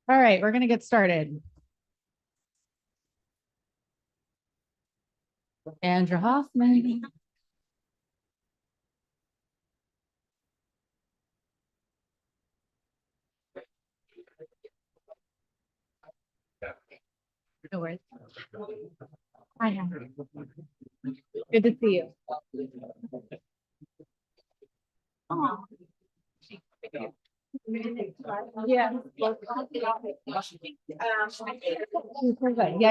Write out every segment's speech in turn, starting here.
All right, we're gonna get started. Andrew Hoffman. No worries. Hi, Andrew. Good to see you. Oh. Yeah.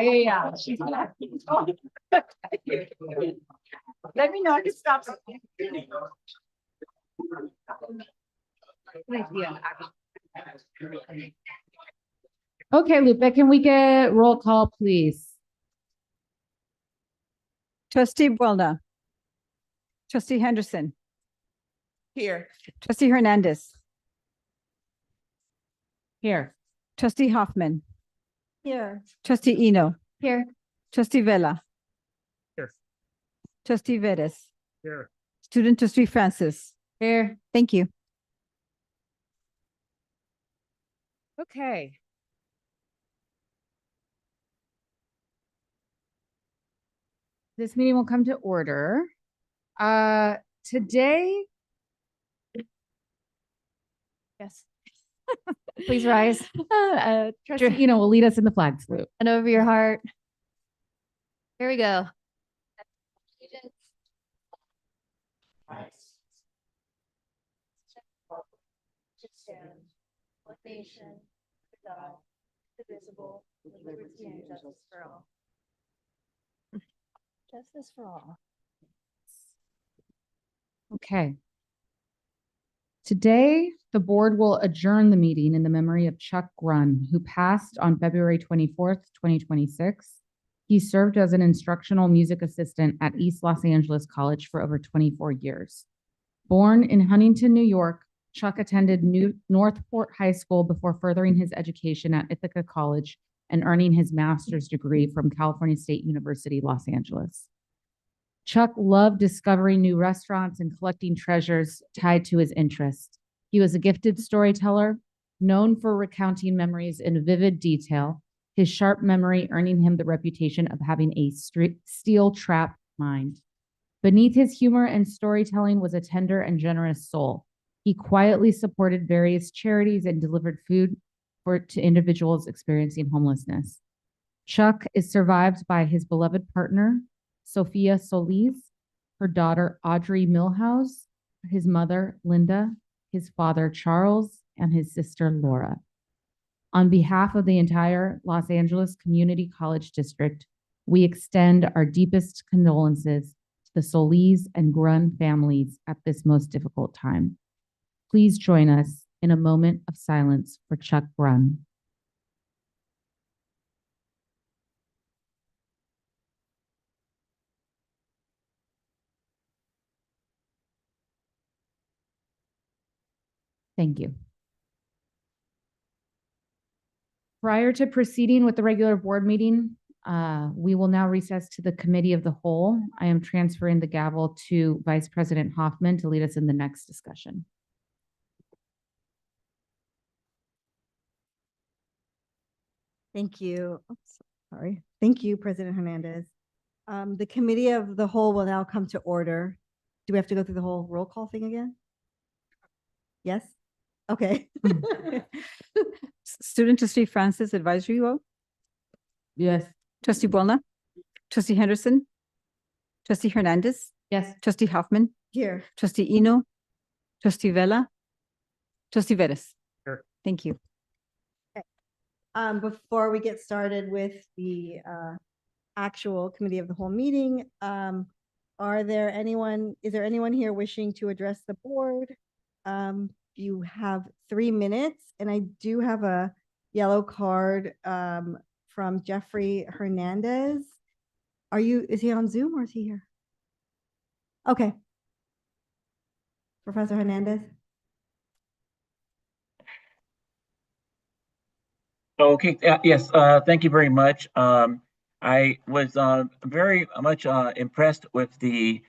Yeah. She's back. Let me know. I can stop. Okay, Lupe, can we get roll call, please? Trustee Buelna. Trustee Henderson. Here. Trustee Hernandez. Here. Trustee Hoffman. Here. Trustee Eno. Here. Trustee Vela. Here. Trustee Vettis. Here. Student Trustee Francis. Here. Thank you. Okay. This meeting will come to order. Today. Yes. Please rise. Trustee will lead us in the flag salute. And over your heart. Here we go. One nation, God, indivisible, with liberty and justice for all. Justice for all. Okay. Today, the board will adjourn the meeting in the memory of Chuck Grunn, who passed on February 24th, 2026. He served as an instructional music assistant at East Los Angeles College for over 24 years. Born in Huntington, New York, Chuck attended Northport High School before furthering his education at Ithaca College and earning his master's degree from California State University, Los Angeles. Chuck loved discovering new restaurants and collecting treasures tied to his interests. He was a gifted storyteller, known for recounting memories in vivid detail, his sharp memory earning him the reputation of having a steel-trap mind. Beneath his humor and storytelling was a tender and generous soul. He quietly supported various charities and delivered food to individuals experiencing homelessness. Chuck is survived by his beloved partner, Sophia Solis, her daughter, Audrey Milhouse, his mother, Linda, his father, Charles, and his sister, Laura. On behalf of the entire Los Angeles Community College District, we extend our deepest condolences to the Solis and Grunn families at this most difficult time. Please join us in a moment of silence for Chuck Grunn. Thank you. Prior to proceeding with the regular board meeting, we will now recess to the committee of the whole. I am transferring the gavel to Vice President Hoffman to lead us in the next discussion. Thank you. Oops, sorry. Thank you, President Hernandez. The committee of the whole will now come to order. Do we have to go through the whole roll call thing again? Yes? Okay. Student Trustee Francis advisory vote? Yes. Trustee Buelna? Trustee Henderson? Trustee Hernandez? Yes. Trustee Hoffman? Here. Trustee Eno? Trustee Vela? Trustee Vettis? Here. Thank you. Before we get started with the actual committee of the whole meeting, is there anyone here wishing to address the board? You have 3 minutes, and I do have a yellow card from Jeffrey Hernandez. Is he on Zoom or is he here? Okay. Professor Hernandez. Okay, yes, thank you very much. I was very much impressed with the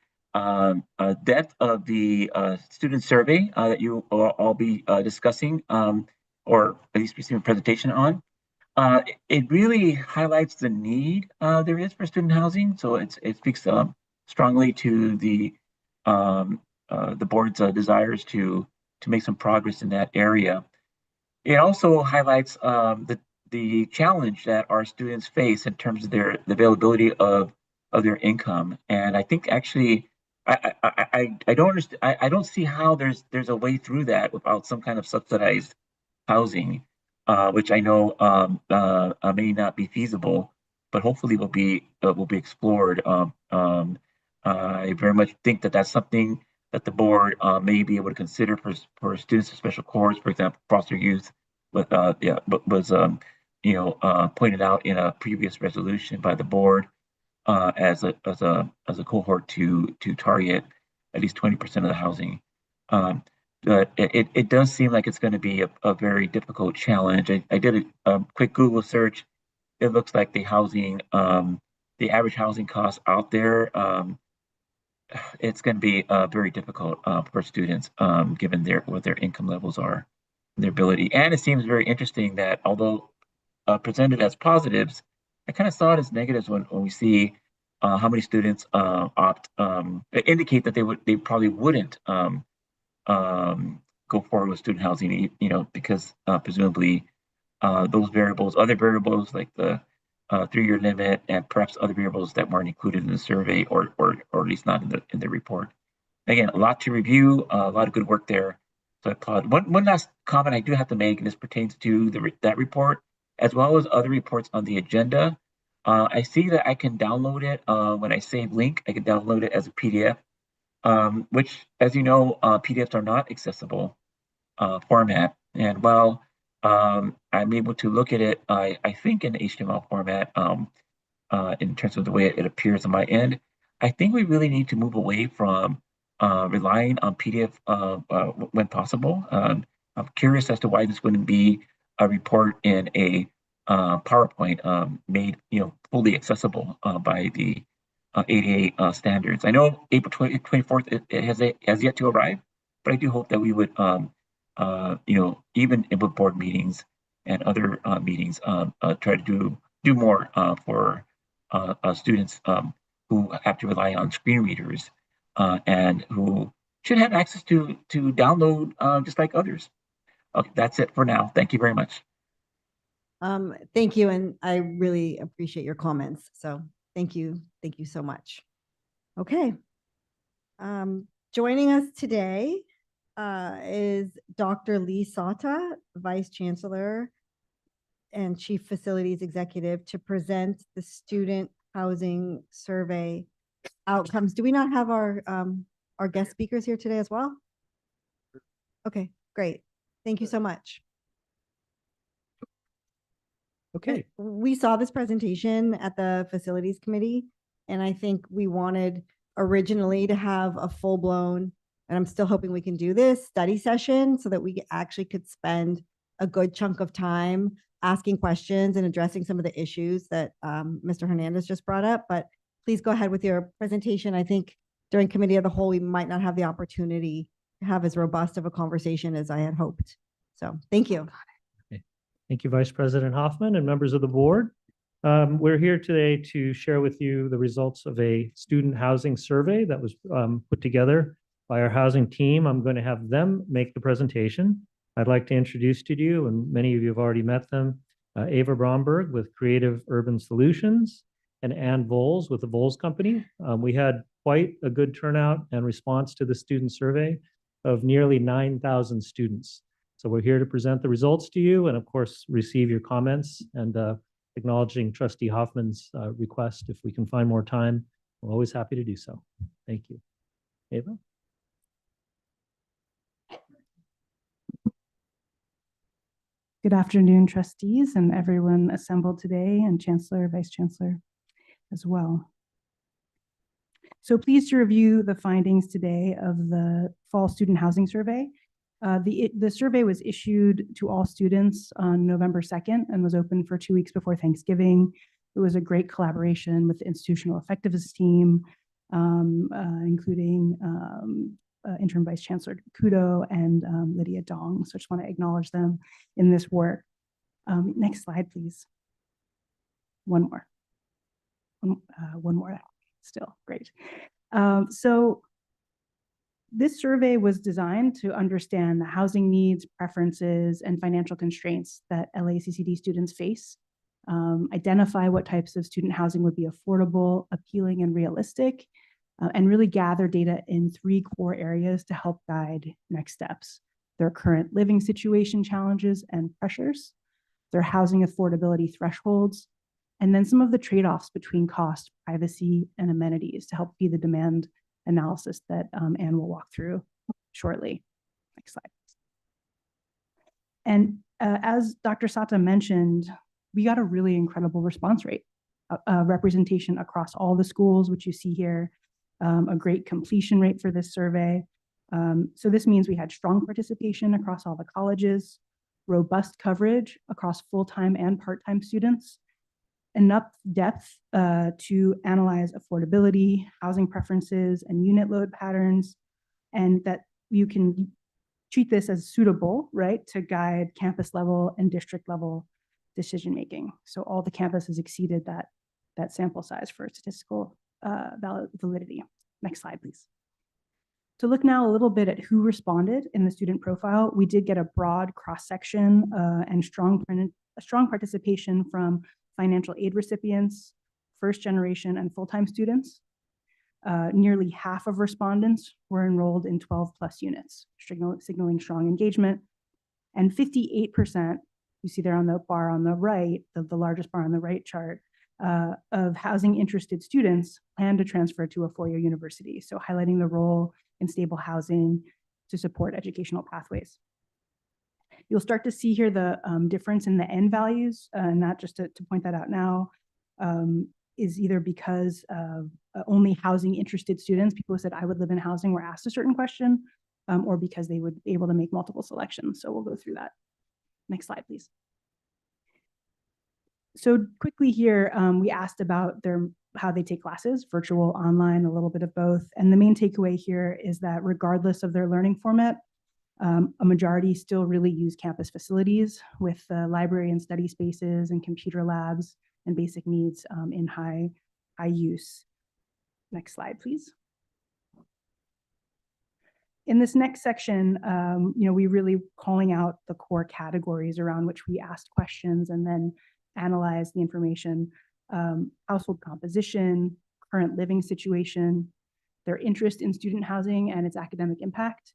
depth of the student survey that you will all be discussing. or at least receiving a presentation on. It really highlights the need there is for student housing. So it speaks strongly to the board's desires to make some progress in that area. It also highlights the challenge that our students face in terms of the availability of their income. And I think actually I don't understand, I don't see how there's a way through that without some kind of subsidized housing, which I know may not be feasible, but hopefully will be explored. I very much think that that's something that the board may be able to consider for students of special course, for example, foster youth, with yeah, but was pointed out in a previous resolution by the board as a cohort to target at least 20% of the housing. But it does seem like it's going to be a very difficult challenge. I did a quick Google search. It looks like the average housing cost out there, it's going to be very difficult for students, given what their income levels are, their ability. And it seems very interesting that although presented as positives, I kind of saw it as negatives when we see how many students indicate that they probably wouldn't go forward with student housing, because presumably other variables like the 3-year limit, and perhaps other variables that weren't included in the survey, or at least not in the report. Again, a lot to review, a lot of good work there. So I applaud. One last comment I do have to make, and this pertains to that report, as well as other reports on the agenda. I see that I can download it when I save link. I can download it as a PDF, which, as you know, PDFs are not accessible format. And while I'm able to look at it, I think in HTML format, in terms of the way it appears on my end, I think we really need to move away from relying on PDF when possible. I'm curious as to why this wouldn't be a report in a PowerPoint made fully accessible by the ADA standards. I know April 24th it has yet to arrive, but I do hope that we would even in board meetings and other meetings try to do more for students who have to rely on screen readers and who should have access to download just like others. Okay, that's it for now. Thank you very much. Thank you, and I really appreciate your comments. So thank you so much. Okay. Joining us today is Dr. Lee Sata, Vice Chancellor and Chief Facilities Executive, to present the Student Housing Survey outcomes. Do we not have our guest speakers here today as well? Okay, great. Thank you so much. Okay. We saw this presentation at the Facilities Committee, and I think we wanted originally to have a full-blown, and I'm still hoping we can do this, study session so that we actually could spend a good chunk of time asking questions and addressing some of the issues that Mr. Hernandez just brought up. But please go ahead with your presentation. I think during Committee of the Whole, we might not have the opportunity to have as robust of a conversation as I had hoped. So thank you. Thank you, Vice President Hoffman and members of the board. We're here today to share with you the results of a student housing survey that was put together by our housing team. I'm going to have them make the presentation. I'd like to introduce to you, and many of you have already met them, Ava Bromberg with Creative Urban Solutions and Ann Voles with the Voles Company. We had quite a good turnout and response to the student survey of nearly 9,000 students. So we're here to present the results to you and, of course, receive your comments, and acknowledging Trustee Hoffman's request. If we can find more time, we're always happy to do so. Thank you. Ava? Good afternoon, trustees and everyone assembled today, and Chancellor, Vice Chancellor as well. So pleased to review the findings today of the Fall Student Housing Survey. The survey was issued to all students on November 2nd and was open for 2 weeks before Thanksgiving. It was a great collaboration with the institutional effectiveness team, including Interim Vice Chancellor Kudo and Lydia Dong. So I just want to acknowledge them in this work. Next slide, please. One more. One more still, great. So this survey was designed to understand the housing needs, preferences, and financial constraints that LACCD students face, identify what types of student housing would be affordable, appealing, and realistic, and really gather data in 3 core areas to help guide next steps: their current living situation challenges and pressures, their housing affordability thresholds, and then some of the trade-offs between cost, privacy, and amenities to help feed the demand analysis that Anne will walk through shortly. Next slide. And as Dr. Sata mentioned, we got a really incredible response rate, representation across all the schools, which you see here, a great completion rate for this survey. So this means we had strong participation across all the colleges, robust coverage across full-time and part-time students, enough depth to analyze affordability, housing preferences, and unit load patterns, and that you can treat this as suitable, right, to guide campus level and district level decision-making. So all the campuses exceeded that sample size for statistical validity. Next slide, please. To look now a little bit at who responded in the student profile, we did get a broad cross-section and strong participation from financial aid recipients, first generation and full-time students. Nearly half of respondents were enrolled in 12 plus units, signaling strong engagement. And 58%, you see there on the bar on the right, the largest bar on the right chart, of housing interested students plan to transfer to a four-year university. So highlighting the role in stable housing to support educational pathways. You'll start to see here the difference in the N values, and that just to point that out now, is either because of only housing interested students, people who said I would live in housing were asked a certain question, or because they would be able to make multiple selections. So we'll go through that. Next slide, please. So quickly here, we asked about how they take classes, virtual, online, a little bit of both. And the main takeaway here is that regardless of their learning format, a majority still really use campus facilities with library and study spaces and computer labs and basic needs in high use. Next slide, please. In this next section, we really calling out the core categories around which we asked questions and then analyze the information: household composition, current living situation, their interest in student housing and its academic impact,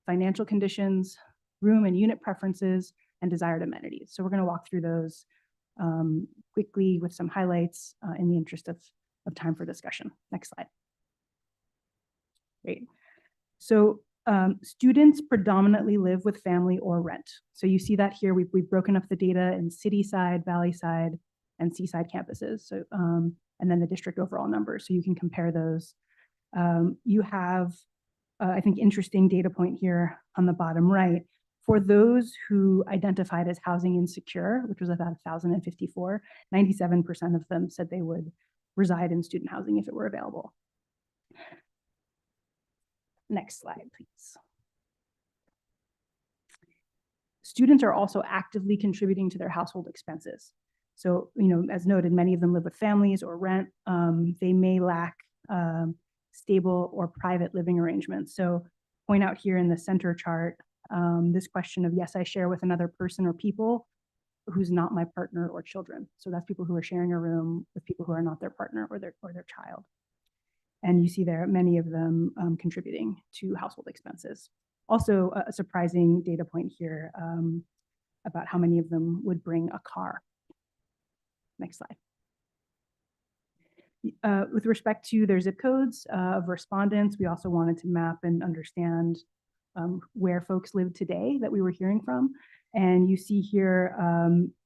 financial conditions, room and unit preferences, and desired amenities. So we're going to walk through those quickly with some highlights in the interest of time for discussion. Next slide. Great. So students predominantly live with family or rent. So you see that here. We've broken up the data in city side, valley side, and seaside campuses. So and then the district overall numbers. So you can compare those. You have, I think, interesting data point here on the bottom right. For those who identified as housing insecure, which was about 1,054, 97% of them said they would reside in student housing if it were available. Next slide, please. Students are also actively contributing to their household expenses. So, as noted, many of them live with families or rent. They may lack stable or private living arrangements. So point out here in the center chart, this question of, yes, I share with another person or people who's not my partner or children. So that's people who are sharing a room with people who are not their partner or their child. And you see there many of them contributing to household expenses. Also a surprising data point here about how many of them would bring a car. Next slide. With respect to their zip codes of respondents, we also wanted to map and understand where folks live today that we were hearing from. And you see here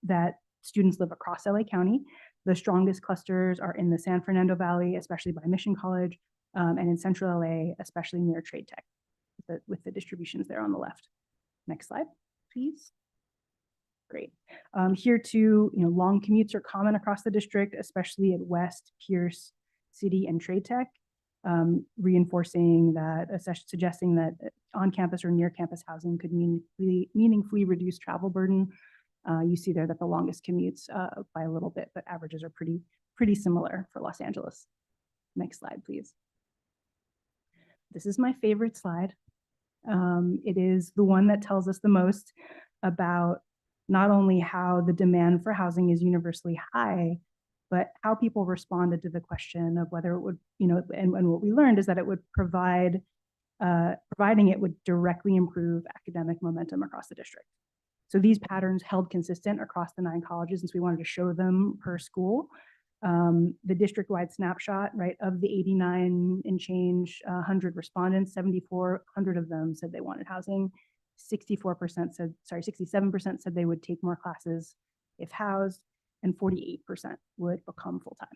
that students live across LA County. The strongest clusters are in the San Fernando Valley, especially by Mission College, and in Central LA, especially near Trade Tech, with the distributions there on the left. Next slide, please. Great. Here too, long commutes are common across the district, especially at West, Pierce, City, and Trade Tech. reinforcing that, suggesting that on-campus or near-campus housing could meaningfully reduce travel burden. You see there that the longest commutes by a little bit, but averages are pretty similar for Los Angeles. Next slide, please. This is my favorite slide. It is the one that tells us the most about not only how the demand for housing is universally high, but how people responded to the question of whether it would, and what we learned is that it would providing it would directly improve academic momentum across the district. So these patterns held consistent across the 9 colleges, since we wanted to show them per school. The district-wide snapshot, right, of the 89 and change 100 respondents, 7,400 of them said they wanted housing. 67% said they would take more classes if housed, and 48% would become full-time.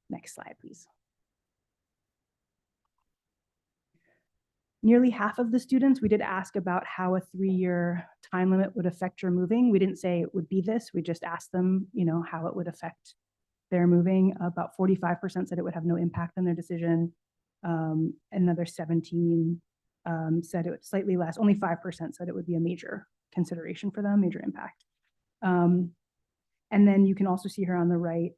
Next slide, please. Nearly half of the students, we did ask about how a 3-year time limit would affect your moving. We didn't say it would be this. We just asked them, how it would affect their moving. About 45% said it would have no impact on their decision. Another 17 said it would slightly less. Only 5% said it would be a major consideration for them, major impact. And then you can also see here on the right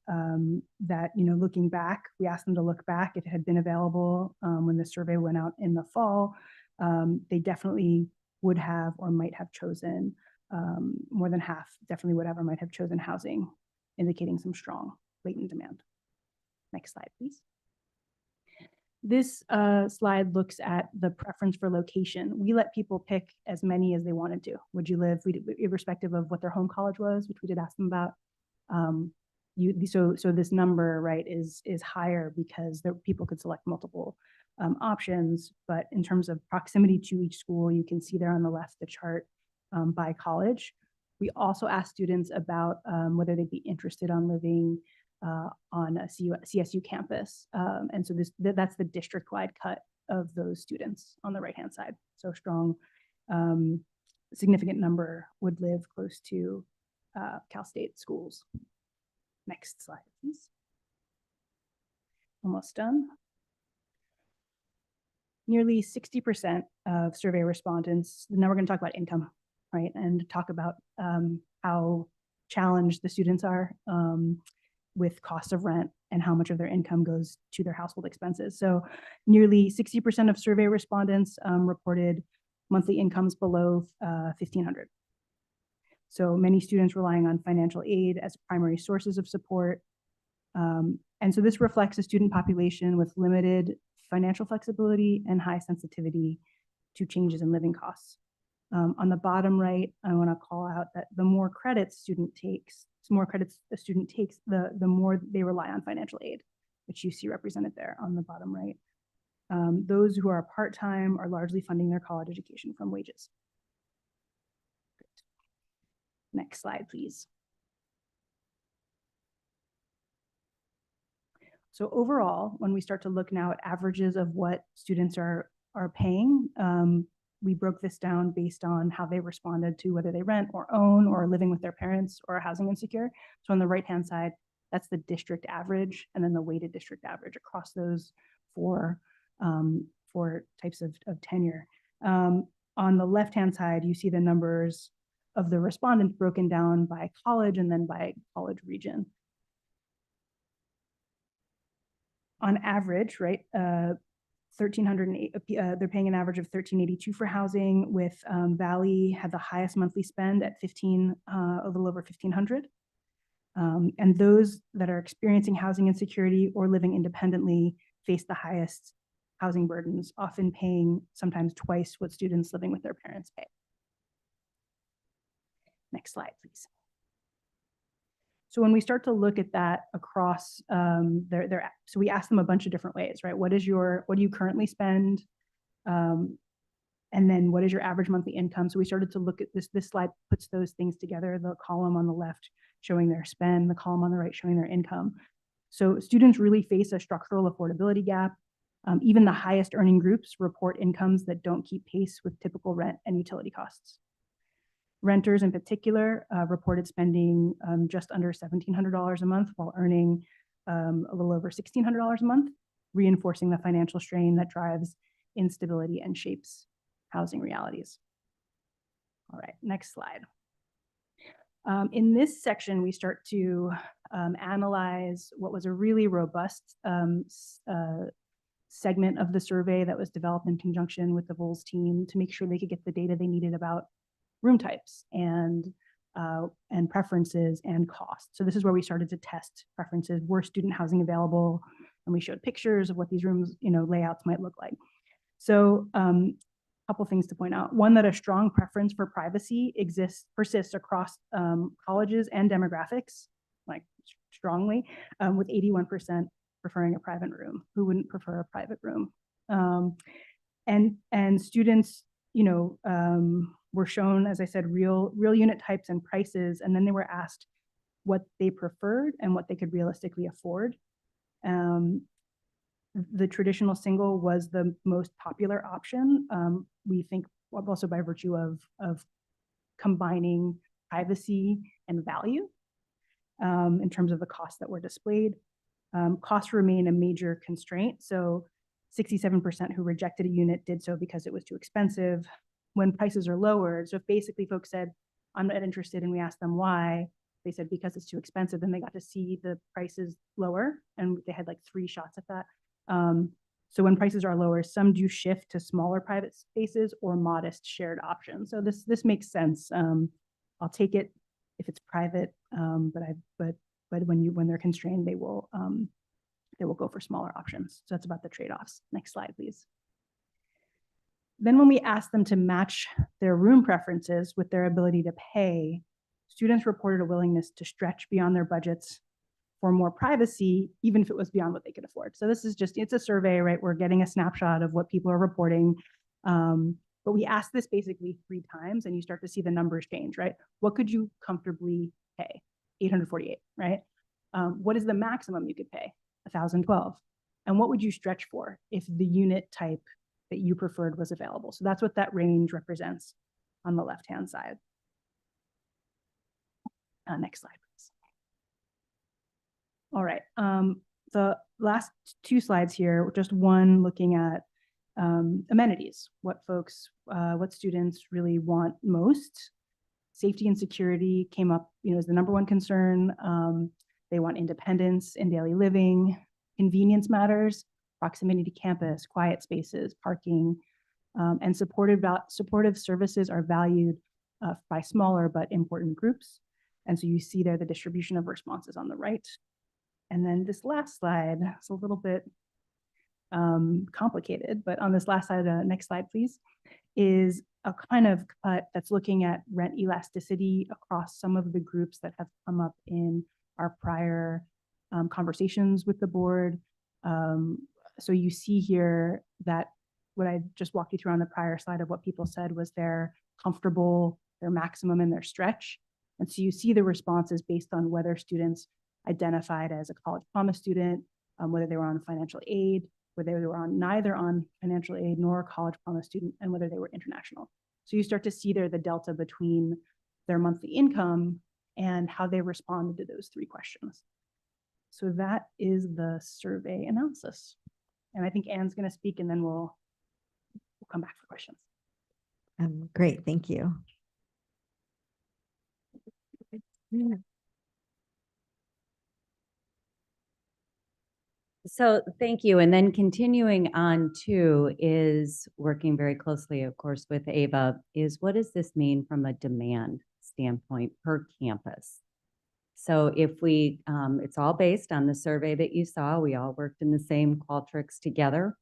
that, looking back, we asked them to look back if it had been available when the survey went out in the fall. They definitely would have or might have chosen, more than half definitely would have or might have chosen housing, indicating some strong latent demand. Next slide, please. This slide looks at the preference for location. We let people pick as many as they wanted to. Would you live, irrespective of what their home college was, which we did ask them about. So this number, right, is higher because people could select multiple options. But in terms of proximity to each school, you can see there on the left the chart by college. We also asked students about whether they'd be interested on living on a CSU campus. And so that's the district-wide cut of those students on the right-hand side. So strong, significant number would live close to Cal State schools. Next slide, please. Almost done. Nearly 60% of survey respondents, now we're going to talk about income, right? And talk about how challenged the students are with cost of rent and how much of their income goes to their household expenses. So nearly 60% of survey respondents reported monthly incomes below $1,500. So many students relying on financial aid as primary sources of support. And so this reflects a student population with limited financial flexibility and high sensitivity to changes in living costs. On the bottom right, I want to call out that the more credits a student takes, the more they rely on financial aid, which you see represented there on the bottom right. Those who are part-time are largely funding their college education from wages. Great. Next slide, please. So overall, when we start to look now at averages of what students are paying, we broke this down based on how they responded to whether they rent or own or are living with their parents or are housing insecure. So on the right-hand side, that's the district average, and then the weighted district average across those four types of tenure. On the left-hand side, you see the numbers of the respondents broken down by college and then by college region. On average, right, $1,308, they're paying an average of $1,382 for housing, with Valley had the highest monthly spend at a little over $1,500. And those that are experiencing housing insecurity or living independently face the highest housing burdens, often paying sometimes twice what students living with their parents pay. Next slide, please. So when we start to look at that across so we ask them a bunch of different ways, right? What do you currently spend? And then what is your average monthly income? So we started to look at this slide puts those things together, the column on the left showing their spend, the column on the right showing their income. So students really face a structural affordability gap. Even the highest earning groups report incomes that don't keep pace with typical rent and utility costs. Renters in particular reported spending just under $1,700 a month while earning a little over $1,600 a month, reinforcing the financial strain that drives instability and shapes housing realities. All right, next slide. In this section, we start to analyze what was a really robust segment of the survey that was developed in conjunction with the VOLS team to make sure they could get the data they needed about room types and preferences and cost. So this is where we started to test preferences. Were student housing available? And we showed pictures of what these rooms, layouts might look like. So couple things to point out. One, that a strong preference for privacy persists across colleges and demographics, like strongly, with 81% preferring a private room. Who wouldn't prefer a private room? And students, were shown, as I said, real unit types and prices, and then they were asked what they preferred and what they could realistically afford. The traditional single was the most popular option. We think also by virtue of combining privacy and value in terms of the costs that were displayed. Costs remain a major constraint. So 67% who rejected a unit did so because it was too expensive. When prices are lowered, so if basically folks said, I'm not interested, and we asked them why, they said because it's too expensive, then they got to see the prices lower, and they had like 3 shots at that. So when prices are lower, some do shift to smaller private spaces or modest shared options. So this makes sense. I'll take it if it's private, but when they're constrained, they will go for smaller options. So that's about the trade-offs. Next slide, please. Then when we asked them to match their room preferences with their ability to pay, students reported a willingness to stretch beyond their budgets for more privacy, even if it was beyond what they could afford. So this is it's a survey, right? We're getting a snapshot of what people are reporting. But we asked this basically 3 times, and you start to see the numbers change, right? What could you comfortably pay? $848, right? What is the maximum you could pay? $1,012. And what would you stretch for if the unit type that you preferred was available? So that's what that range represents on the left-hand side. Next slide, please. All right, the last 2 slides here, just one looking at amenities, what students really want most. Safety and security came up, as the #1 concern. They want independence in daily living. Convenience matters, proximity to campus, quiet spaces, parking, and supportive services are valued by smaller but important groups. And so you see there the distribution of responses on the right. And then this last slide, it's a little bit complicated, but on this last slide, next slide, please, is a kind of cut that's looking at rent elasticity across some of the groups that have come up in our prior conversations with the board. So you see here that what I just walked you through on the prior slide of what people said was their comfortable, their maximum, and their stretch. And so you see the responses based on whether students identified as a college promise student, whether they were on financial aid, whether they were neither on financial aid nor a college promise student, and whether they were international. So you start to see there the delta between their monthly income and how they responded to those 3 questions. So that is the survey analysis. And I think Anne's going to speak, and then we'll come back for questions. Great, thank you. So thank you. And then continuing on too is working very closely, of course, with Ava, is what does this mean from a demand standpoint per campus? So if we, it's all based on the survey that you saw, we all worked in the same Qualtrics together.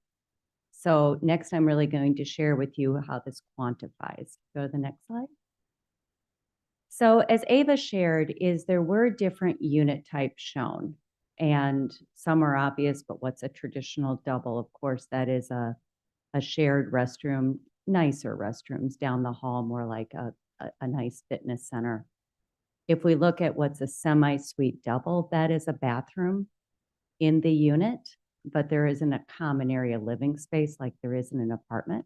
So next I'm really going to share with you how this quantifies. Go to the next slide. So as Ava shared, there were different unit types shown. And some are obvious, but what's a traditional double? Of course, that is a shared restroom, nicer restrooms down the hall, more like a nice fitness center. If we look at what's a semi-suite double, that is a bathroom in the unit, but there isn't a common area living space like there is in an apartment.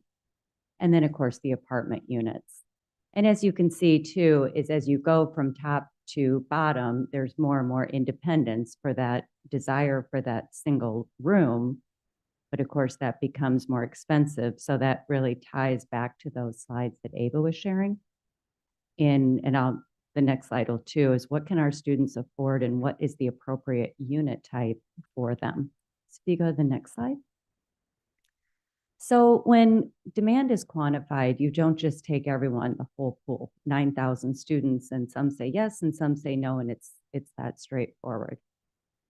And then, of course, the apartment units. And as you can see, too, is as you go from top to bottom, there's more and more independence for that desire for that single room. But of course, that becomes more expensive. So that really ties back to those slides that Ava was sharing. The next slide will too is what can our students afford and what is the appropriate unit type for them? So if you go to the next slide. So when demand is quantified, you don't just take everyone, the whole pool, 9,000 students, and some say yes and some say no, and it's that straightforward.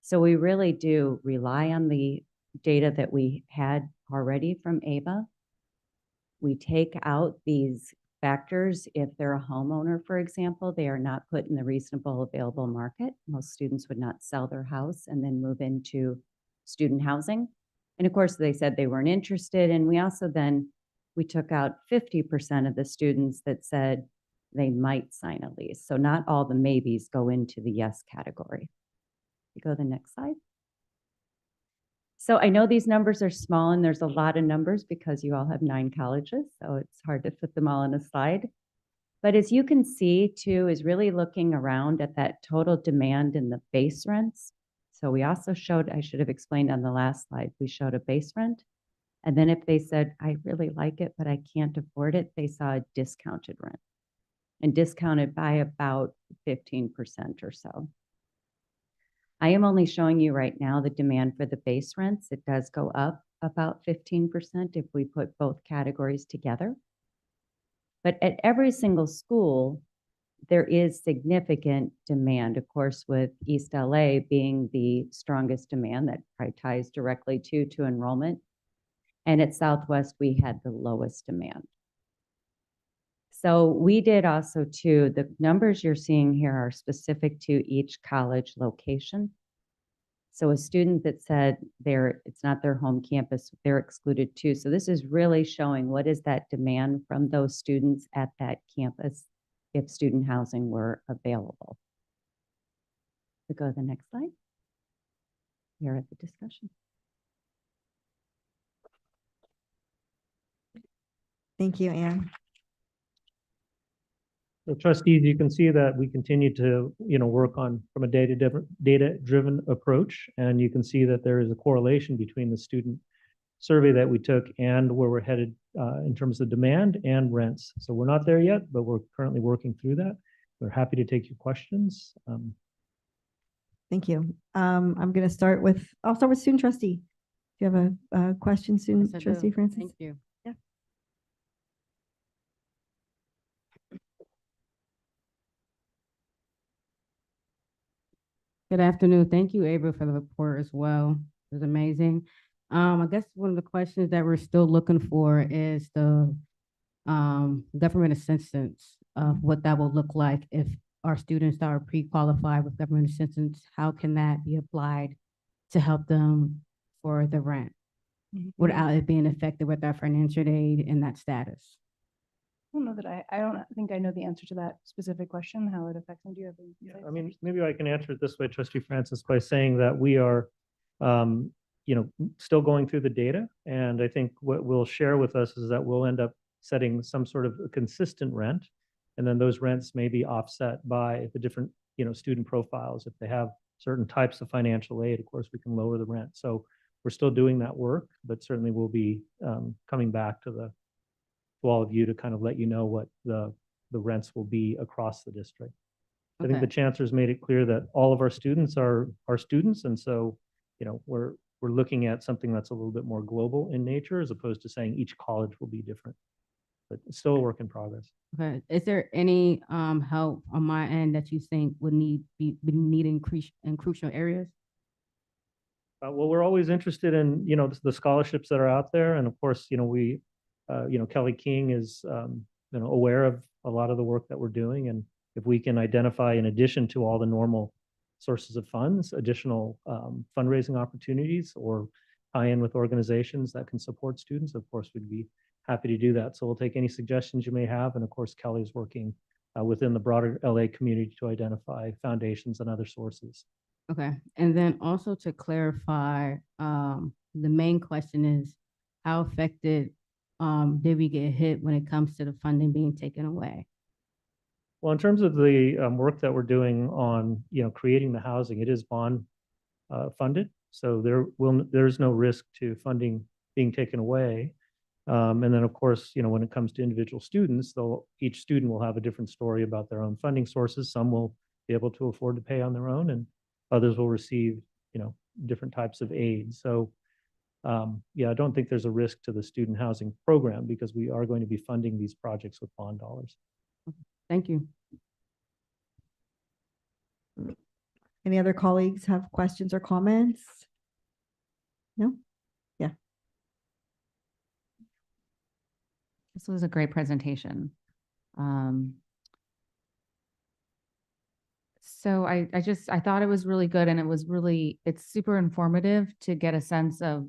So we really do rely on the data that we had already from ABA. We take out these factors. If they're a homeowner, for example, they are not put in the reasonable available market. Most students would not sell their house and then move into student housing. And of course, they said they weren't interested. And we also we took out 50% of the students that said they might sign a lease. So not all the maybes go into the yes category. You go to the next slide. So I know these numbers are small and there's a lot of numbers because you all have 9 colleges, so it's hard to fit them all on a slide. But as you can see too, is really looking around at that total demand in the base rents. So we also showed, I should have explained on the last slide, we showed a base rent. And then if they said, I really like it, but I can't afford it, they saw a discounted rent and discounted by about 15% or so. I am only showing you right now the demand for the base rents. It does go up about 15% if we put both categories together. But at every single school, there is significant demand, of course, with East LA being the strongest demand that probably ties directly to enrollment. And at Southwest, we had the lowest demand. So we did also too, the numbers you're seeing here are specific to each college location. So a student that said it's not their home campus, they're excluded too. So this is really showing what is that demand from those students at that campus if student housing were available. We go to the next slide. Here at the discussion. Thank you, Anne. So trustees, you can see that we continue to, work on from a data-driven approach, and you can see that there is a correlation between the student survey that we took and where we're headed in terms of demand and rents. So we're not there yet, but we're currently working through that. We're happy to take your questions. Thank you. I'll start with student trustee. Do you have a question, student Yes, I trustee do. Francis? Thank you. Yeah. Good afternoon. Thank you, Ava, for the report as well. It was amazing. I guess one of the questions that we're still looking for is the government assistance of what that will look like if our students that are pre-qualified with government assistance, how can that be applied to help them for the rent without it being affected with our financial aid and that status? I don't know that I don't think I know the answer to that specific question, how it affects them. Do you have any Yeah, insights? I mean, maybe I can answer it this way, Trustee Francis, by saying that we are, still going through the data. And I think what we'll share with us is that we'll end up setting some sort of a consistent rent. And then those rents may be offset by the different, student profiles. If they have certain types of financial aid, of course, we can lower the rent. So we're still doing that work, but certainly we'll be coming back to all of you to kind of let you know what the rents will be across the district. I think the chancellor's made it clear that all of our students are students, and so we're looking at something that's a little bit more global in nature, as opposed to saying each college will be different. But it's still a work in progress. Okay. Is there any help on my end that you think would need in crucial areas? Well, we're always interested in the scholarships that are out there, and of course we Kelly King is aware of a lot of the work that we're doing, and if we can identify, in addition to all the normal sources of funds, additional fundraising opportunities or tie in with organizations that can support students, of course, we'd be happy to do that. So we'll take any suggestions you may have. And of course, Kelly's working within the broader LA community to identify foundations and other sources. Okay. And then also to clarify, the main question is how affected did we get hit when it comes to the funding being taken away? Well, in terms of the work that we're doing on, creating the housing, it is bond funded. So there's no risk to funding being taken away. And then, of course, when it comes to individual students, each student will have a different story about their own funding sources. Some will be able to afford to pay on their own, and others will receive, different types of aid. So, yeah, I don't think there's a risk to the student housing program because we are going to be funding these projects with bond dollars. Thank you. Any other colleagues have questions or comments? No? This was a great presentation. So I thought it was really good, and it's super informative to get a sense of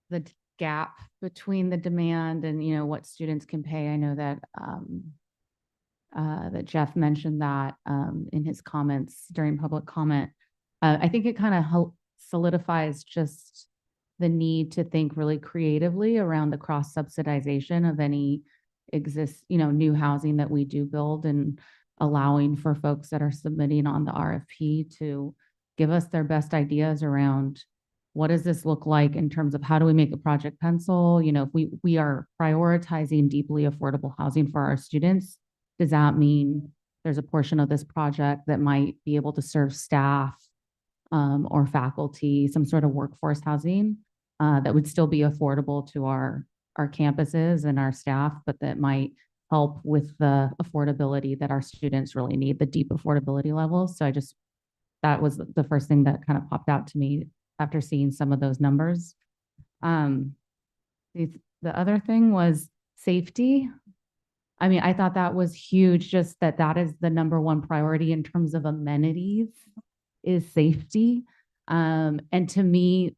the gap between the demand and, what students can pay. I know that, that Jeff mentioned that, in his comments during public comment. I think it kind of solidifies just the need to think really creatively around the cross subsidization of any new housing that we do build, and allowing for folks that are submitting on the RFP to give us their best ideas around what does this look like in terms of how do we make a project pencil? If we are prioritizing deeply affordable housing for our students, does that mean there's a portion of this project that might be able to serve staff or faculty, some sort of workforce housing that would still be affordable to our campuses and our staff, but that might help with the affordability that our students really need, the deep affordability levels. So that was the first thing that kind of popped out to me after seeing some of those numbers. The other thing was safety. I mean, I thought that was huge, just that is the number one priority in terms of amenities is safety. And to me,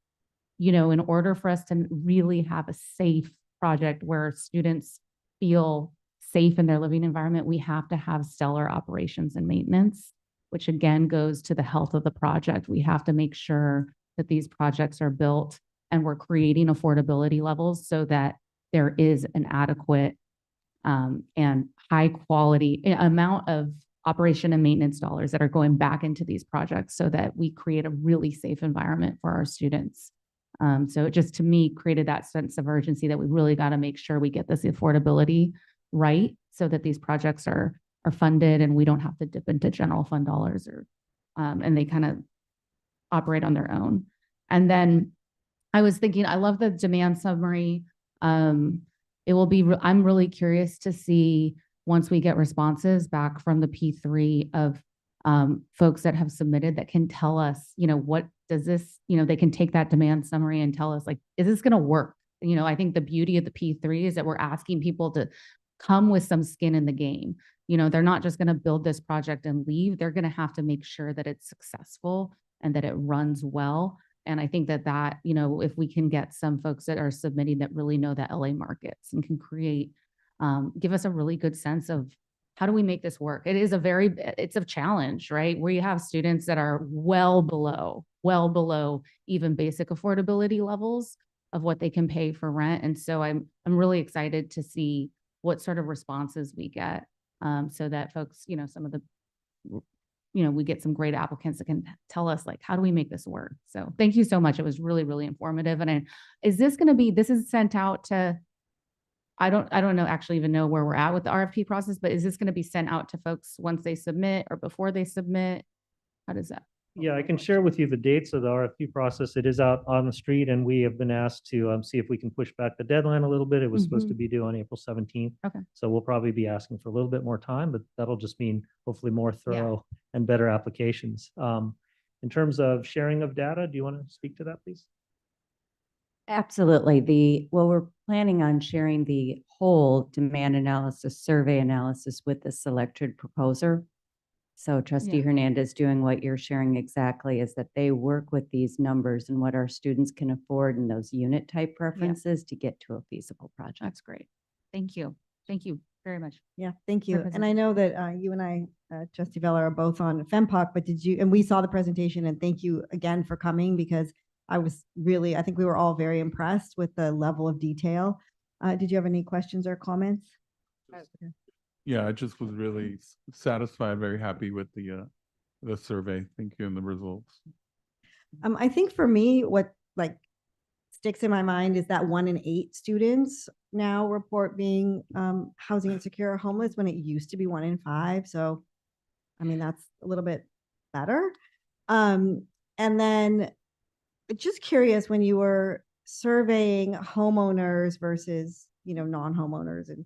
in order for us to really have a safe project where students feel safe in their living environment, we have to have stellar operations and maintenance, which again goes to the health of the project. We have to make sure that these projects are built and we're creating affordability levels so that there is an adequate and high quality amount of operation and maintenance dollars that are going back into these projects so that we create a really safe environment for our students. So it just, to me, created that sense of urgency that we really got to make sure we get this affordability right so that these projects are funded and we don't have to dip into general fund dollars and they kind of operate on their own. And then I was thinking, I love the demand summary. It will be, I'm really curious to see once we get responses back from the P3 of folks that have submitted that can tell us, what does this, they can take that demand summary and tell us, like, is this going to work? I think the beauty of the P3 is that we're asking people to come with some skin in the game. They're not just going to build this project and leave. They're going to have to make sure that it's successful and that it runs well. And I think that, if we can get some folks that are submitting that really know the LA markets and can create, give us a really good sense of how do we make this work? It's a challenge, right? Where you have students that are well below even basic affordability levels of what they can pay for rent. And so I'm really excited to see what sort of responses we get so that folks, some of the, we get some great applicants that can tell us, like, how do we make this work? So thank you so much. It was really, really informative. And is this going to be, this is sent out to, I don't know, actually even know where we're at with the RFP process, but is this going to be sent out to folks once they submit or before they submit? How does that? Yeah, I can share with you the dates of the RFP process. It is out on the street, and we have been asked to see if we can push back the deadline a little bit. It was supposed to be due on April 17th. Okay. So we'll probably be asking for a little bit more time, but that'll just mean hopefully more thorough and better applications. In terms of sharing of data, do you want to speak to that, please? Absolutely. We're planning on sharing the whole demand analysis, survey analysis with the selected proposer. So Trustee Hernandez, doing what you're sharing exactly is that they work with these numbers and what our students can afford and those unit type preferences to get to a feasible project. That's great. Thank you. Thank you very much. Yeah, thank you. And I know that you and I, Trustee Vella, are both on FEMPOC, but and we saw the presentation, and thank you again for coming, because I think we were all very impressed with the level of detail. Did you have any questions or comments? Yeah, I just was really satisfied, very happy with the survey. Thank you, and the results. I think for me, what like sticks in my mind is that 1 in 8 students now report being housing insecure or homeless when it used to be 1 in 5. So, I mean, that's a little bit better. And then just curious, when you were surveying homeowners versus, non-homeowners, and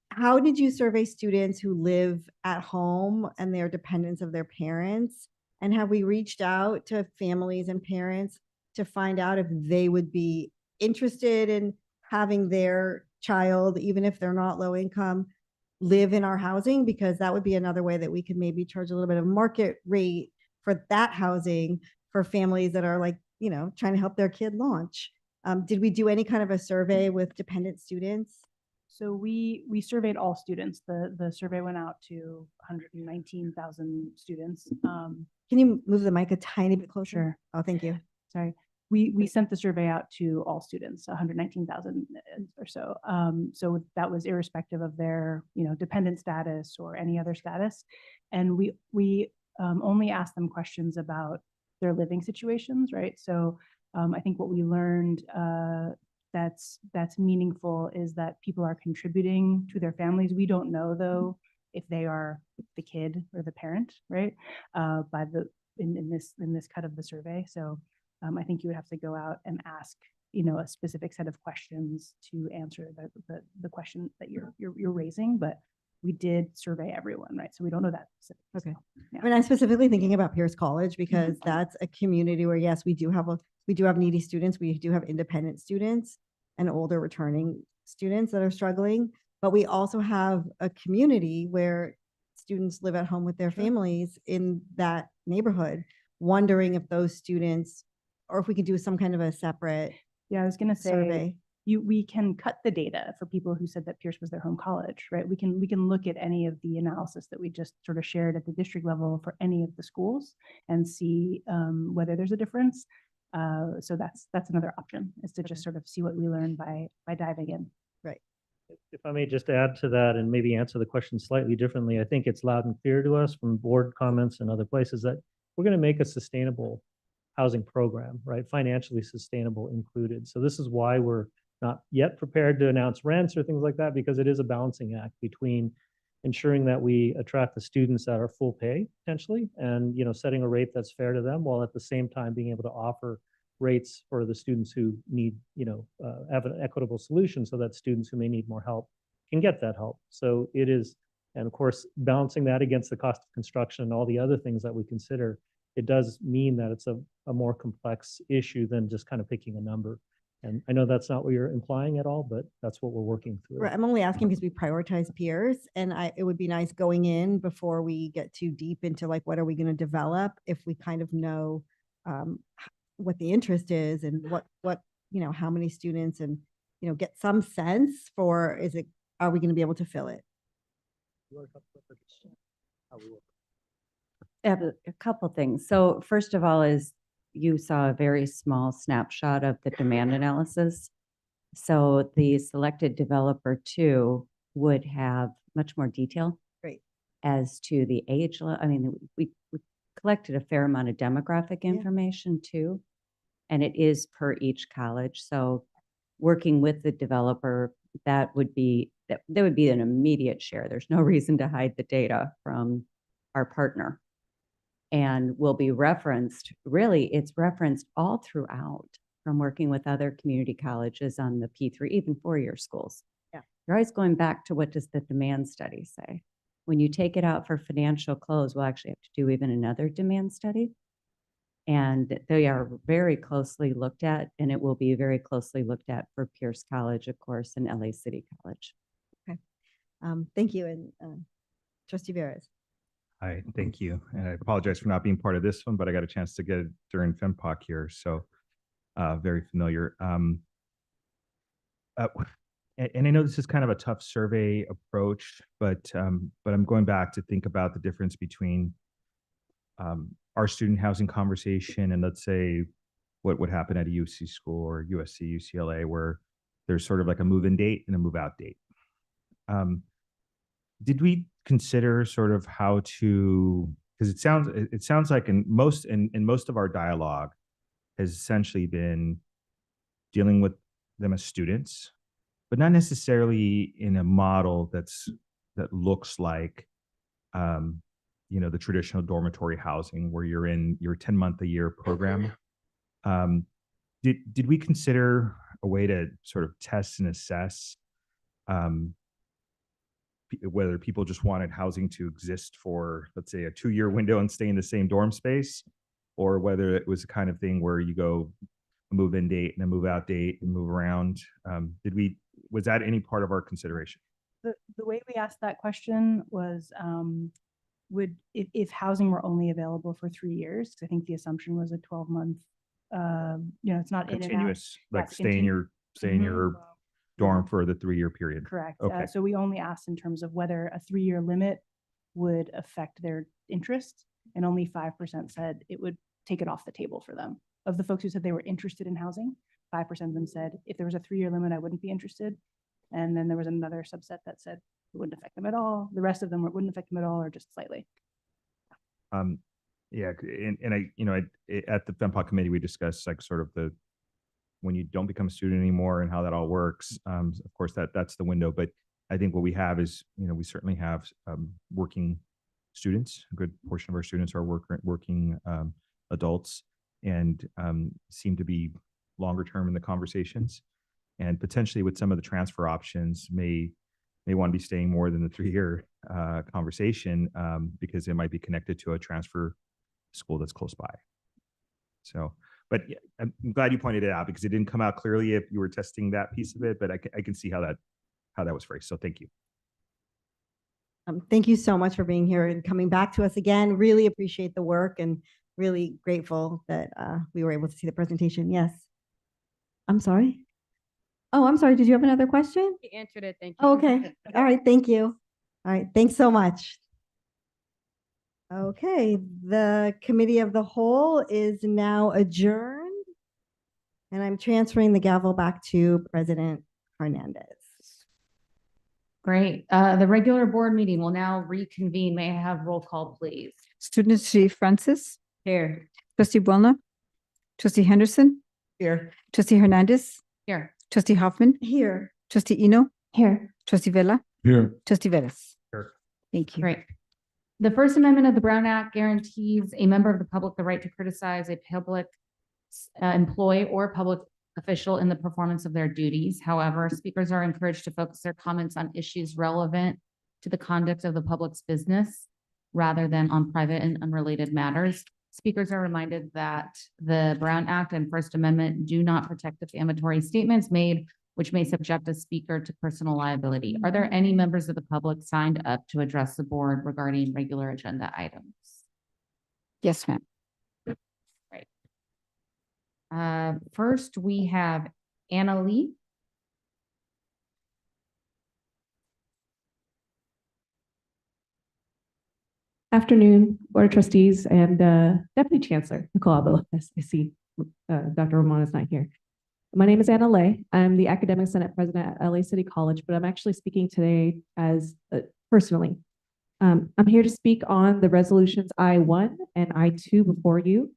how did you survey students who live at home and they're dependents of their parents? And have we reached out to families and parents to find out if they would be interested in having their child, even if they're not low income, live in our housing? Because that would be another way that we could maybe charge a little bit of market rate for that housing for families that are like, trying to help their kid launch. Did we do any kind of a survey with dependent students? So we surveyed all students. The survey went out to 119,000 students. Can you move the mic a tiny bit closer? Sure. Oh, thank you. Sorry. We sent the survey out to all students, 119,000 or so. So that was irrespective of their, dependent status or any other status. And we only asked them questions about their living situations, right? So I think what we learned that's meaningful is that people are contributing to their families. We don't know though if they are the kid or the parent, right? By the in this cut of the survey. So I think you would have to go out and ask, a specific set of questions to answer the question that you're raising. But we did survey everyone, right? So we don't know that specific. Okay. Yeah. I mean, I'm specifically thinking about Pierce College because that's a community where, yes, we do have needy students. We do have independent students and older returning students that are struggling. But we also have a community where students live at home with their families in that neighborhood, wondering if those students, or if we could do some kind of a separate Yeah, I was going to say, survey. we can cut the data for people who said that Pierce was their home college, right? We can look at any of the analysis that we just sort of shared at the district level for any of the schools and see whether there's a difference. So that's another option, is to just sort of see what we learn by diving in. Right. If I may just add to that and maybe answer the question slightly differently, I think it's loud and clear to us from board comments and other places that we're going to make a sustainable housing program, right? Financially sustainable included. So this is why we're not yet prepared to announce rents or things like that, because it is a balancing act between ensuring that we attract the students that are full pay potentially, and setting a rate that's fair to them, while at the same time being able to offer rates for the students who need, have an equitable solution so that students who may need more help can get that help. So it is, and of course, balancing that against the cost of construction and all the other things that we consider, it does mean that it's a more complex issue than just kind of picking a number. And I know that's not what you're implying at all, but that's what we're working through. Right. I'm only asking because we prioritize peers, and it would be nice going in before we get too deep into like, what are we going to develop, if we kind of know what the interest is and what how many students, and get some sense for, are we going to be able to fill it? I have a couple things. So first of all, is you saw a very small snapshot of the demand analysis. So the selected developer 2 would have much more detail. Great. As to the age. I mean, we collected a fair amount of demographic information too, and it is per each college. So working with the developer, that would be an immediate share. There's no reason to hide the data from our partner. And will be referenced, really, it's referenced all throughout from working with other community colleges on the P3, even 4-year schools. Yeah. You're always going back to, what does the demand study say? When you take it out for financial close, we'll actually have to do even another demand study. And they are very closely looked at, and it will be very closely looked at for Pierce College, of course, and LA City College. Okay. Thank you. And Trustee Veras. Hi, thank you. And I apologize for not being part of this one, but I got a chance to get it during FEMPOC here. So very familiar. And I know this is kind of a tough survey approach, but I'm going back to think about the difference between our student housing conversation and, let's say, what would happen at a UC school or USC, UCLA, where there's sort of like a move-in date and a move-out date. did we consider sort of how to, because it sounds like in most of our dialogue has essentially been dealing with them as students, but not necessarily in a model that looks like the traditional dormitory housing where you're in your 10-month-a-year program. Did we consider a way to sort of test and assess whether people just wanted housing to exist for, let's say, a 2-year window and stay in the same dorm space, or whether it was the kind of thing where you go a move-in date and a move-out date and move around? Was that any part of our consideration? The way we asked that question was, if housing were only available for 3 years, 'cause I think the assumption was a 12-month, it's not in and out. Continuous, like Yes, stay in your dorm for the 3-year period. Correct. Okay. So we only asked in terms of whether a 3-year limit would affect their interest, and only 5% said it would take it off the table for them. Of the folks who said they were interested in housing, 5% of them said, if there was a 3-year limit, I wouldn't be interested. And then there was another subset that said it wouldn't affect them at all. The rest of them wouldn't affect them at all, or just slightly. Yeah, and at the FEMPA committee, we discussed like sort of when you don't become a student anymore and how that all works. Of course, that's the window, but I think what we have is, we certainly have working students. A good portion of our students are working adults, and seem to be longer term in the conversations, and potentially with some of the transfer options may want to be staying more than the 3-year conversation, because it might be connected to a transfer school that's close by. So, but yeah, I'm glad you pointed it out, because it didn't come out clearly if you were testing that piece of it, but I can see how that was phrased. So thank you. Thank you so much for being here and coming back to us again. Really appreciate the work and really grateful that we were able to see the presentation. Yes. I'm sorry. Oh, I'm sorry. Did you have another question? You answered it. Thank you. Oh, okay. All right. Thank you. All right. Thanks so much. Okay. The committee of the whole is now adjourned. And I'm transferring the gavel back to President Hernandez. Great. The regular board meeting will now reconvene. May I have roll call, please? Student trustee Francis, Here. trustee Buona, trustee Henderson, Here. trustee Hernandez, Here. trustee Hoffman, Here. trustee Eno, Here. trustee Vella, Here. trustee Vettis. Sure. Thank you. Great. The First Amendment of the Brown Act guarantees a member of the public the right to criticize a public employee or public official in the performance of their duties. However, speakers are encouraged to focus their comments on issues relevant to the conduct of the public's business rather than on private and unrelated matters. Speakers are reminded that the Brown Act and First Amendment do not protect defamatory statements made, which may subject a speaker to personal liability. Are there any members of the public signed up to address the board regarding regular agenda items? Yes, ma'am. First, we have Anna Lee. Afternoon, Board of Trustees and Deputy Chancellor Nicole Abel. Yes, I see Dr. Roman is not here. My name is Anna Lay. I'm the Academic Senate President at LA City College, but I'm actually speaking today as personally. I'm here to speak on the resolutions I-1 and I-2 before you.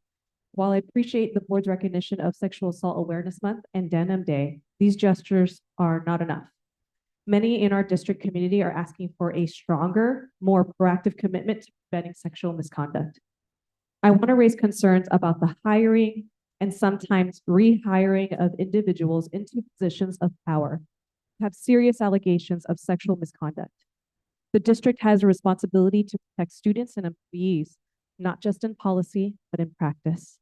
While I appreciate the board's recognition of Sexual Assault Awareness Month and Denim Day, these gestures are not enough. Many in our district community are asking for a stronger, more proactive commitment to preventing sexual misconduct. I want to raise concerns about the hiring and sometimes rehiring of individuals into positions of power who have serious allegations of sexual misconduct. The district has a responsibility to protect students and employees, not just in policy, but in practice.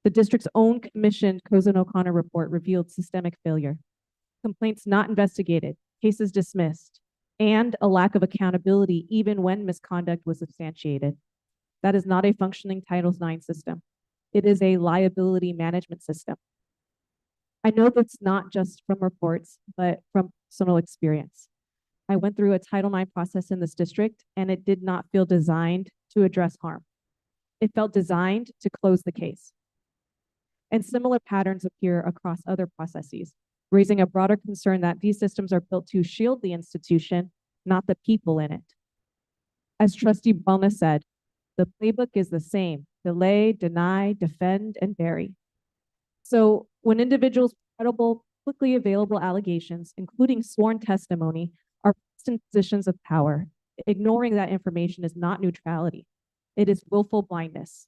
The district's own commissioned Cozen O'Connor report revealed systemic failure, complaints not investigated, cases dismissed, and a lack of accountability even when misconduct was substantiated. That is not a functioning Title IX system. It is a liability management system. I know that's not just from reports, but from personal experience. I went through a Title IX process in this district, and it did not feel designed to address harm. It felt designed to close the case. And similar patterns appear across other processes, raising a broader concern that these systems are built to shield the institution not the people in it. As Trustee Wellness said, the playbook is the same: delay, deny, defend, and bury. So when individuals' credible, quickly available allegations, including sworn testimony, are placed in positions of power, ignoring that information is not neutrality. It is willful blindness.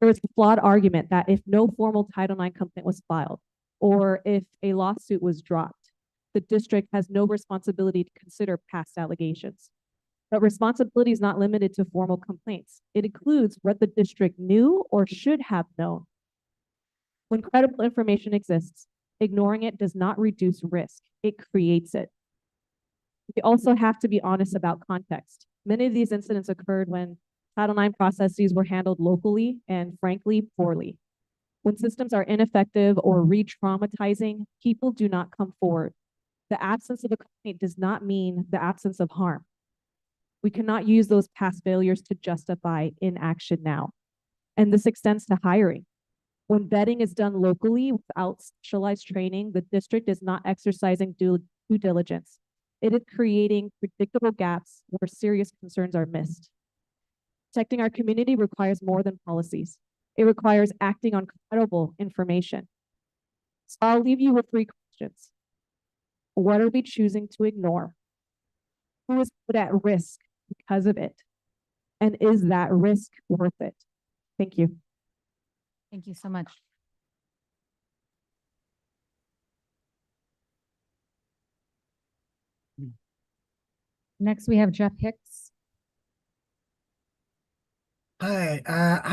There is a flawed argument that if no formal Title IX complaint was filed, or if a lawsuit was dropped, the district has no responsibility to consider past allegations. But responsibility is not limited to formal complaints. It includes what the district knew or should have known. When credible information exists, ignoring it does not reduce risk, it creates it. We also have to be honest about context. Many of these incidents occurred when Title IX processes were handled locally and, frankly, poorly. When systems are ineffective or re-traumatizing, people do not come forward. The absence of a complaint does not mean the absence of harm. We cannot use those past failures to justify inaction now. And this extends to hiring. When vetting is done locally without specialized training, the district is not exercising due diligence. It is creating predictable gaps where serious concerns are missed. Protecting our community requires more than policies. It requires acting on credible information. So I'll leave you with 3 questions. What are we choosing to ignore? Who is put at risk because of it? And is that risk worth it? Thank you. Thank you so much. Next, we have Jeff Hicks. Hi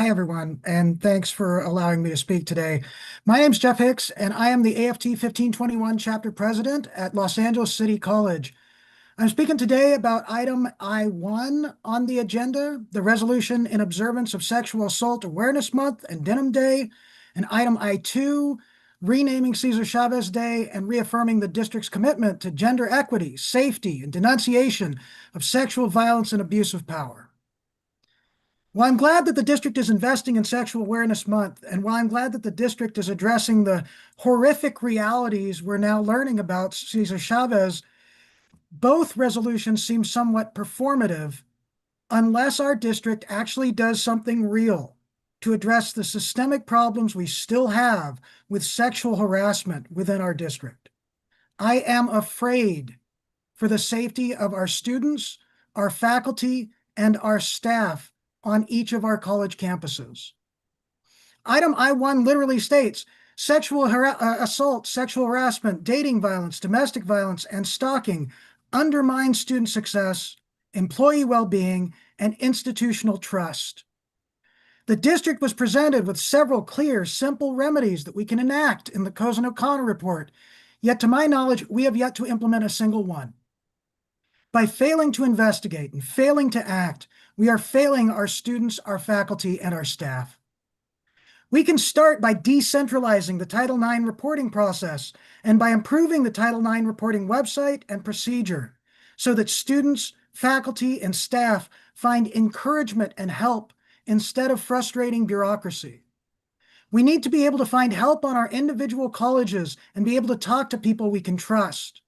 everyone, and thanks for allowing me to speak today. My name is Jeff Hicks, and I am the AFT 1521 chapter president at Los Angeles City College. I'm speaking today about item I-1 on the agenda, the resolution in observance of Sexual Assault Awareness Month and Denim Day, and item I-2, renaming Cesar Chavez Day and reaffirming the district's commitment to gender equity, safety, and denunciation of sexual violence and abuse of power. While I'm glad that the district is investing in Sexual Awareness Month, and while I'm glad that the district is addressing the horrific realities we're now learning about Cesar Chavez, both resolutions seem somewhat performative unless our district actually does something real to address the systemic problems we still have with sexual harassment within our district. I am afraid for the safety of our students, our faculty, and our staff on each of our college campuses. Item I-1 literally states, sexual assault, sexual harassment, dating violence, domestic violence, and stalking undermine student success, employee well-being, and institutional trust. The district was presented with several clear, simple remedies that we can enact in the Cozen O'Connor report, yet to my knowledge, we have yet to implement a single one. By failing to investigate and failing to act, we are failing our students, our faculty, and our staff. We can start by decentralizing the Title IX reporting process and by improving the Title IX reporting website and procedure so that students, faculty, and staff find encouragement and help instead of frustrating bureaucracy. We need to be able to find help on our individual colleges and be able to talk to people we can trust.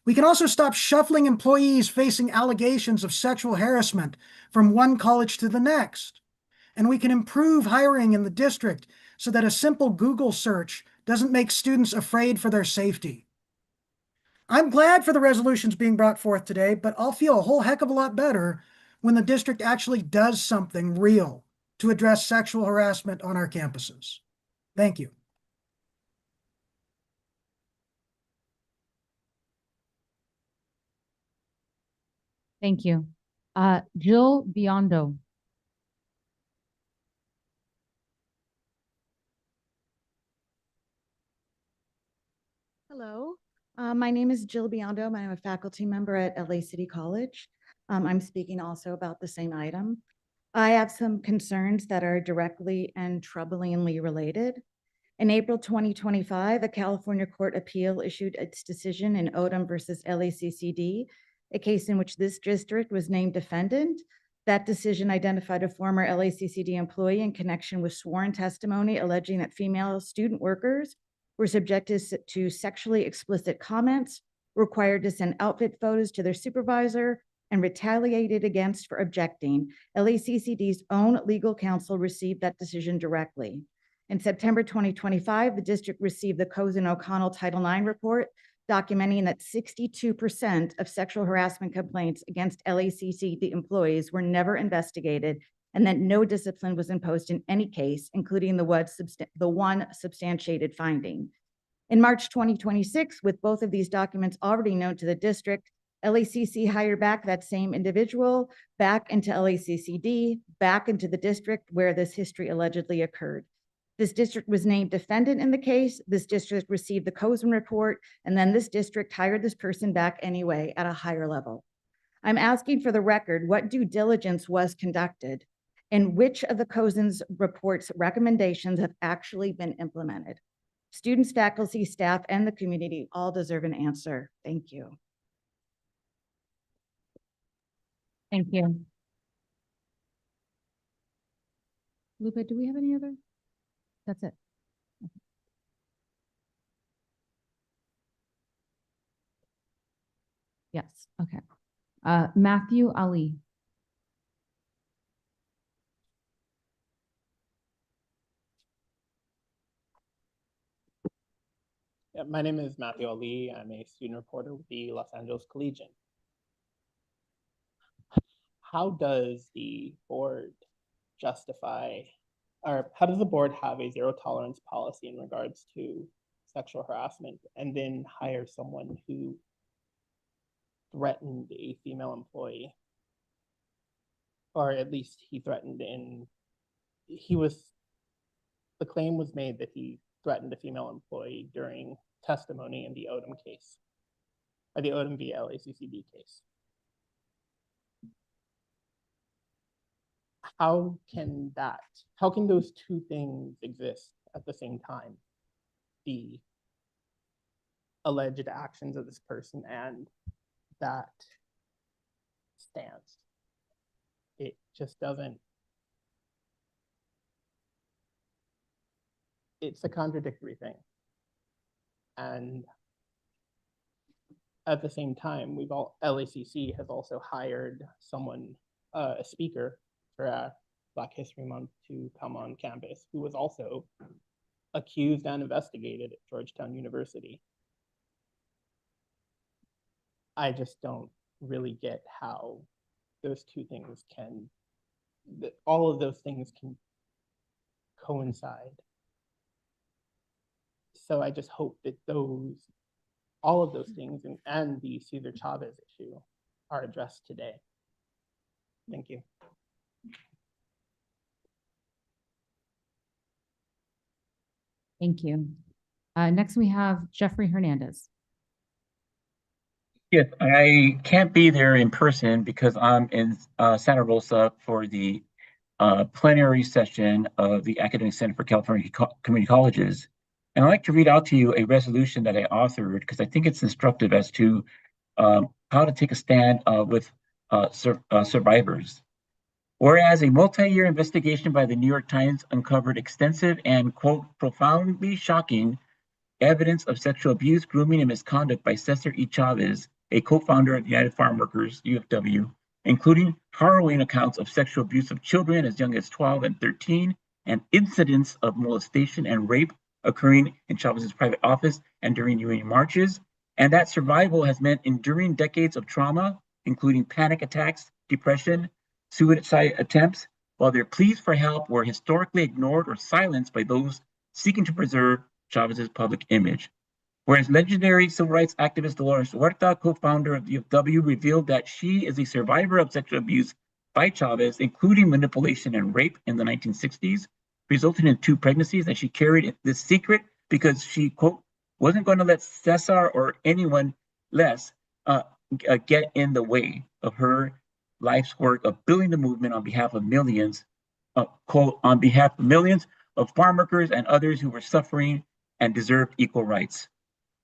We can also stop shuffling employees facing allegations of sexual harassment from one college to the next. And we can improve hiring in the district so that a simple Google search doesn't make students afraid for their safety. I'm glad for the resolutions being brought forth today, but I'll feel a whole heck of a lot better when the district actually does something real to address sexual harassment on our campuses. Thank you. Thank you. Jill Biondo. Hello, my name is Jill Biondo. I'm a faculty member at LA City College. I'm speaking also about the same item. I have some concerns that are directly and troublingly related. In April 2025, a California court appeal issued its decision in Odom versus LACCD, a case in which this district was named defendant. That decision identified a former LACCD employee in connection with sworn testimony alleging that female student workers were subjected to sexually explicit comments, required to send outfit photos to their supervisor, and retaliated against for objecting. LACCD's own legal counsel received that decision directly. In September 2025, the district received the Cozen O'Connell Title IX report documenting that 62% of sexual harassment complaints against LACCD employees were never investigated and that no discipline was imposed in any case, including the one substantiated finding. In March 2026, with both of these documents already known to the district, LACC hired back that same individual back into LACCD, back into the district where this history allegedly occurred. This district was named defendant in the case. This district received the Cozen report, and then this district hired this person back anyway at a higher level. I'm asking for the record what due diligence was conducted and which of the Cozen's report's recommendations have actually been implemented. Students, faculty, staff, and the community all deserve an answer. Thank you. Thank you. Lupe, do we have any other? That's it. Yes, okay. Matthew Ali. Yeah, my name is Matthew Ali. I'm a student reporter with the Los Angeles Collegian. How does the board justify, or how does the board have a zero tolerance policy in regards to sexual harassment and then hire someone who threatened a female employee? Or at least he threatened the claim was made that he threatened a female employee during testimony in the Odom case, or the Odom v. LACCD case. How can those two things exist at the same time? The alleged actions of this person and that stance. It just doesn't, it's a contradictory thing. And at the same time, LACC has also hired someone, a speaker for Black History Month to come on campus, who was also accused and investigated at Georgetown University. I just don't really get how those two things all of those things can coincide. So I just hope that all of those things and the Cesar Chavez issue are addressed today. Thank you. Thank you. Next we have Jeffrey Hernandez. Yes, I can't be there in person because I'm in Santa Rosa for the plenary session of the Academic Center for California Community Colleges. And I'd like to read out to you a resolution that I authored because I think it's instructive as to how to take a stand with survivors. Whereas a multi-year investigation by the New York Times uncovered extensive and, quote, profoundly shocking evidence of sexual abuse, grooming, and misconduct by Cesar E. Chavez, a co-founder of the United Farm Workers, UFW, including harrowing accounts of sexual abuse of children as young as 12 and 13, and incidents of molestation and rape occurring in Chavez's private office and during union marches, and that survival has meant enduring decades of trauma, including panic attacks, depression, suicide attempts, while their pleas for help were historically ignored or silenced by those seeking to preserve Chavez's public image. Whereas legendary civil rights activist Dolores Huerta, co-founder of the UFW, revealed that she is a survivor of sexual abuse by Chavez, including manipulation and rape in the 1960s, resulting in 2 pregnancies, that she carried this secret because she, quote, wasn't going to let Cesar or anyone less get in the way of her life's work of building the movement on behalf of millions, quote, on behalf of millions of farm workers and others who were suffering and deserved equal rights.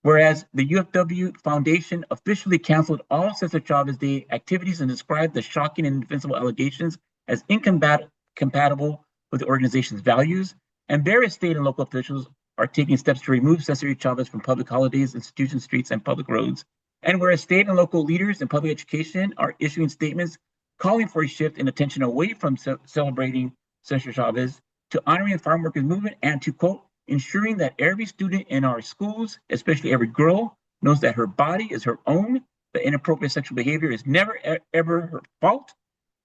Whereas the UFW Foundation officially canceled all Cesar Chavez Day activities and described the shocking and indefensible allegations as incompatible with the organization's values, and various state and local officials are taking steps to remove Cesar Chavez from public holidays, institutions, streets, and public roads, And whereas state and local leaders in public education are issuing statements calling for a shift in attention away from celebrating Cesar Chavez to honoring the farm workers movement and to, quote, ensuring that every student in our schools, especially every girl, knows that her body is her own, that inappropriate sexual behavior is never, ever her fault,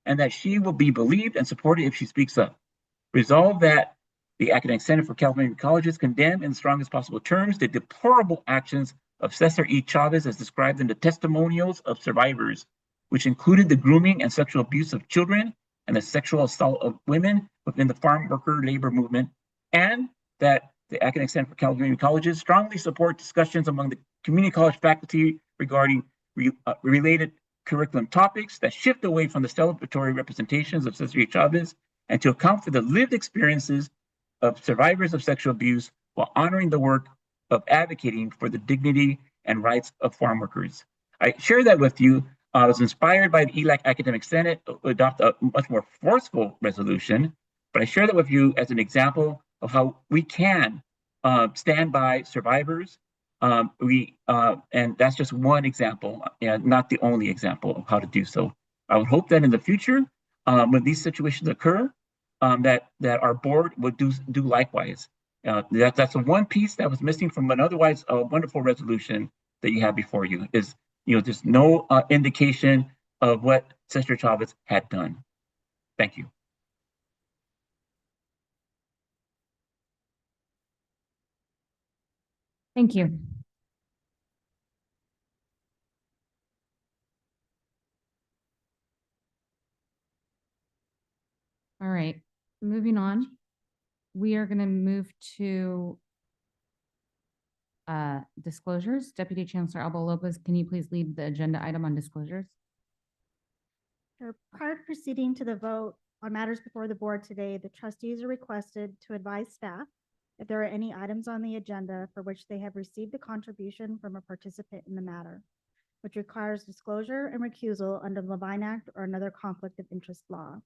and that she will be believed and supported if she speaks up. Resolve that the Academic Senate for California Colleges condemn in the strongest possible terms the deplorable actions of Cesar E. Chavez as described in the testimonials of survivors, which included the grooming and sexual abuse of children and the sexual assault of women within the farm worker labor movement, and that the Academic Senate for California Colleges strongly support discussions among the community college faculty regarding related curriculum topics that shift away from the celebratory representations of Cesar E. Chavez and to account for the lived experiences of survivors of sexual abuse while honoring the work of advocating for the dignity and rights of farm workers. I share that with you. I was inspired by the ELAC Academic Senate to adopt a much more forceful resolution, but I share that with you as an example of how we can stand by survivors. And that's just one example, and not the only example of how to do so. I would hope that in the future, when these situations occur, that our board would do likewise. That's the one piece that was missing from an otherwise wonderful resolution that you have before you. Is there's no indication of what Cesar Chavez had done. Thank you. Thank you. All right, moving on. We are going to move to disclosures. Deputy Chancellor Alba Lopez, can you please lead the agenda item on disclosures? Prior to proceeding to the vote on matters before the board today, the trustees are requested to advise staff if there are any items on the agenda for which they have received a contribution from a participant in the matter, which requires disclosure and recusal under the Levine Act or another conflict of interest law.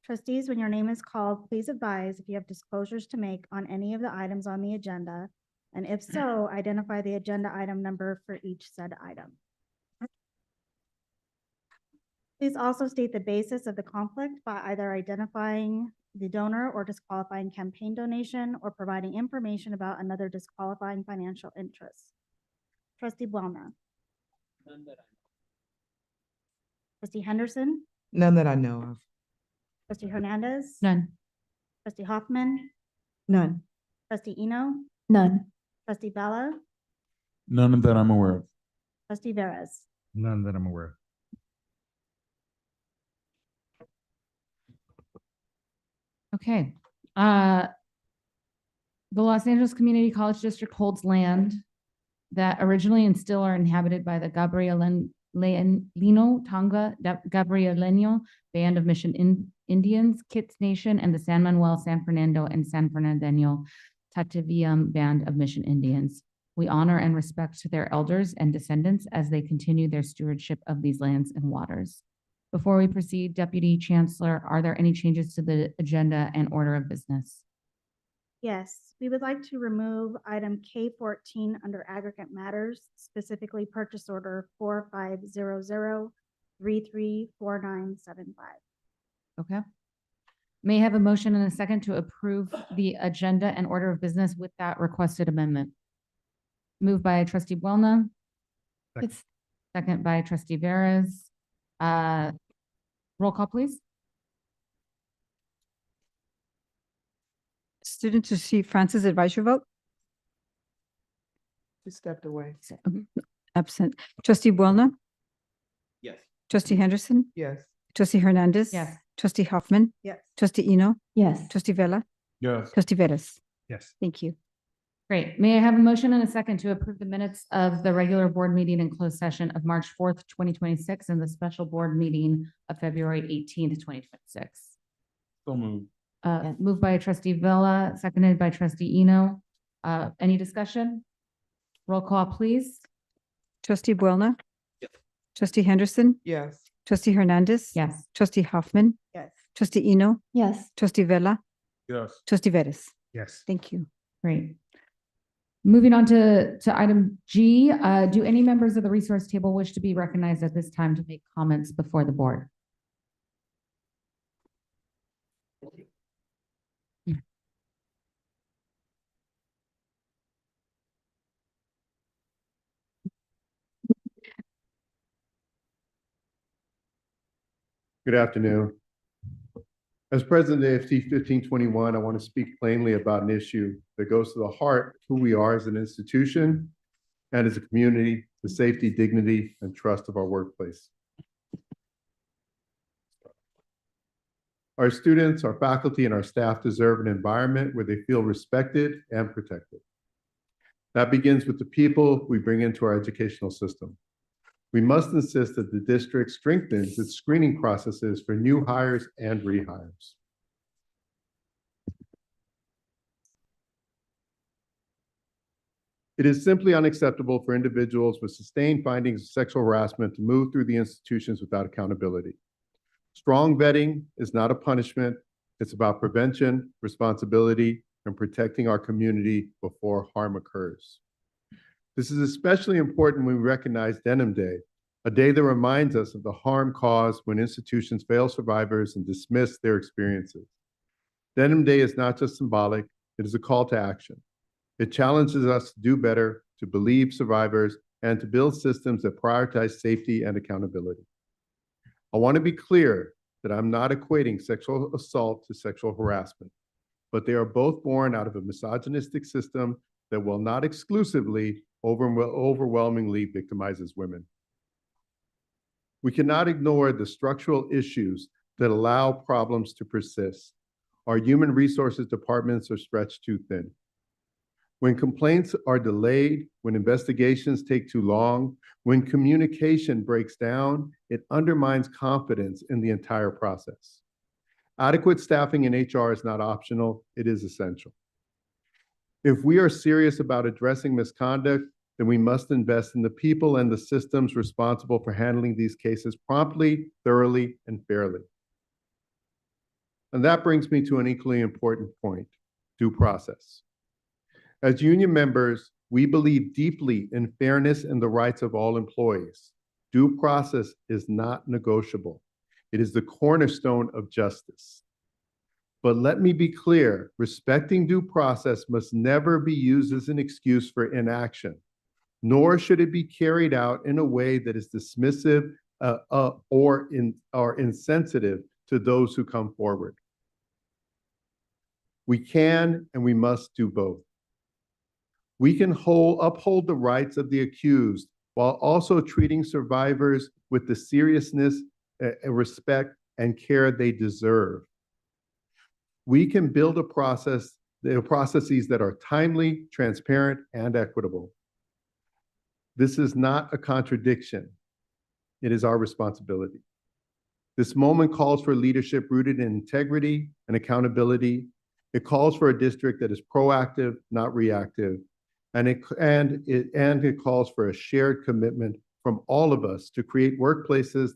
Trustees, when your name is called, please advise if you have disclosures to make on any of the items on the agenda, and if so, identify the agenda item number for each said item. Please also state the basis of the conflict by either identifying the donor or disqualifying campaign donation or providing information about another disqualifying financial interest. Trustee Buelna. None that I know. Trustee Henderson. None that I know of. Trustee Hernandez. None. Trustee Hoffman. None. Trustee Eno. None. Trustee Bella. None that I'm aware of. Trustee Veras. None that I'm aware of. Okay. The Los Angeles Community College District holds land that originally and still are inhabited by the Gabrielino Tonga Gabrielino Band of Mission Indians, Kits Nation, and the San Manuel, San Fernando, and San Fernandino Tataviam Band of Mission Indians. We honor and respect their elders and descendants as they continue their stewardship of these lands and waters. Before we proceed, Deputy Chancellor, are there any changes to the agenda and order of business? Yes, we would like to remove item K14 under aggregate matters, specifically purchase order 4500334975. Okay. May I have a motion and a second to approve the agenda and order of business with that requested amendment? Moved by Trustee Buelna. Second by Trustee Veras. Roll call, please. Student trustee Francis, advise your vote. She stepped away. Absent. Trustee Buelna. Yes. Trustee Henderson. Yes. Trustee Hernandez. Yes. Trustee Hoffman. Yes. Trustee Eno. Yes. Trustee Vella. Yes. Trustee Veras. Yes. Thank you. Great. May I have a motion and a second to approve the minutes of the regular board meeting and closed session of March 4th, 2026, and the special board meeting of February 18th, 2026? So moved. Moved by Trustee Vella, seconded by Trustee Eno. Any discussion? Roll call, please. Trustee Buelna. Yes. Trustee Henderson. Yes. Trustee Hernandez. Yes. Trustee Hoffman. Yes. Trustee Eno. Yes. Trustee Vella. Yes. Trustee Veras. Yes. Thank you. Great. Moving on to item G, do any members of the resource table wish to be recognized at this time to make comments before the board? Good afternoon. As president of AFT 1521, I want to speak plainly about an issue that goes to the heart of who we are as an institution and as a community, the safety, dignity, and trust of our workplace. Our students, our faculty, and our staff deserve an environment where they feel respected and protected. That begins with the people we bring into our educational system. We must insist that the district strengthens its screening processes for new hires and rehires. It is simply unacceptable for individuals with sustained findings of sexual harassment to move through the institutions without accountability. Strong vetting is not a punishment. It's about prevention, responsibility, and protecting our community before harm occurs. This is especially important when we recognize Denim Day, a day that reminds us of the harm caused when institutions fail survivors and dismiss their experiences. Denim Day is not just symbolic, it is a call to action. It challenges us to do better, to believe survivors, and to build systems that prioritize safety and accountability. I want to be clear that I'm not equating sexual assault to sexual harassment, but they are both born out of a misogynistic system that will not exclusively overwhelmingly victimizes women. We cannot ignore the structural issues that allow problems to persist. Our human resources departments are stretched too thin. When complaints are delayed, when investigations take too long, when communication breaks down, it undermines confidence in the entire process. Adequate staffing in HR is not optional, it is essential. If we are serious about addressing misconduct, then we must invest in the people and the systems responsible for handling these cases promptly, thoroughly, and fairly. And that brings me to an equally important point, due process. As union members, we believe deeply in fairness and the rights of all employees. Due process is not negotiable. It is the cornerstone of justice. But let me be clear, respecting due process must never be used as an excuse for inaction, nor should it be carried out in a way that is dismissive or insensitive to those who come forward. We can and we must do both. We can uphold the rights of the accused while also treating survivors with the seriousness, respect, and care they deserve. We can build processes that are timely, transparent, and equitable. This is not a contradiction. It is our responsibility. This moment calls for leadership rooted in integrity and accountability. It calls for a district that is proactive, not reactive. And it calls for a shared commitment from all of us to create workplaces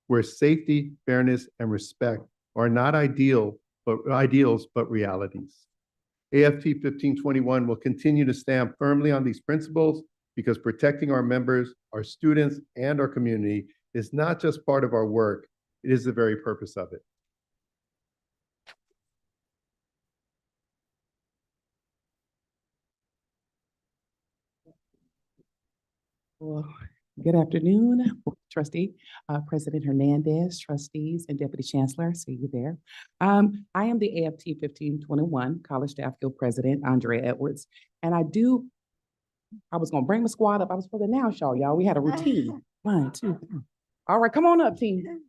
where safety, fairness, and respect are not ideals, but realities. AFT 1521 will continue to stand firmly on these principles because protecting our members, our students, and our community is not just part of our work, it is the very purpose of it. Well, good afternoon, Trustee, President Hernandez, trustees, and Deputy Chancellor. I see you there. I am the AFT 1521 College Staff Guild President, Andrea Edwards, and I was gonna bring my squad up. I was supposed to announce y'all. We had a routine. 1, 2, 3. All right, come on up, team.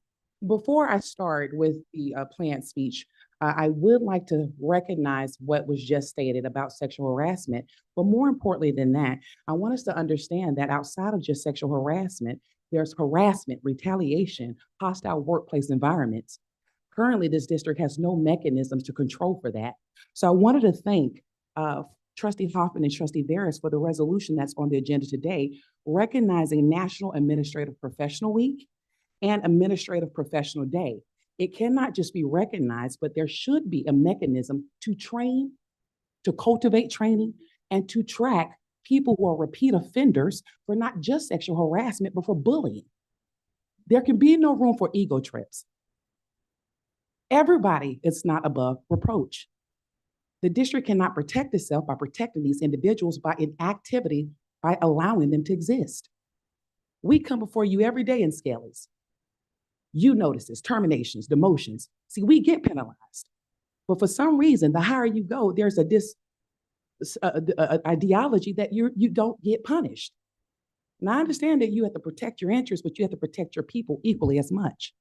Before I start with the planned speech, I would like to recognize what was just stated about sexual harassment. But more importantly than that, I want us to understand that outside of just sexual harassment, there's harassment, retaliation, hostile workplace environments. Currently, this district has no mechanisms to control for that. So I wanted to thank Trustee Hoffman and Trustee Veras for the resolution that's on the agenda today, recognizing National Administrative Professional Week and Administrative Professional Day. It cannot just be recognized, but there should be a mechanism to train, to cultivate training, and to track people who are repeat offenders for not just sexual harassment, but for bullying. There can be no room for ego trips. Everybody is not above reproach. The district cannot protect itself by protecting these individuals by inactivity, by allowing them to exist. We come before you every day in Skellies. You notices, terminations, demotions. See, we get penalized. But for some reason, the higher you go, there's ideology that you don't get punished. And I understand that you have to protect your interests, but you have to protect your people equally as much.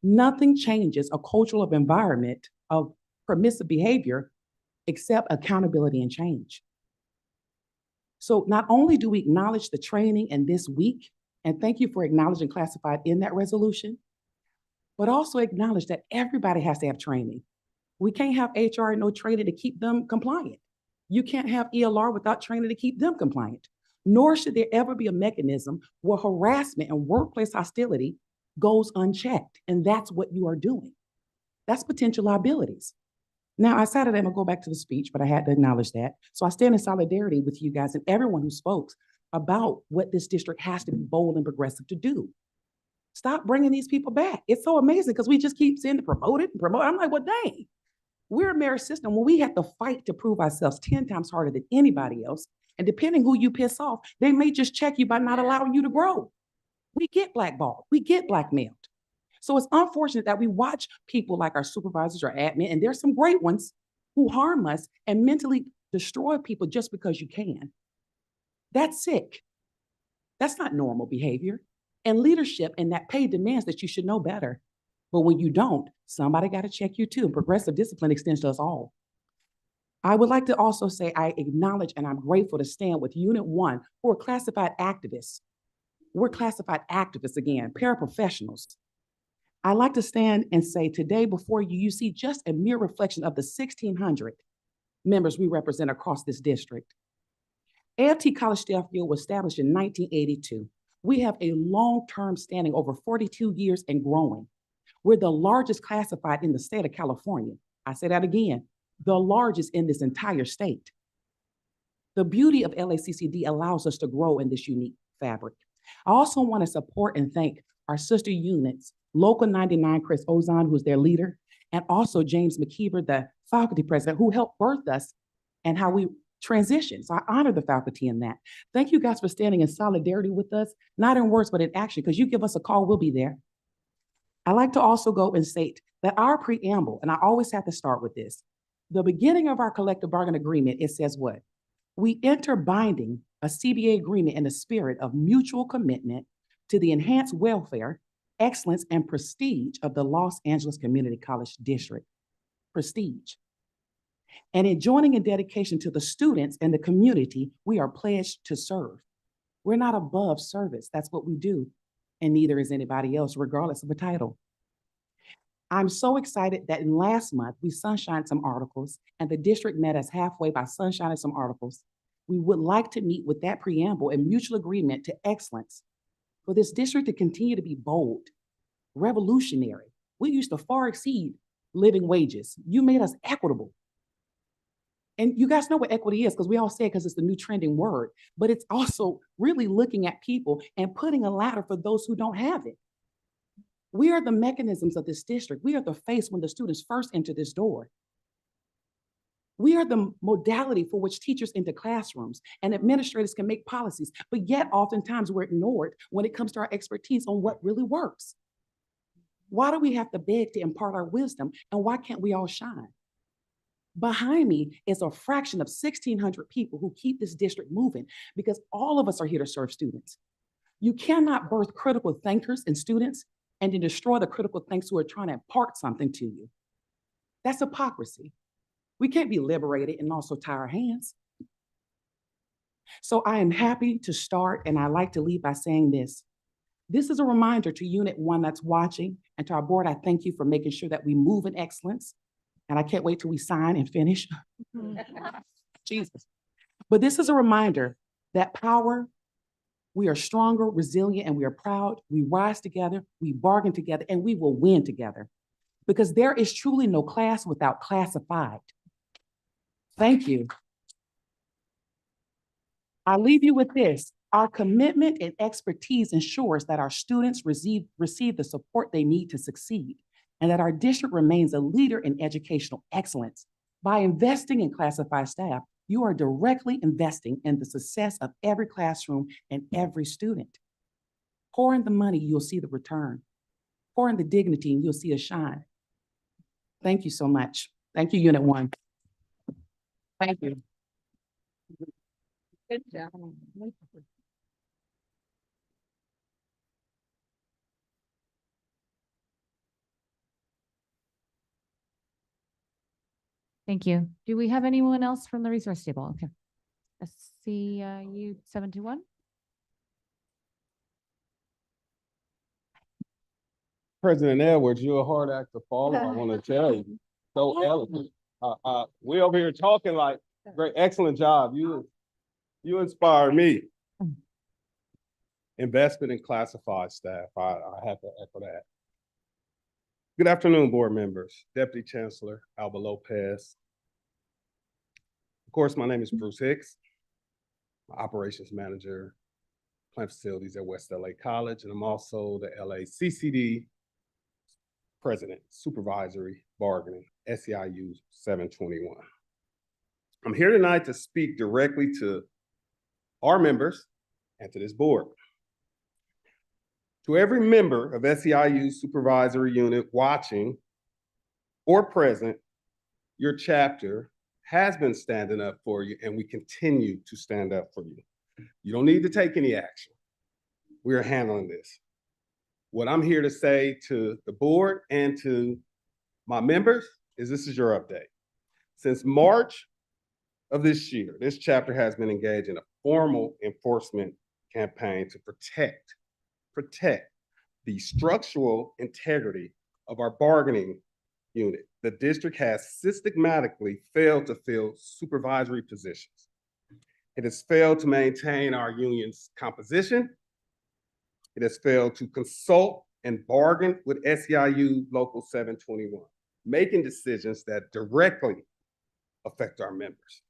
Nothing changes a cultural environment of permissive behavior except accountability and change. So not only do we acknowledge the training in this week, and thank you for acknowledging classified in that resolution, but also acknowledge that everybody has to have training. We can't have HR and no training to keep them compliant. You can't have ELR without training to keep them compliant. Nor should there ever be a mechanism where harassment and workplace hostility goes unchecked. And that's what you are doing. That's potential liabilities. Now, I said that I'm gonna go back to the speech, but I had to acknowledge that. So I stand in solidarity with you guys and everyone who spoke about what this district has to be bold and progressive to do. Stop bringing these people back. It's so amazing because we just keep saying to promote it and promote. I'm like, well, dang, we're a merit system where we have to fight to prove ourselves 10 times harder than anybody else. And depending who you piss off, they may just check you by not allowing you to grow. We get blackballed, we get blackmailed. So it's unfortunate that we watch people like our supervisors or admin, and there's some great ones who harm us and mentally destroy people just because you can. That's sick. That's not normal behavior. And leadership and that pay demands that you should know better. But when you don't, somebody got to check you too. And progressive discipline extends to us all. I would like to also say I acknowledge and I'm grateful to stand with Unit 1, who are classified activists. We're classified activists again, paraprofessionals. I like to stand and say today before you, you see just a mere reflection of the 1,600 members we represent across this district. AFT College Staff Guild was established in 1982. We have a long-term standing over 42 years and growing. We're the largest classified in the state of California. I say that again, the largest in this entire state. The beauty of LACCD allows us to grow in this unique fabric. I also want to support and thank our sister units, Local 99, Chris Ozon, who's their leader, and also James McKeever, the faculty president, who helped birth us and how we transition. So I honor the faculty in that. Thank you guys for standing in solidarity with us, not in words, but in action, because you give us a call, we'll be there. I like to also go and state that our preamble, and I always have to start with this, the beginning of our collective bargaining agreement, it says what? We enter binding a CBA agreement in the spirit of mutual commitment to the enhanced welfare, excellence, and prestige of the Los Angeles Community College District. Prestige. And in joining in dedication to the students and the community, we are pledged to serve. We're not above service. That's what we do. And neither is anybody else, regardless of a title. I'm so excited that in last month, we sunshined some articles and the district met us halfway by sunshining some articles. We would like to meet with that preamble and mutual agreement to excellence for this district to continue to be bold, revolutionary. We used to far exceed living wages. You made us equitable. And you guys know what equity is because we all say it because it's the new trending word, but it's also really looking at people and putting a ladder for those who don't have it. We are the mechanisms of this district. We are the face when the students first enter this door. We are the modality for which teachers enter classrooms and administrators can make policies, but yet oftentimes we're ignored when it comes to our expertise on what really works. Why do we have to beg to impart our wisdom and why can't we all shine? Behind me is a fraction of 1,600 people who keep this district moving because all of us are here to serve students. You cannot birth critical thinkers and students and then destroy the critical thinkers who are trying to impart something to you. That's hypocrisy. We can't be liberated and also tie our hands. So I am happy to start, and I like to lead by saying this. This is a reminder to Unit 1 that's watching, and to our board, I thank you for making sure that we move in excellence. And I can't wait till we sign and finish. Jesus. But this is a reminder that power, we are stronger, resilient, and we are proud. We rise together, we bargain together, and we will win together. Because there is truly no class without classified. Thank you. I leave you with this. Our commitment and expertise ensures that our students receive the support they need to succeed, and that our district remains a leader in educational excellence. By investing in classified staff, you are directly investing in the success of every classroom and every student. Pour in the money, you'll see the return. Pour in the dignity, and you'll see a shine. Thank you so much. Thank you, Unit 1. Thank you. Good job. Thank you. Do we have anyone else from the resource table? Okay. Let's see, you 721. President Edwards, you're a hard act to follow, I want to tell you. So eloquent. We over here talking like, great, excellent job. You inspire me. Investment in classified staff. I have to echo that. Good afternoon, board members. Deputy Chancellor Alba Lopez. Of course, my name is Bruce Hicks, Operations Manager, Plant Facilities at West LA College, and I'm also the LA CCD President, Supervisory Bargaining, SEIU 721. I'm here tonight to speak directly to our members and to this board. To every member of SEIU Supervisory Unit watching or present, your chapter has been standing up for you, and we continue to stand up for you. You don't need to take any action. We are handling this. What I'm here to say to the board and to my members is this is your update. Since March of this year, this chapter has been engaged in a formal enforcement campaign to protect the structural integrity of our bargaining unit. The district has systematically failed to fill supervisory positions. It has failed to maintain our union's composition. It has failed to consult and bargain with SEIU Local 721, making decisions that directly affect our members.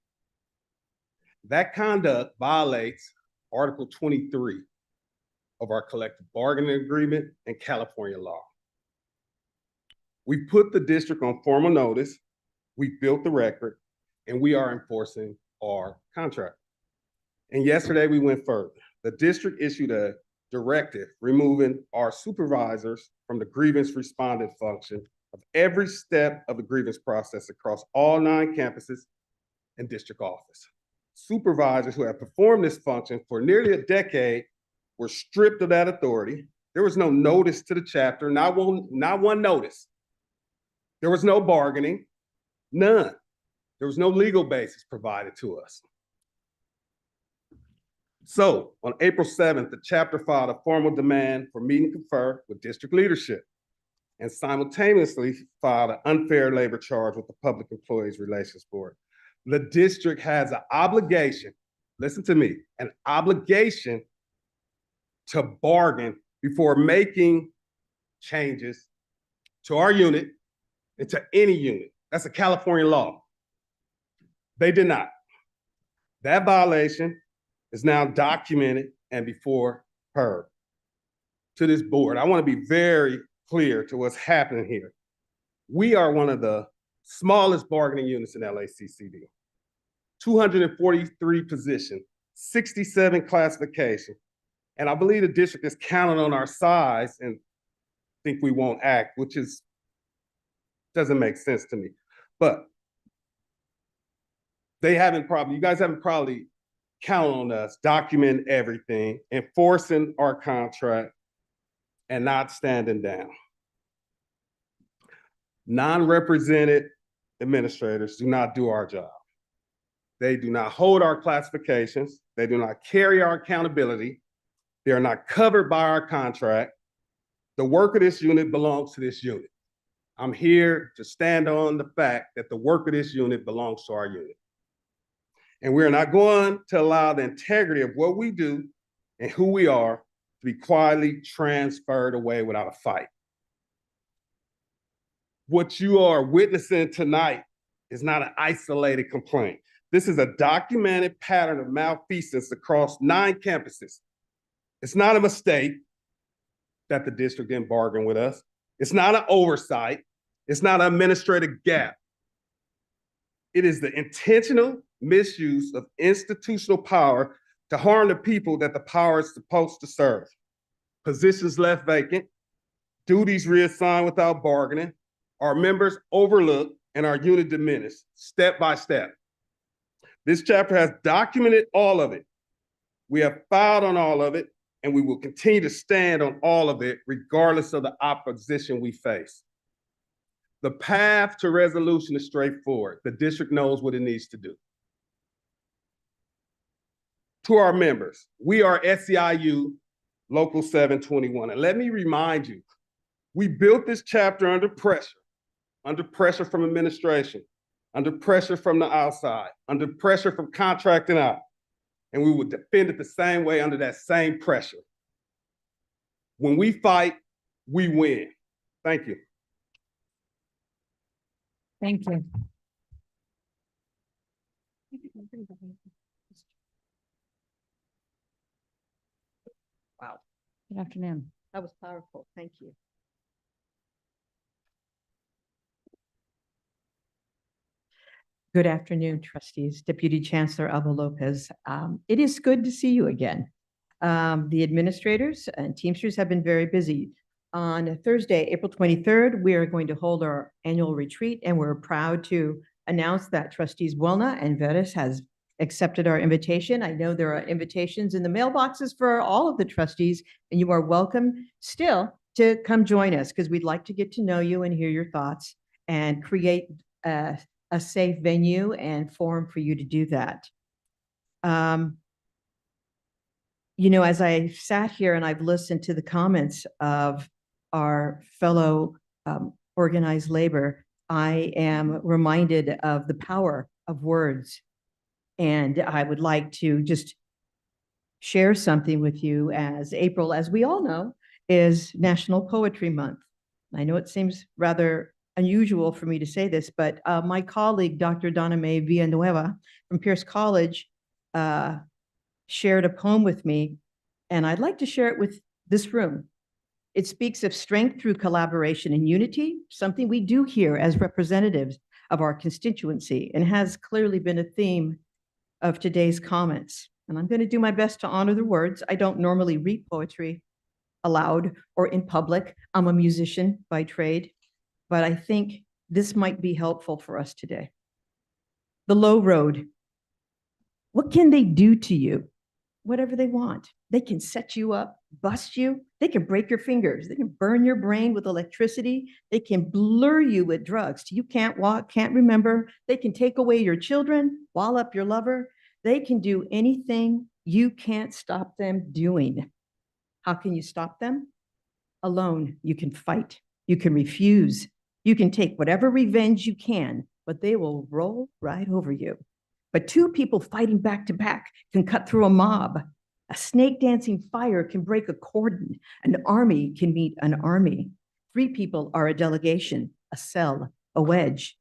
That conduct violates Article 23 of our collective bargaining agreement and California law. We put the district on formal notice, we built the record, and we are enforcing our contract. And yesterday we went further. The district issued a directive removing our supervisors from the grievance respondent function of every step of the grievance process across all 9 campuses and district office. Supervisors who have performed this function for nearly a decade were stripped of that authority. There was no notice to the chapter, not one notice. There was no bargaining, none. There was no legal basis provided to us. So on April 7th, the chapter filed a formal demand for meet and confer with district leadership and simultaneously filed an unfair labor charge with the Public Employees Relations Board. The district has an obligation, listen to me, an obligation to bargain before making changes to our unit and to any unit. That's a California law. They did not. That violation is now documented and before her. To this board, I want to be very clear to what's happening here. We are one of the smallest bargaining units in LACCD. 243 positions, 67 classifications. And I believe the district is counting on our size and think we won't act, which doesn't make sense to me. But you guys haven't probably counted on us documenting everything, enforcing our contract, and not standing down. Non-represented administrators do not do our job. They do not hold our classifications. They do not carry our accountability. They are not covered by our contract. The work of this unit belongs to this unit. I'm here to stand on the fact that the work of this unit belongs to our unit. And we're not going to allow the integrity of what we do and who we are to be quietly transferred away without a fight. What you are witnessing tonight is not an isolated complaint. This is a documented pattern of malfeasance across 9 campuses. It's not a mistake that the district didn't bargain with us. It's not an oversight. It's not an administrative gap. It is the intentional misuse of institutional power to harm the people that the power is supposed to serve. Positions left vacant, duties reassigned without bargaining, our members overlooked, and our unit diminished step by step. This chapter has documented all of it. We have filed on all of it, and we will continue to stand on all of it, regardless of the opposition we face. The path to resolution is straightforward. The district knows what it needs to do. To our members, we are SEIU Local 721. And let me remind you, we built this chapter under pressure from administration, under pressure from the outside, under pressure from contracting out. And we will defend it the same way under that same pressure. When we fight, we win. Thank you. Thank you. Wow, Good afternoon. that was powerful. Thank you. Good afternoon, trustees. Deputy Chancellor Alba Lopez. It is good to see you again. The administrators and Teamsters have been very busy. On Thursday, April 23rd, we are going to hold our annual retreat, and we're proud to announce that trustees Buelna and Veres has accepted our invitation. I know there are invitations in the mailboxes for all of the trustees, and you are welcome still to come join us because we'd like to get to know you and hear your thoughts and create a safe venue and forum for you to do that. You know, as I sat here and I've listened to the comments of our fellow organized labor, I am reminded of the power of words. And I would like to just share something with you, as April, as we all know, is National Poetry Month. I know it seems rather unusual for me to say this, but my colleague, Dr. Donna Mae Villanueva from Pierce College, shared a poem with me, and I'd like to share it with this room. It speaks of strength through collaboration and unity, something we do here as representatives of our constituency, and has clearly been a theme of today's comments. And I'm going to do my best to honor the words. I don't normally read poetry aloud or in public. I'm a musician by trade, but I think this might be helpful for us today. The low road. What can they do to you? Whatever they want. They can set you up, bust you. They can break your fingers. They can burn your brain with electricity. They can blur you with drugs till you can't walk, can't remember. They can take away your children, wall up your lover. They can do anything you can't stop them doing. How can you stop them? Alone, you can fight. You can refuse. You can take whatever revenge you can, but they will roll right over you. But two people fighting back to back can cut through a mob. A snake dancing fire can break a cordon. An army can meet an army. 3 people are a delegation, a cell, a wedge.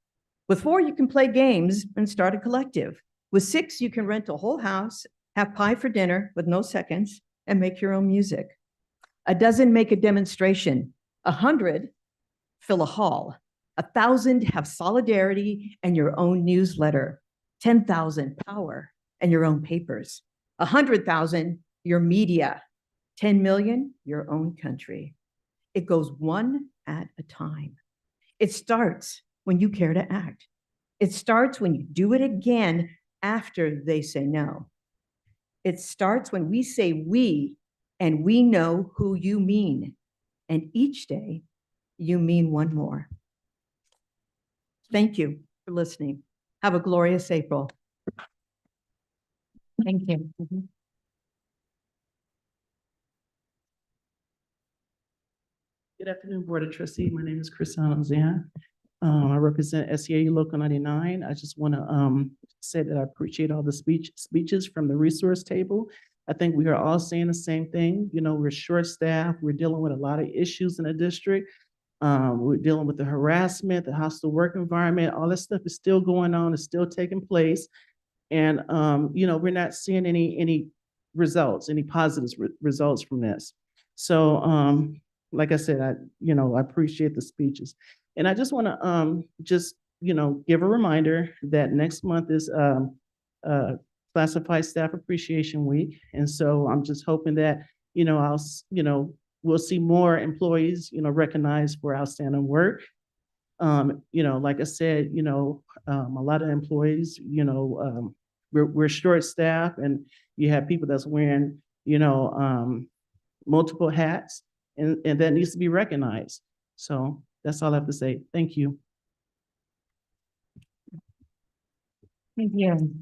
With 4, you can play games and start a collective. With 6, you can rent a whole house, have pie for dinner with no seconds, and make your own music. A dozen make a demonstration. 100 fill a hall. 1,000 have solidarity and your own newsletter. 10,000 power and your own papers. 100,000 your media. 10 million your own country. It goes one at a time. It starts when you care to act. It starts when you do it again after they say no. It starts when we say we, and we know who you mean. And each day you mean one more. Thank you for listening. Have a glorious April. Thank you. Good afternoon, Board of Trustees. My name is Christina Zan. I represent SEIU Local 99. I just want to say that I appreciate all the speeches from the resource table. I think we are all saying the same thing. You know, we're short-staffed. We're dealing with a lot of issues in the district. We're dealing with the harassment, the hostile work environment. All that stuff is still going on. It's still taking place. And, we're not seeing any results, any positive results from this. So, like I said, I appreciate the speeches. And I just want to, give a reminder that next month is, Classified Staff Appreciation Week. And so I'm just hoping that, we'll see more employees, recognized for outstanding work. Like I said, a lot of employees, we're short staffed, and you have people that's wearing, multiple hats, and that needs to be recognized. So that's all I have to say. Thank you. Thank you.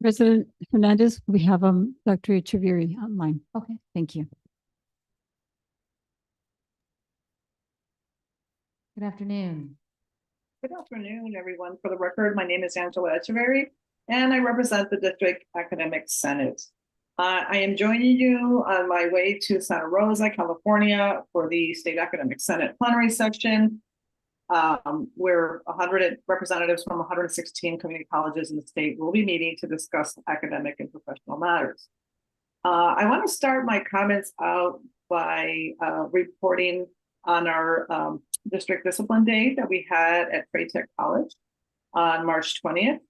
President Hernandez, we have Dr. Echeverry online. Okay, thank you. Good afternoon. Good afternoon, everyone. For the record, my name is Angela Echeverry, and I represent the District Academic Senate. I am joining you on my way to Santa Rosa, California for the State Academic Senate plenary session, where 100 representatives from 116 community colleges in the state will be meeting to discuss academic and professional matters. I want to start my comments out by reporting on our District Discipline Day that we had at Trade Tech College on March 20th.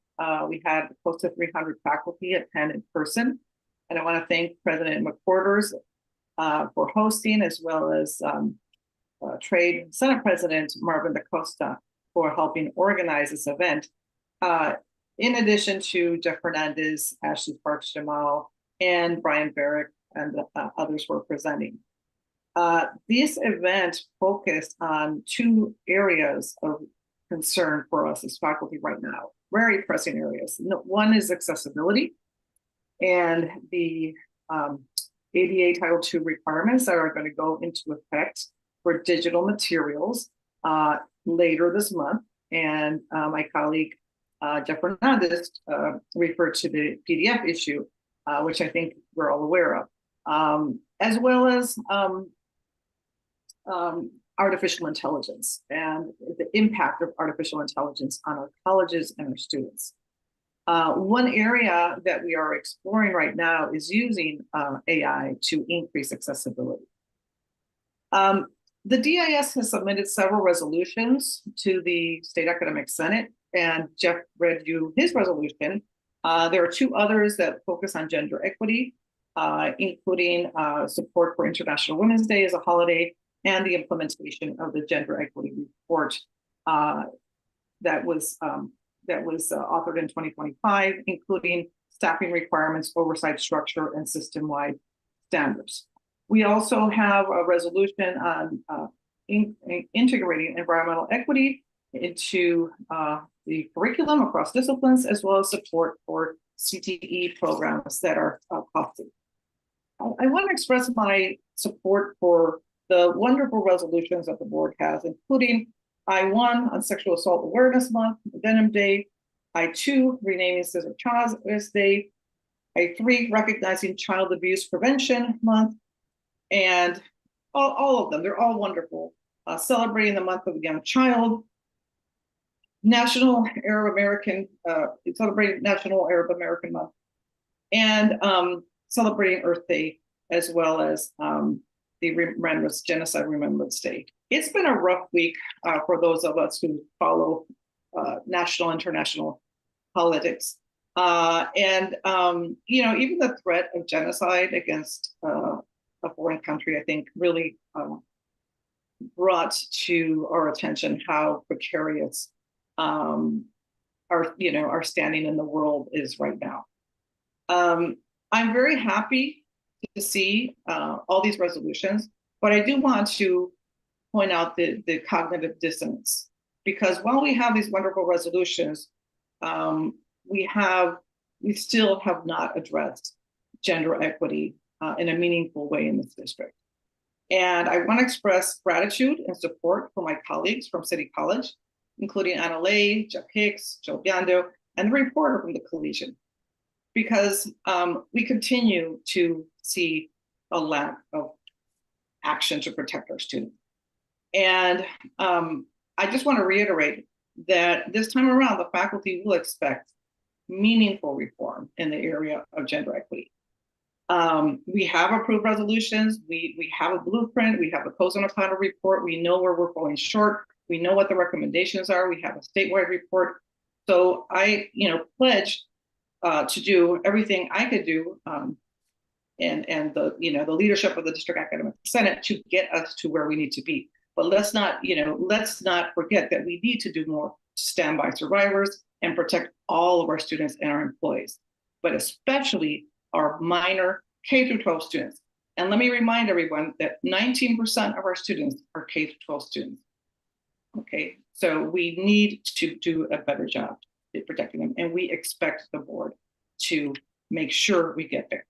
We had close to 300 faculty attend in person. And I want to thank President McQuarters for hosting, as well as Trade Senate President Marvin DaCosta for helping organize this event. In addition to Jeff Hernandez, Ashley Sparks Jamal, and Brian Barrick, and others were presenting. This event focused on two areas of concern for us as faculty right now, very pressing areas. One is accessibility and the ADA Title II requirements that are going to go into effect for digital materials later this month. And my colleague, Jeff Hernandez, referred to the PDF issue, which I think we're all aware of, as well as artificial intelligence and the impact of artificial intelligence on our colleges and our students. One area that we are exploring right now is using AI to increase accessibility. The DIS has submitted several resolutions to the State Academic Senate, and Jeff read you his resolution. There are two others that focus on gender equity, including support for International Women's Day as a holiday, and the implementation of the gender equity report that was authored in 2025, including staffing requirements, oversight structure, and system-wide standards. We also have a resolution on integrating environmental equity into the curriculum across disciplines, as well as support for CTE programs that are costly. I want to express my support for the wonderful resolutions that the board has, including I-1 on Sexual Assault Awareness Month, Denim Day, I-2 renaming Cesar Chavez Day, I-3 recognizing Child Abuse Prevention Month, and all of them, they're all wonderful. Celebrating the month of the young child, celebrating National Arab American Month, and celebrating Earth Day, as well as the Genocide Remembrance Day. It's been a rough week for those of us who follow national, international politics. Even the threat of genocide against a foreign country, I think, really brought to our attention how precarious our standing in the world is right now. I'm very happy to see all these resolutions, but I do want to point out the cognitive dissonance, because while we have these wonderful resolutions, we still have not addressed gender equity in a meaningful way in this district. And I want to express gratitude and support for my colleagues from City College, including Anna Lay, Jeff Hicks, Joe Biando, and the reporter from the Collegian, because we continue to see a lack of action to protect our students. And I just want to reiterate that this time around, the faculty will expect meaningful reform in the area of gender equity. We have approved resolutions. We have a blueprint. We have a post on a plan report. We know where we're falling short. We know what the recommendations are. We have a statewide report. So I, pledged to do everything I could do, and the the leadership of the District Academic Senate to get us to where we need to be. But let's not forget that we need to do more to stand by survivors and protect all of our students and our employees, but especially our minor K through 12 students. And let me remind everyone that 19% of our students are K through 12 students. Okay, so we need to do a better job at protecting them, and we expect the board to make sure we get there.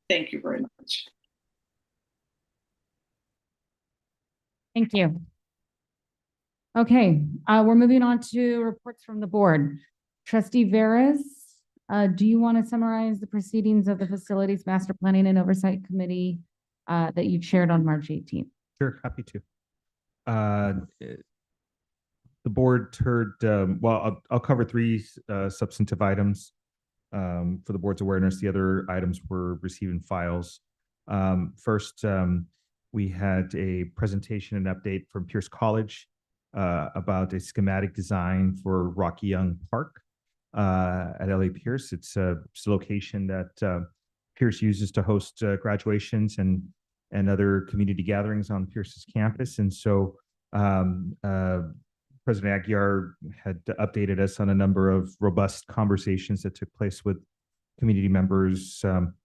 Thank you very much. Thank you. Okay, we're moving on to reports from the board. Trustee Veras, do you want to summarize the proceedings of the Facilities Master Planning and Oversight Committee that you chaired on March 18th? Sure, happy to. The board heard, well, I'll cover three substantive items for the board's awareness. The other items were receiving files. First, we had a presentation and update from Pierce College about a schematic design for Rocky Young Park at LA Pierce. It's a location that Pierce uses to host graduations and other community gatherings on Pierce's campus. And so President Aguiar had updated us on a number of robust conversations that took place with community members,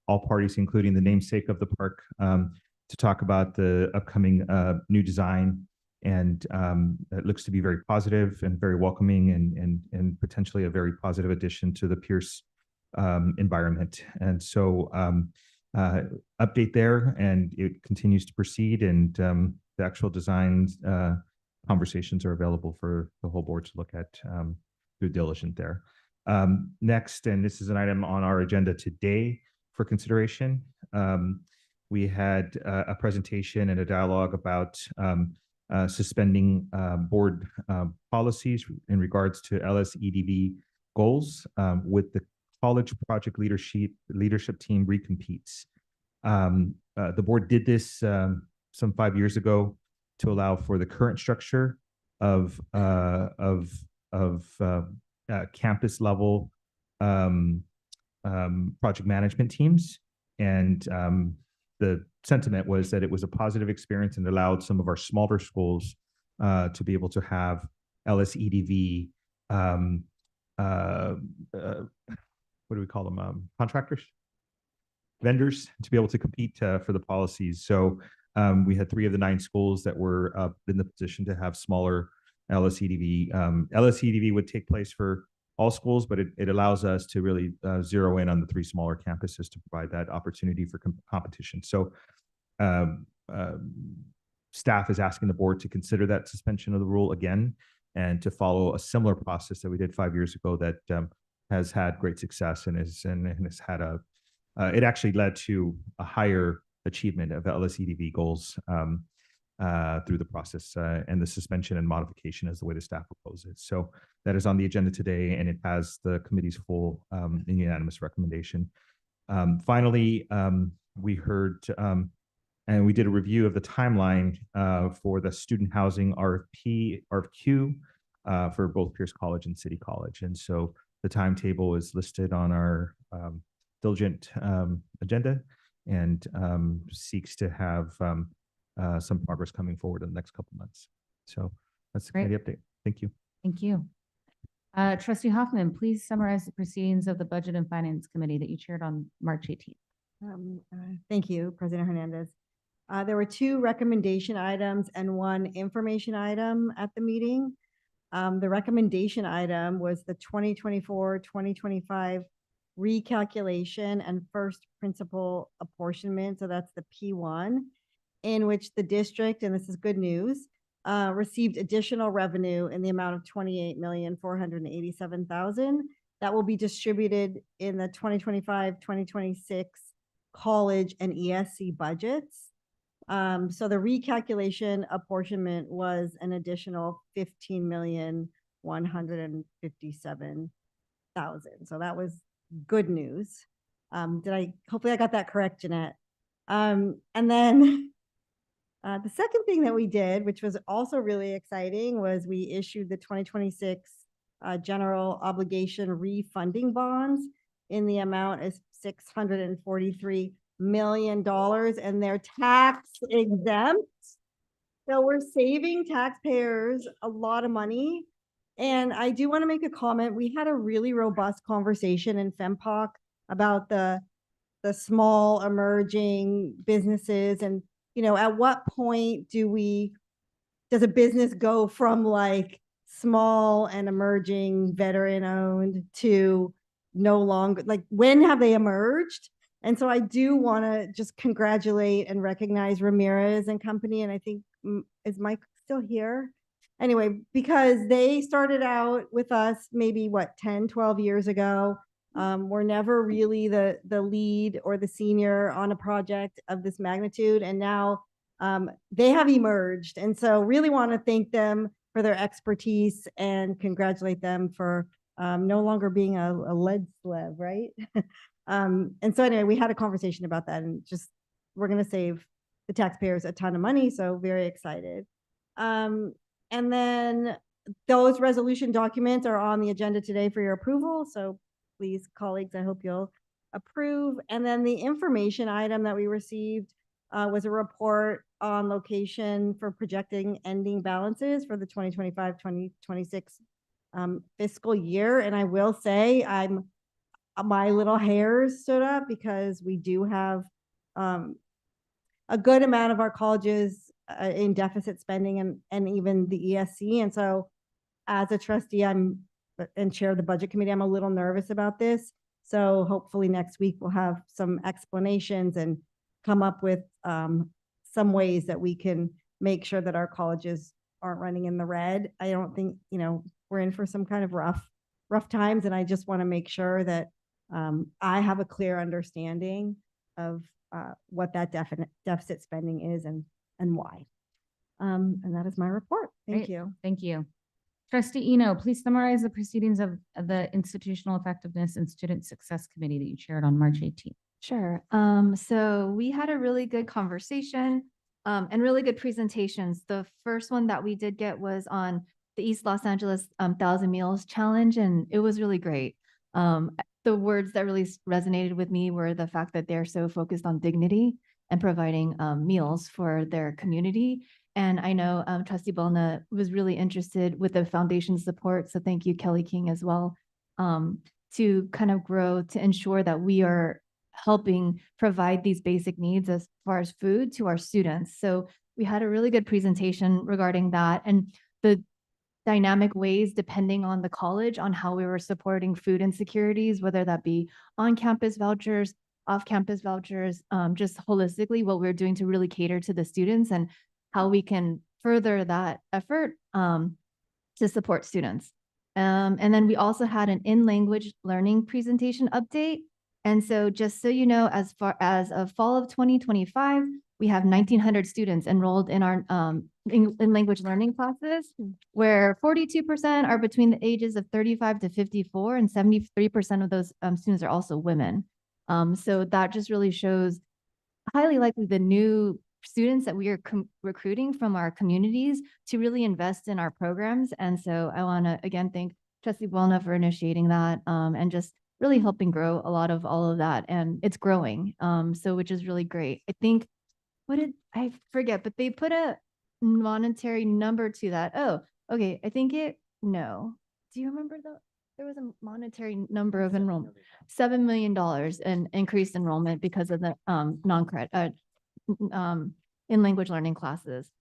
all parties, including the namesake of the park, to talk about the upcoming new design. And it looks to be very positive and very welcoming and potentially a very positive addition to the Pierce environment. And so update there, and it continues to proceed, and the actual designs conversations are available for the whole board to look at due diligence there. Next, and this is an item on our agenda today for consideration, we had a presentation and a dialogue about suspending board policies in regards to LSEDV goals with the college project leadership team recompetes. The board did this some 5 years ago to allow for the current structure of campus level project management teams. And the sentiment was that it was a positive experience and allowed some of our smaller schools to be able to have LSEDV, what do we call them? Contractors? Vendors, to be able to compete for the policies. So we had 3 of the 9 schools that were in the position to have smaller LSEDV. LSEDV would take place for all schools, but it allows us to really zero in on the 3 smaller campuses to provide that opportunity for competition. So staff is asking the board to consider that suspension of the rule again, and to follow a similar process that we did 5 years ago that has had great success and has had it actually led to a higher achievement of LSEDV goals through the process, and the suspension and modification is the way the staff proposed it. So that is on the agenda today, and it has the committee's full and unanimous recommendation. Finally, we heard and we did a review of the timeline for the student housing RFQ for both Pierce College and City College. And so the timetable is listed on our diligent agenda, and seeks to have some progress coming forward in the next couple months. So that's the committee update. Thank you. Thank you. Trustee Hoffman, please summarize the proceedings of the Budget and Finance Committee that you chaired on March 18th. Thank you, President Hernandez. There were 2 recommendation items and 1 information item at the meeting. The recommendation item was the 2024-2025 recalculation and first principal apportionment. So that's the P1, in which the district, and this is good news, received additional revenue in the amount of $28,487,000 that will be distributed in the 2025-2026 college and ESC budgets. So the recalculation apportionment was an additional $15,157,000. thousand. So that was good news. Hopefully I got that correct, Jeanette. And then the second thing that we did, which was also really exciting, was we issued the 2026 general obligation refunding bonds in the amount of $643 million, and they're tax exempt. So we're saving taxpayers a lot of money. And I do want to make a comment. We had a really robust conversation in FEMPOC about the small emerging businesses, and at what point does a business go from like small and emerging veteran owned to no longer, like when have they emerged? And so I do want to just congratulate and recognize Ramirez and company. And I think, is Mike still here? Anyway, because they started out with us maybe 10, 12 years ago. We're never really the lead or the senior on a project of this magnitude. And now they have emerged. And so really want to thank them for their expertise and congratulate them for no longer being a lead slave, right? And so anyway, we had a conversation about that, and just we're going to save the taxpayers a ton of money. So very excited. And then those resolution documents are on the agenda today for your approval. So please, colleagues, I hope you'll approve. And then the information item that we received was a report on location for projecting ending balances for the 2025-2026 fiscal year. And I will say my little hairs stood up because we do have a good amount of our colleges in deficit spending and even the ESC. And so as a trustee, and chair of the budget committee, I'm a little nervous about this. So hopefully next week we'll have some explanations and come up with some ways that we can make sure that our colleges aren't running in the red. I don't think, we're in for some kind of rough times. And I just want to make sure that I have a clear understanding of what that deficit spending is and why. And that is my report. Thank Great. you. Thank you. Trustee Eno, please summarize the proceedings of the Institutional Effectiveness and Student Success Committee that you chaired on March 18th. Sure. So we had a really good conversation and really good presentations. The first one that we did get was on the East Los Angeles 1,000 Meals Challenge, and it was really great. The words that really resonated with me were the fact that they're so focused on dignity and providing meals for their community. And I know Trustee Belna was really interested with the foundation support. So thank you, Kelly King, as well, to kind of grow to ensure that we are helping provide these basic needs as far as food to our students. So we had a really good presentation regarding that and the dynamic ways, depending on the college, on how we were supporting food insecurities, whether that be on-campus vouchers, off-campus vouchers, just holistically what we're doing to really cater to the students and how we can further that effort to support students. And then we also had an in-language learning presentation update. And so just so you know, as far as of fall of 2025, we have 1,900 students enrolled in our in language learning classes, where 42% are between the ages of 35 to 54, and 73% of those students are also women. So that just really shows highly likely the new students that we are recruiting from our communities to really invest in our programs. And so I want to again thank Trustee Buelna for initiating that and just really helping grow a lot of all of that. And it's growing, so which is really great. I think, what did I forget? But they put a monetary number to that. Oh, okay. I think no. Do you remember there was a monetary number of enrollment, $7 million in increased enrollment because of the non-credit in language learning classes.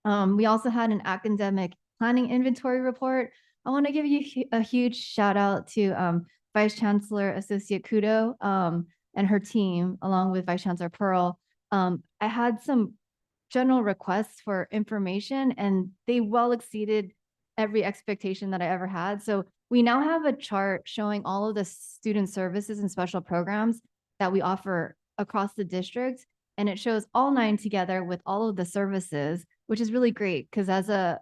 We also had an academic planning inventory report. I want to give you a huge shout out to Vice Chancellor Associate Kudo and her team, along with Vice Chancellor Pearl. I had some general requests for information, and they well exceeded every expectation that I ever had. So we now have a chart showing all of the student services and special programs that we offer across the district. And it shows all 9 together with all of the services, which is really great because as a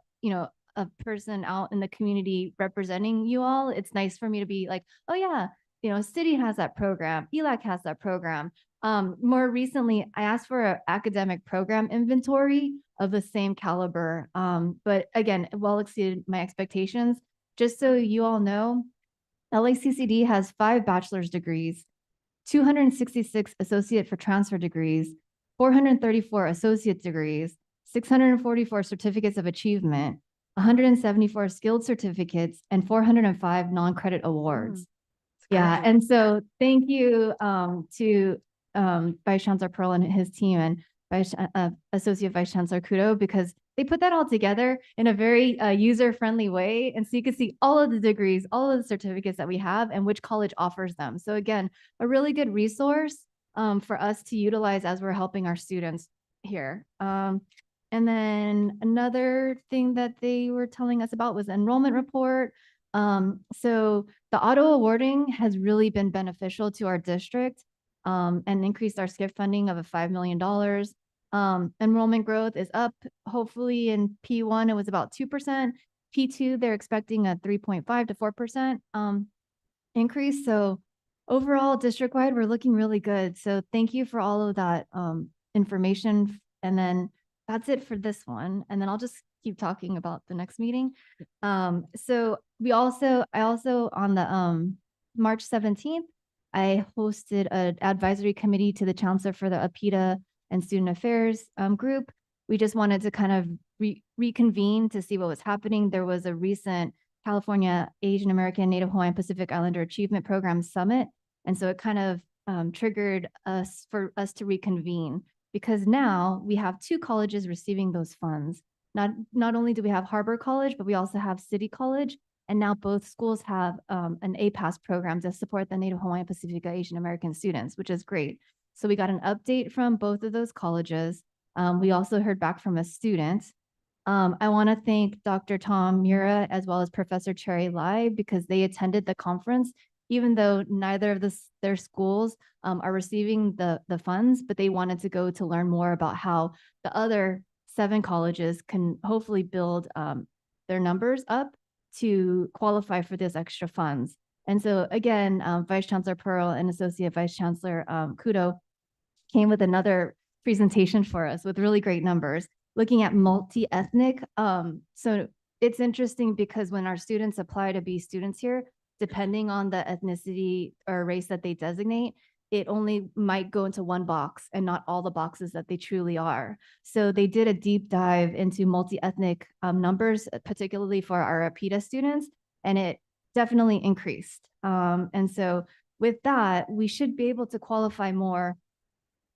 a person out in the community representing you all, it's nice for me to be like, oh yeah, you know, city has that program, ELAC has that program. More recently, I asked for an academic program inventory of the same caliber. But again, it well exceeded my expectations. Just so you all know, LACCD has 5 bachelor's degrees, 266 associate for transfer degrees, 434 associate degrees, 644 certificates of achievement, 174 skilled certificates, and 405 non-credit awards. Yeah, and so thank you to Vice Chancellor Pearl and his team and Associate Vice Chancellor Kudo, because they put that all together in a very user-friendly way. And so you can see all of the degrees, all of the certificates that we have and which college offers them. So again, a really good resource for us to utilize as we're helping our students here. And then another thing that they were telling us about was the enrollment report. So the auto awarding has really been beneficial to our district and increased our SCIF funding of a $5 million. Enrollment growth is up. Hopefully in P1, it was about 2%. P2, they're expecting a 3.5 to 4% increase. So overall, district-wide, we're looking really good. So thank you for all of that information. And then that's it for this one. And then I'll just keep talking about the next meeting. So I also on the March 17th, I hosted an advisory committee to the chancellor for the APITA and student affairs group. We just wanted to kind of reconvene to see what was happening. There was a recent California Asian American Native Hawaiian Pacific Islander Achievement Program Summit. And so it kind of triggered us for us to reconvene, because now we have 2 colleges receiving those funds. Not only do we have Harbor College, but we also have City College. And now both schools have an APAS program to support the Native Hawaiian Pacific Asian American students, which is great. So we got an update from both of those colleges. We also heard back from a student. I want to thank Dr. Tom Mura as well as Professor Cherry Lai, because they attended the conference, even though neither of their schools are receiving the funds, but they wanted to go to learn more about how the other 7 colleges can hopefully build their numbers up to qualify for this extra funds. And so again, Vice Chancellor Pearl and Associate Vice Chancellor Kudo came with another presentation for us with really great numbers, looking at multi-ethnic. So it's interesting because when our students apply to be students here, depending on the ethnicity or race that they designate, it only might go into one box and not all the boxes that they truly are. So they did a deep dive into multi-ethnic numbers, particularly for our APITA students, and it definitely increased. And so with that, we should be able to qualify more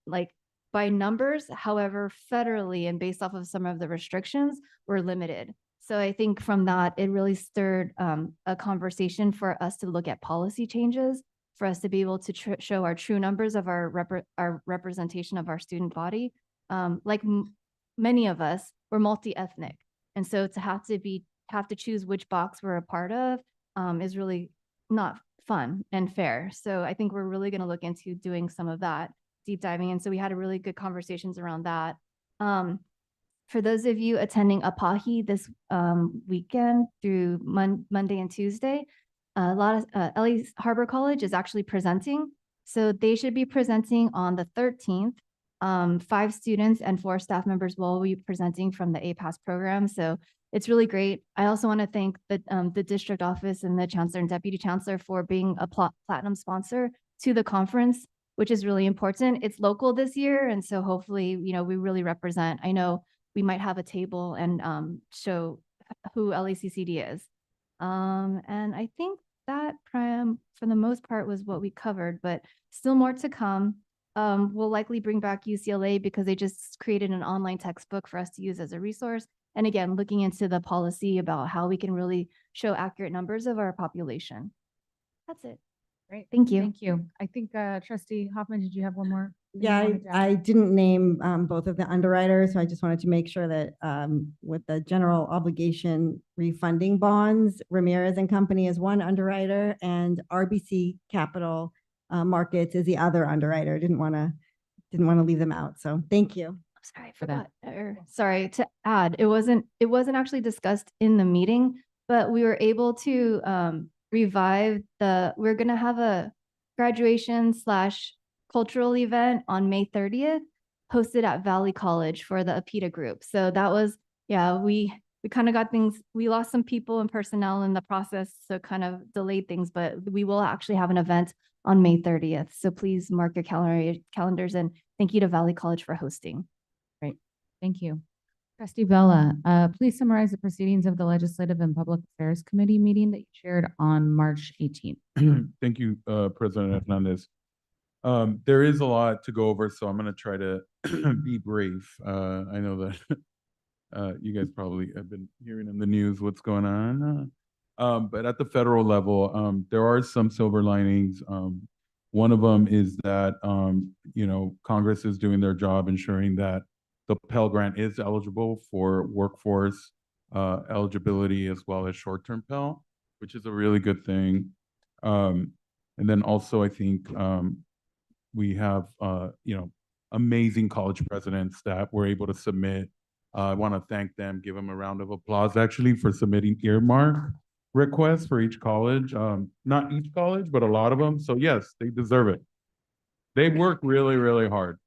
like by numbers. However, federally and based off of some of the restrictions, we're limited. So I think from that, it really stirred a conversation for us to look at policy changes, for us to be able to show our true numbers of our representation of our student body. Like many of us, we're multi-ethnic. And so to have to choose which box we're a part of is really not fun and fair. So I think we're really going to look into doing some of that deep diving. And so we had a really good conversations around that. For those of you attending Apahi this weekend through Monday and Tuesday, a lot of LA Harbor College is actually presenting. So they should be presenting on the 13th. 5 students and 4 staff members will be presenting from the APAS program. So it's really great. I also want to thank the district office and the chancellor and deputy chancellor for being a platinum sponsor to the conference, which is really important. It's local this year. And so hopefully, you know, we really represent. I know we might have a table and show who LACCD is. And I think that for the most part was what we covered, but still more to come. We'll likely bring back UCLA because they just created an online textbook for us to use as a resource. And again, looking into the policy about how we can really show accurate numbers of our population. That's it. Great. Thank you. Thank you. I think Trustee Hoffman, did you have one more? Yeah, I didn't name both of the underwriters, so I just wanted to make sure that with the general obligation refunding bonds, Ramirez and Company is one underwriter and RBC Capital Markets is the other underwriter. Didn't want to leave them out. So thank you. sorry, I for that. forgot, or sorry, to add, it wasn't actually discussed in the meeting, but we were able to revive we're gonna have a graduation / cultural event on May 30th, hosted at Valley College for the APITA group. So that was, yeah, we kind of got things, we lost some people and personnel in the process, so kind of delayed things, but we will actually have an event on May 30th. So please mark your calendars, and thank you to Valley College for hosting. Great, thank you. Trustee Bella, please summarize the proceedings of the Legislative and Public Affairs Committee meeting that you chaired on March 18th. Thank you, President Hernandez. There is a lot to go over, so I'm going to try to be brief. I know that you guys probably have been hearing in the news what's going on. But at the federal level, there are some silver linings. One of them is that, Congress is doing their job ensuring that the Pell Grant is eligible for workforce eligibility as well as short-term Pell, which is a really good thing. And then also, I think we have, amazing college presidents that were able to submit. I want to thank them, give them a round of applause actually for submitting earmark requests for each college. Not each college, but a lot of them. So yes, they deserve it. They work really, really hard.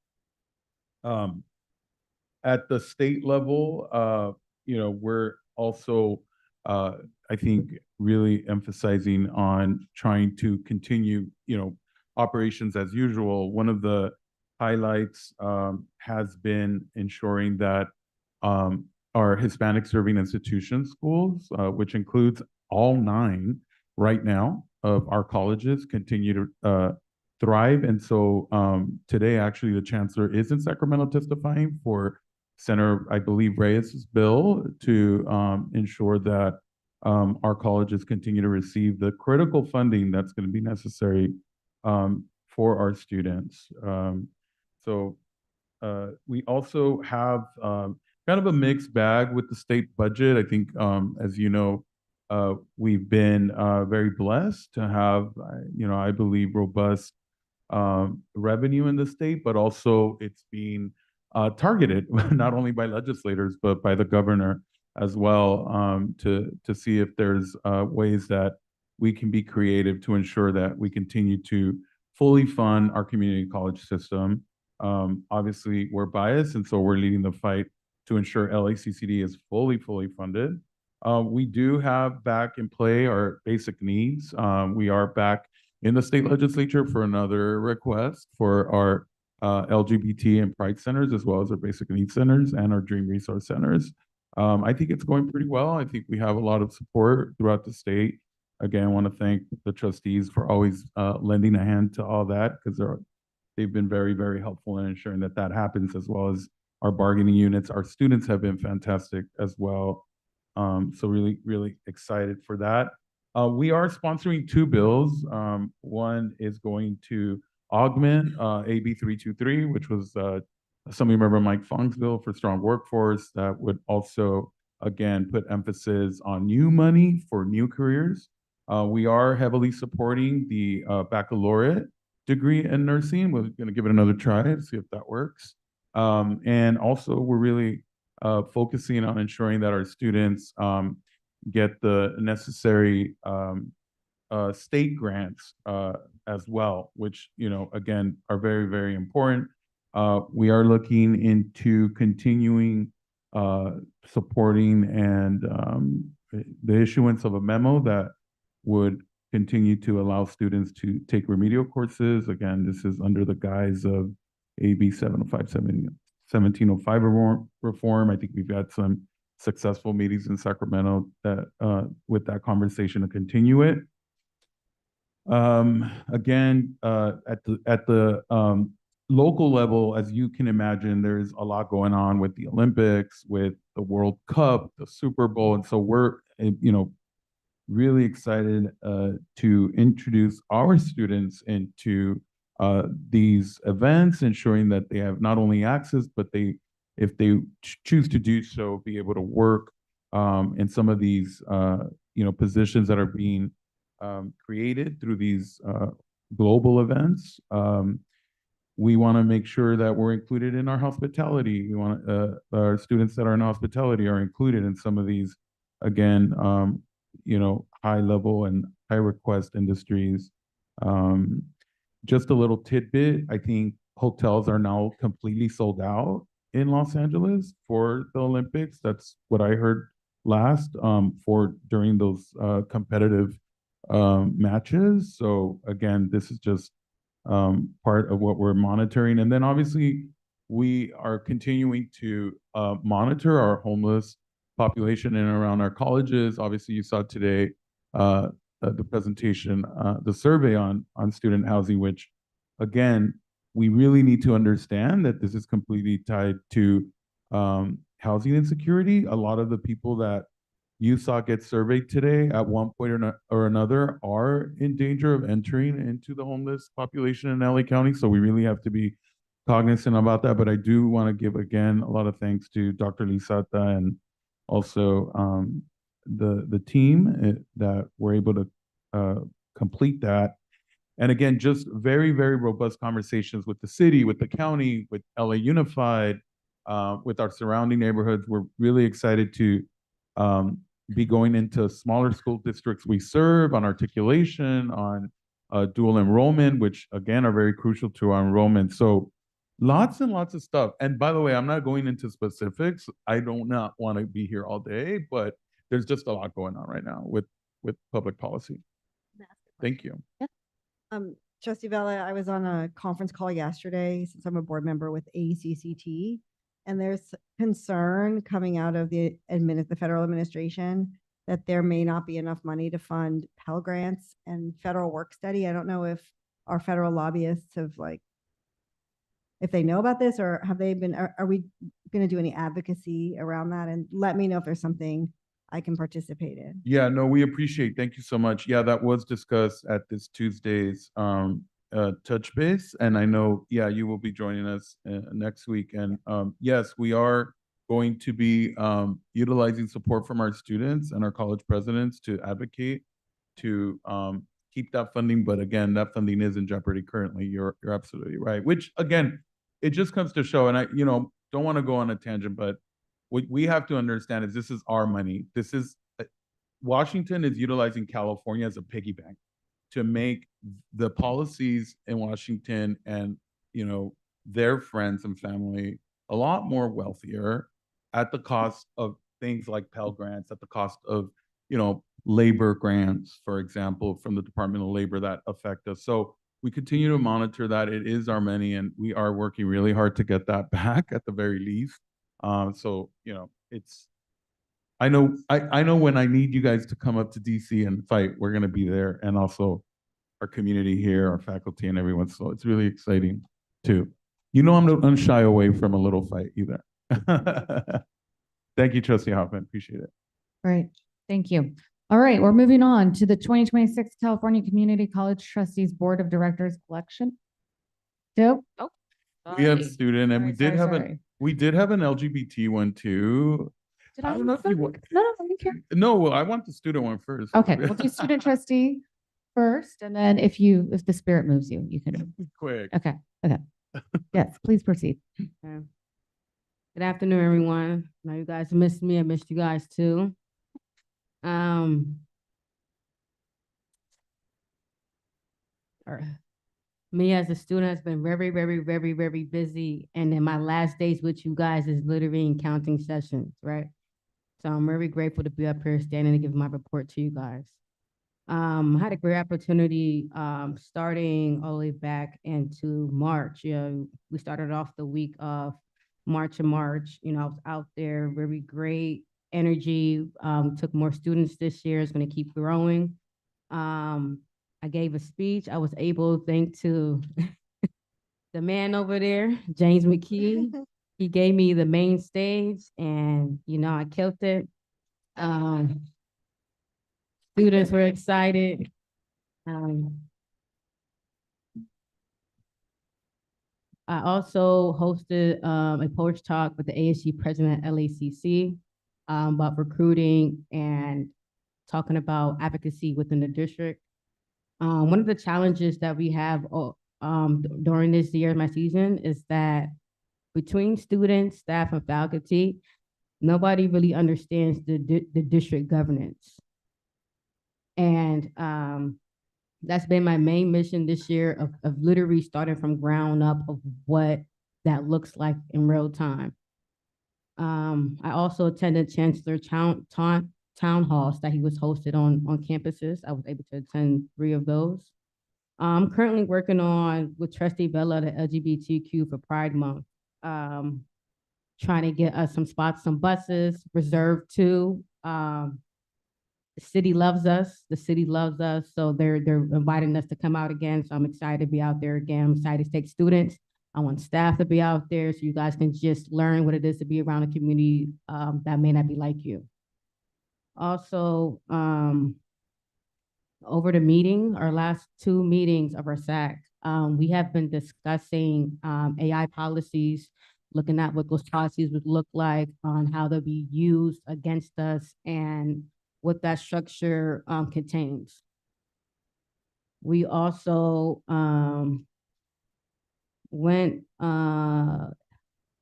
At the state level, we're also, I think, really emphasizing on trying to continue, operations as usual. One of the highlights has been ensuring that our Hispanic serving institution schools, which includes all 9 right now of our colleges, continue to thrive. And so today, actually, the chancellor is in Sacramento testifying for Senator, I believe, Reyes's bill to ensure that our colleges continue to receive the critical funding that's going to be necessary for our students. So we also have kind of a mixed bag with the state budget. I think, as you know, we've been very blessed to have, I believe, robust revenue in the state, but also it's being targeted not only by legislators, but by the governor as well, to see if there's ways that we can be creative to ensure that we continue to fully fund our community college system. Obviously, we're biased, and so we're leading the fight to ensure LACCD is fully funded. We do have back in play our basic needs. We are back in the state legislature for another request for our LGBT and Pride centers, as well as our basic needs centers and our Dream Resource centers. I think it's going pretty well. I think we have a lot of support throughout the state. Again, I want to thank the trustees for always lending a hand to all that, because they've been very, very helpful in ensuring that that happens, as well as our bargaining units. Our students have been fantastic as well. So really, really excited for that. We are sponsoring 2 bills. One is going to augment AB 323, which was some of you remember Mike Fong's bill for strong workforce that would also, again, put emphasis on new money for new careers. We are heavily supporting the baccalaureate degree in nursing. We're going to give it another try to see if that works. And also, we're really focusing on ensuring that our students get the necessary state grants as well, which, again, are very, very important. We are looking into continuing supporting and the issuance of a memo that would continue to allow students to take remedial courses. Again, this is under the guise of AB 1705 reform. I think we've had some successful meetings in Sacramento that with that conversation to continue it. Again, at the local level, as you can imagine, there's a lot going on with the Olympics, with the World Cup, the Super Bowl, and so we're really excited to introduce our students into these events, ensuring that they have not only access, but if they choose to do so, be able to work in some of these positions that are being created through these global events. we want to make sure that we're included in our hospitality. We want our students that are in hospitality are included in some of these, again, high level and high request industries. Just a little tidbit, I think hotels are now completely sold out in Los Angeles for the Olympics. That's what I heard last for during those competitive matches. So again, this is just part of what we're monitoring. And then obviously we are continuing to monitor our homeless population in and around our colleges. Obviously you saw today the presentation, the survey on student housing, which again, we really need to understand that this is completely tied to housing insecurity. A lot of the people that you saw get surveyed today at one point or another are in danger of entering into the homeless population in LA County. So we really have to be cognizant about that. But I do want to give again a lot of thanks to Dr. Lisata and also the team that were able to complete that. And again, just very, very robust conversations with the city, with the county, with LA Unified, with our surrounding neighborhoods. We're really excited to be going into smaller school districts we serve on articulation, on dual enrollment, which again are very crucial to our enrollment. So lots and lots of stuff. And by the way, I'm not going into specifics. I do not want to be here all day, but there's just a lot going on right now with public policy. Thank you. Trustee Vella, I was on a conference call yesterday since I'm a board member with ACCT, and there's concern coming out of the federal administration that there may not be enough money to fund Pell Grants and federal work study. I don't know if our federal lobbyists have if they know about this, or have they been, are we going to do any advocacy around that? And let me know if there's something I can participate in. Yeah, no, we appreciate. Thank you so much. Yeah, that was discussed at this Tuesday's touch base, and I know, yeah, you will be joining us next week. And yes, we are going to be utilizing support from our students and our college presidents to advocate to keep that funding. But again, that funding is in jeopardy currently. You're absolutely right. Which again, it just comes to show, and I don't want to go on a tangent, but what we have to understand is this is our money. This is Washington is utilizing California as a piggy bank to make the policies in Washington and their friends and family a lot more wealthier at the cost of things like Pell Grants, at the cost of labor grants, for example, from the Department of Labor that affect us. So we continue to monitor that. It is our money, and we are working really hard to get that back at the very least. So it's. I know when I need you guys to come up to DC and fight, we're going to be there, and also our community here, our faculty, and everyone. So it's really exciting too. I'm not shy away from a little fight either. Thank you, Trustee Hoffman. Appreciate it. Great. Thank you. All right, we're moving on to the 2026 California Community College Trustees Board of Directors election. Nope. Oh, We had sorry. student, and we did have an LGBT one too. Did I don't know if you want. No, you can. No, well, I want the student one first. Okay, we'll do student trustee first, and then if the spirit moves you, you can. Quick. Okay. Yes, please proceed. Good afternoon, everyone. Now you guys missed me. I missed you guys too. Me as a student has been very, very, very, very busy. And then my last days with you guys is literally in counting sessions, right? So I'm very grateful to be up here standing and give my report to you guys. I had a great opportunity starting all the way back into March. We started off the week of March. I was out there, very great energy. Took more students this year. It's going to keep growing. I gave a speech. I was able, thanks to the man over there, James McKee. He gave me the main stage, and I killed it. Students were excited. I also hosted a porch talk with the ASU president at LACC about recruiting and talking about advocacy within the district. One of the challenges that we have during this year, my season, is that between students, staff, and faculty, nobody really understands the district governance. And that's been my main mission this year of literally starting from ground up of what that looks like in real time. I also attended Chancellor town halls that he was hosted on campuses. I was able to attend 3 of those. I'm currently working on with Trustee Bella, the LGBTQ for Pride Month. Trying to get us some spots, some buses reserved too. The city loves us. The city loves us. So they're inviting us to come out again. So I'm excited to be out there again. I'm excited to take students. I want staff to be out there so you guys can just learn what it is to be around a community that may not be like you. Also, over the meeting, our last 2 meetings of our SAC, we have been discussing AI policies, looking at what those policies would look like, on how they'll be used against us, and what that structure contains. We also went,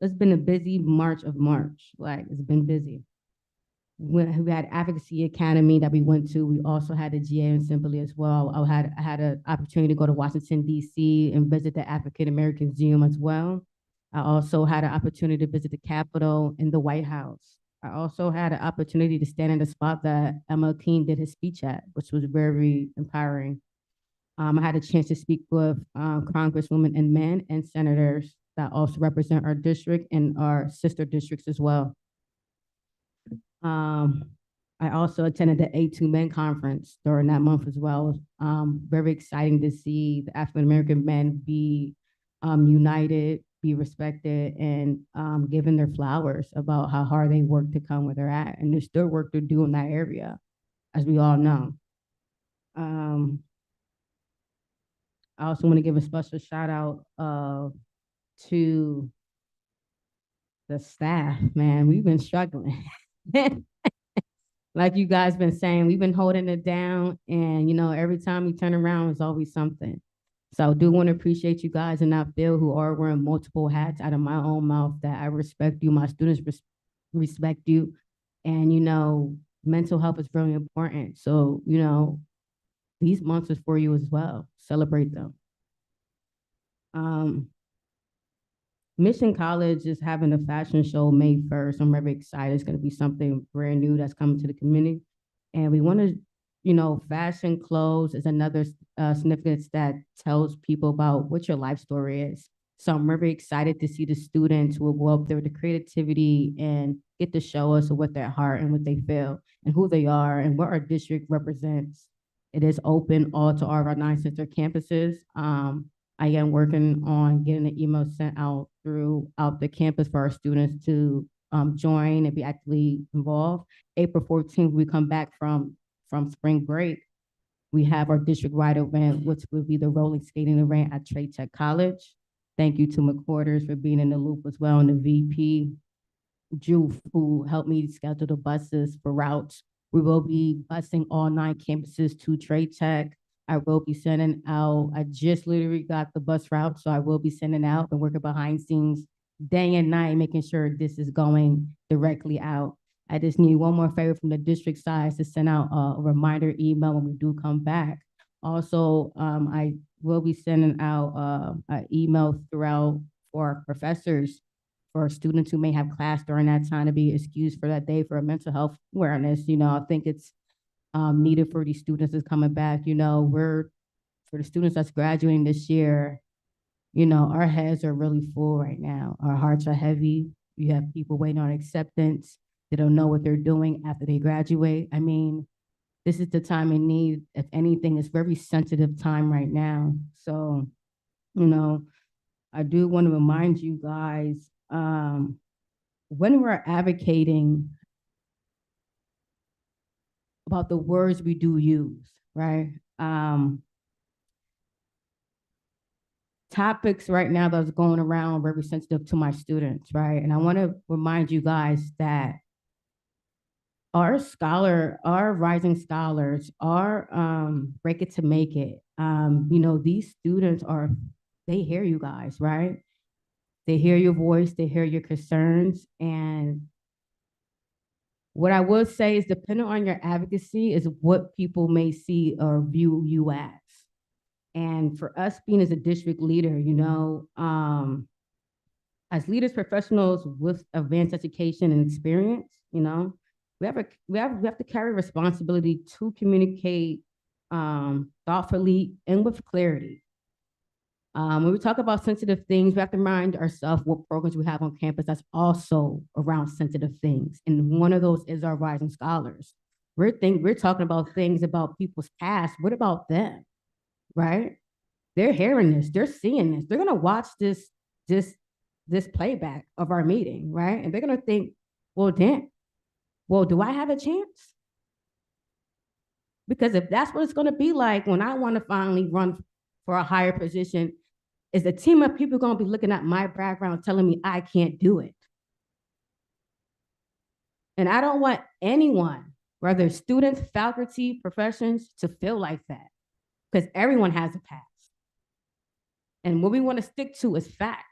it's been a busy March, like it's been busy. We had Advocacy Academy that we went to. We also had the GA Assembly as well. I had an opportunity to go to Washington, DC and visit the African American Museum as well. I also had an opportunity to visit the Capitol and the White House. I also had an opportunity to stand in the spot that ML King did his speech at, which was very empowering. I had a chance to speak with congresswomen and men and senators that also represent our district and our sister districts as well. I also attended the A2 Men Conference during that month as well. Very exciting to see the African American men be united, be respected, and given their flowers about how hard they work to come where they're at. And there's still work to do in that area, as we all know. I also want to give a special shout out to the staff, man. We've been struggling. Like you guys been saying, we've been holding it down, and every time we turn around, it's always something. So I do want to appreciate you guys and not Phil, who are wearing multiple hats out of my own mouth, that I respect you, my students respect you, and mental health is really important. So these months is for you as well. Celebrate them. Mission College is having a fashion show May 1st. I'm very excited. It's going to be something brand new that's coming to the community. And we want to, fashion clothes is another significance that tells people about what your life story is. So I'm very excited to see the students who will go up there with the creativity and get to show us what their heart and what they feel and who they are and what our district represents. It is open all to all of our 9 sister campuses. I am working on getting an email sent out throughout the campus for our students to join and be actively involved. April 14th, we come back from spring break. We have our district-wide event, which will be the rolling skating event at Trade Tech College. Thank you to McQuarters for being in the loop as well, and the VP, Drew, who helped me schedule the buses for routes. We will be busing all 9 campuses to Trade Tech. I will be sending out, I just literally got the bus route, so I will be sending out and working behind scenes day and night, making sure this is going directly out. I just need one more favor from the district side to send out a reminder email when we do come back. Also, I will be sending out an email throughout for our professors, for students who may have class during that time, to be excused for that day for a mental health awareness. I think it's needed for these students that's coming back. For the students that's graduating this year, our heads are really full right now. Our hearts are heavy. You have people waiting on acceptance. They don't know what they're doing after they graduate. I mean, this is the time in need. If anything, it's very sensitive time right now. So, I do want to remind you guys, when we're advocating about the words we do use, right? Topics right now that's going around are very sensitive to my students, right? And I want to remind you guys that our rising scholars, our break it to make it, these students are they hear you guys, right? They hear your voice, they hear your concerns. And what I will say is depending on your advocacy is what people may see or view you as. And for us being as a district leader, as leaders, professionals with advanced education and experience, we have to carry responsibility to communicate thoughtfully and with clarity. When we talk about sensitive things, we have to remind ourselves what programs we have on campus that's also around sensitive things. And one of those is our rising scholars. We're talking about things about people's past. What about them, right? They're hearing this, they're seeing this, they're gonna watch this playback of our meeting, right? And they're gonna think, well, do I have a chance? Because if that's what it's gonna be like when I wanna finally run for a higher position, is a team of people gonna be looking at my background telling me I can't do it? And I don't want anyone, whether students, faculty, professions, to feel like that, because everyone has a past. And what we want to stick to is facts.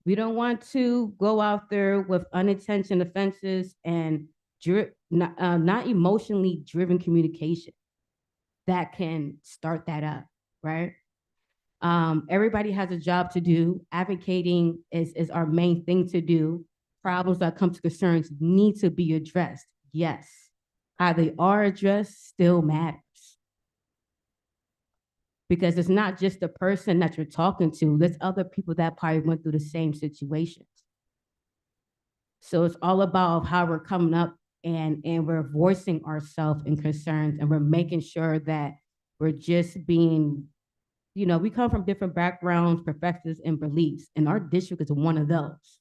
We don't want to go out there with unintentional offenses and not emotionally driven communication that can start that up, right? Everybody has a job to do. Advocating is our main thing to do. Problems that come to concerns need to be addressed. Yes. How they are addressed still matters. Because it's not just the person that you're talking to, there's other people that probably went through the same situations. So it's all about how we're coming up and we're voicing ourselves and concerns, and we're making sure that we're just being, we come from different backgrounds, perspectives, and beliefs, and our district is one of those.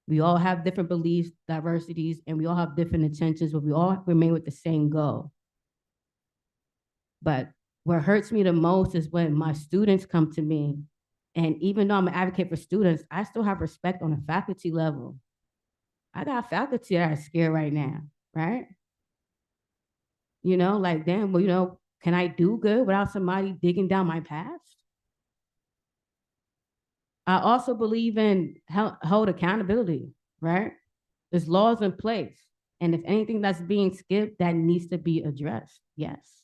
We all have different beliefs, diversities, and we all have different intentions, but we all remain with the same goal. But what hurts me the most is when my students come to me, and even though I'm an advocate for students, I still have respect on a faculty level. I got faculty that are scared right now, right? Like, damn, well, can I do good without somebody digging down my past? I also believe in hold accountability, right? There's laws in place. And if anything that's being skipped, that needs to be addressed, yes.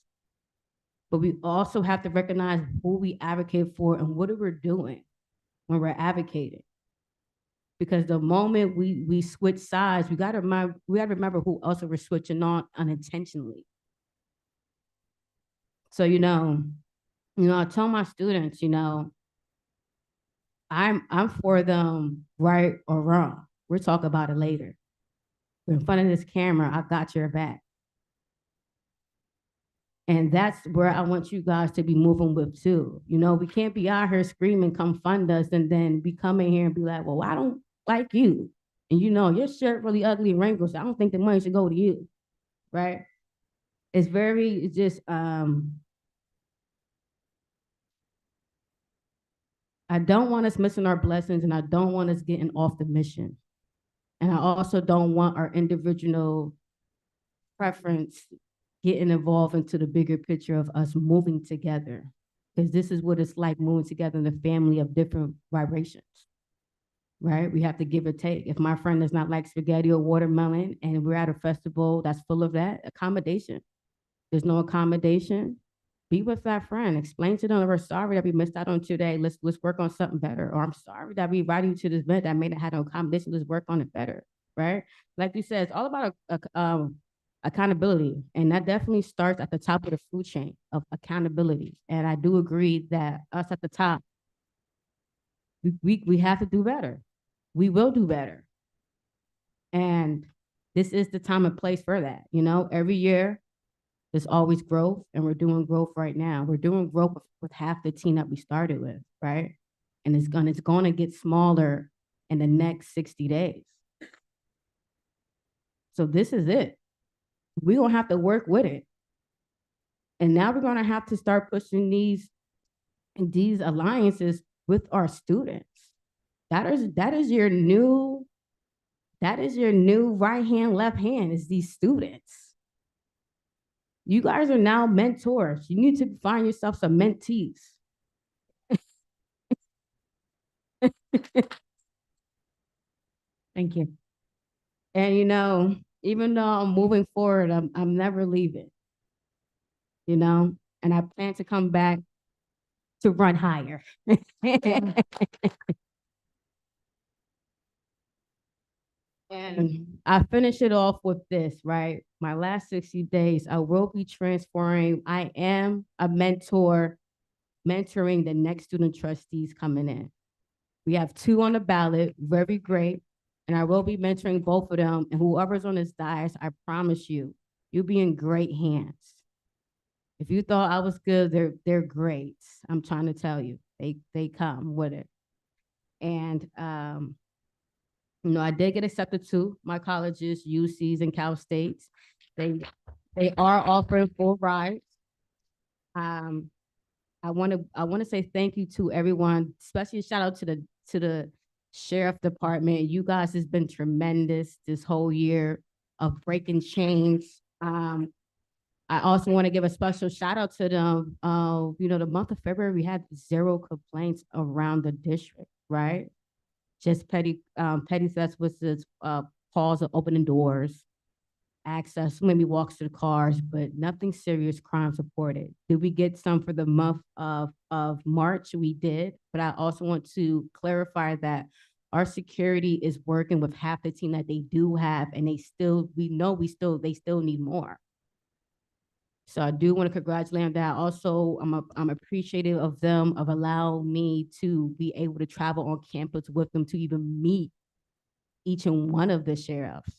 But we also have to recognize who we advocate for and what we're doing when we're advocating. Because the moment we switch sides, we gotta remember who else we're switching on unintentionally. So, I tell my students, I'm for them, right or wrong. We'll talk about it later. But in front of this camera, I got your back. And that's where I want you guys to be moving with too. We can't be out here screaming, come fund us, and then be coming here and be like, well, I don't like you. And your shirt really ugly and wrinkled, so I don't think the money should go to you, right? It's just, I don't want us missing our blessings, and I don't want us getting off the mission. And I also don't want our individual preference getting involved into the bigger picture of us moving together. Because this is what it's like moving together in a family of different vibrations, right? We have to give or take. If my friend does not like spaghetti or watermelon and we're at a festival that's full of that, accommodation. There's no accommodation, be with that friend. Explain to them, we're sorry that we missed out on today. Let's work on something better. Or I'm sorry that we invited you to this event that may not have no accommodation. Let's work on it better, right? Like you said, it's all about accountability. And that definitely starts at the top of the food chain of accountability. And I do agree that us at the top, we have to do better. We will do better. And this is the time and place for that. Every year there's always growth, and we're doing growth right now. We're doing growth with half the team that we started with, right? And it's gonna get smaller in the next 60 days. So this is it. We're gonna have to work with it. And now we're gonna have to start pushing these alliances with our students. That is your new right hand, left hand, is these students. You guys are now mentors. You need to find yourself some mentees. Thank you. And even though I'm moving forward, I'm never leaving, and I plan to come back to run higher. And I finish it off with this, right? My last 60 days, I will be transferring. I am a mentor, mentoring the next student trustees coming in. We have 2 on the ballot, very great. And I will be mentoring both of them. And whoever's on this dais, I promise you, you'll be in great hands. If you thought I was good, they're great. I'm trying to tell you, they come with it. And I did get accepted to my colleges, UCs and Cal States. They are offering full rides. I want to say thank you to everyone, especially a shout out to the sheriff department. You guys has been tremendous this whole year of breaking chains. I also want to give a special shout out to them. The month of February, we had 0 complaints around the district, right? Just petty thefts with the calls of opening doors, access, maybe walks to the cars, but nothing serious crime reported. Did we get some for the month of March? We did, but I also want to clarify that our security is working with half the team that they do have, and they still need more. So I do want to congratulate on that. Also, I'm appreciative of them of allowing me to be able to travel on campus with them to even meet each and one of the sheriffs,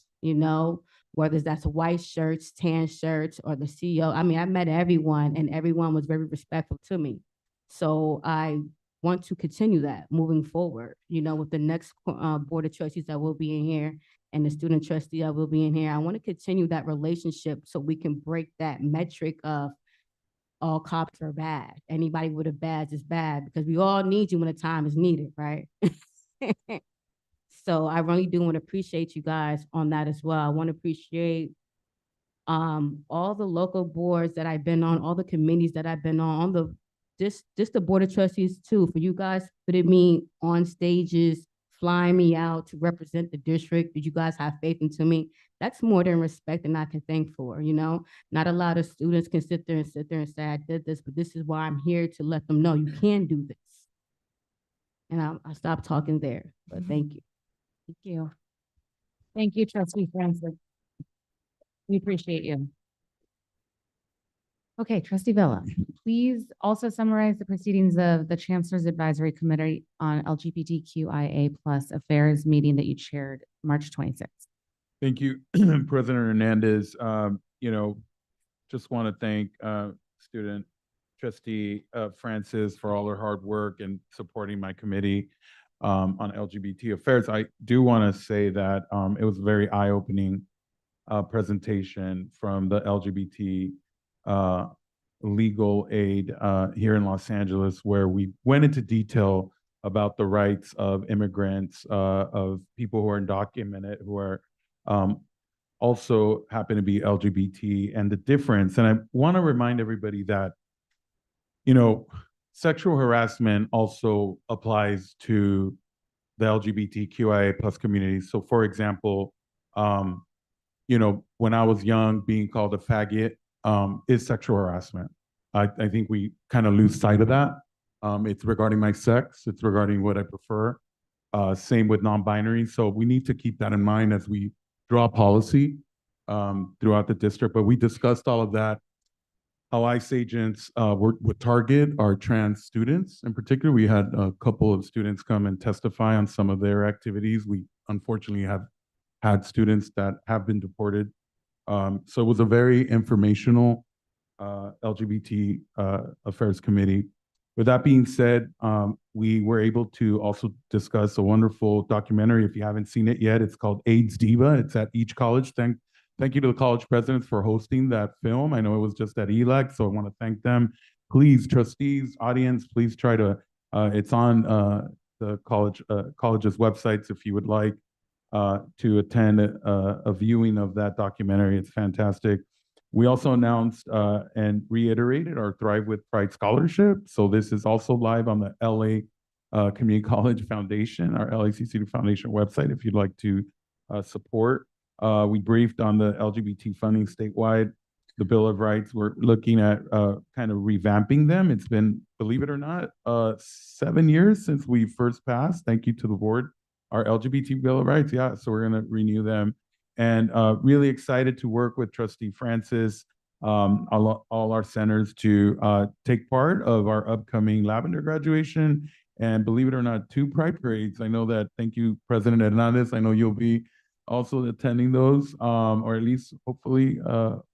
whether that's white shirts, tan shirts, or the CEO. I mean, I met everyone and everyone was very respectful to me. So I want to continue that moving forward, with the next board of trustees that will be in here and the student trustee that will be in here. I want to continue that relationship so we can break that metric of all cops are bad. Anybody with a badge is bad, because we all need you when the time is needed, right? So I really do want to appreciate you guys on that as well. I want to appreciate all the local boards that I've been on, all the committees that I've been on just the board of trustees too, for you guys putting me on stages, flying me out to represent the district. Did you guys have faith into me? That's more than respect and I can thank for, Not a lot of students can sit there and say, I did this, but this is why I'm here to let them know you can do this. And I'll stop talking there, but thank you. Thank you. Thank you, Trustee Francis. We appreciate you. Okay, Trustee Villa, please also summarize the proceedings of the Chancellor's Advisory Committee on LGBTQIA+ affairs meeting that you chaired March 26th. Thank you, President Hernandez. Just want to thank student trustee Francis for all her hard work and supporting my committee on LGBT affairs. I do want to say that it was a very eye-opening presentation from the LGBT legal aid here in Los Angeles, where we went into detail about the rights of immigrants, of people who are undocumented, who are also happen to be LGBT, and the difference. And I want to remind everybody that, sexual harassment also applies to the LGBTQIA+ community. So for example, when I was young, being called a faggot is sexual harassment. I think we kind of lose sight of that. It's regarding my sex. It's regarding what I prefer. Same with non-binary. So we need to keep that in mind as we draw policy throughout the district. But we discussed all of that. How ICE agents would target our trans students. In particular, we had a couple of students come and testify on some of their activities. We unfortunately have had students that have been deported. So it was a very informational LGBT affairs committee. With that being said, we were able to also discuss a wonderful documentary. If you haven't seen it yet, it's called AIDS Diva. It's at each college. Thank you to the college presidents for hosting that film. I know it was just at ELEC, so I want to thank them. Please, trustees, audience, please try to, it's on the college's websites if you would like to attend a viewing of that documentary. It's fantastic. We also announced and reiterated our Thrive with Pride Scholarship. So this is also live on the LA Community College Foundation, our LACC Foundation website, if you'd like to support. We briefed on the LGBT funding statewide, the Bill of Rights. We're looking at kind of revamping them. It's been, believe it or not, 7 years since we first passed. Thank you to the board. Our LGBT Bill of Rights, yeah. So we're going to renew them, and really excited to work with Trustee Francis, all our centers to take part of our upcoming Lavender graduation. And believe it or not, 2 pride parades. I know that. Thank you, President Hernandez. I know you'll be also attending those, or at least hopefully.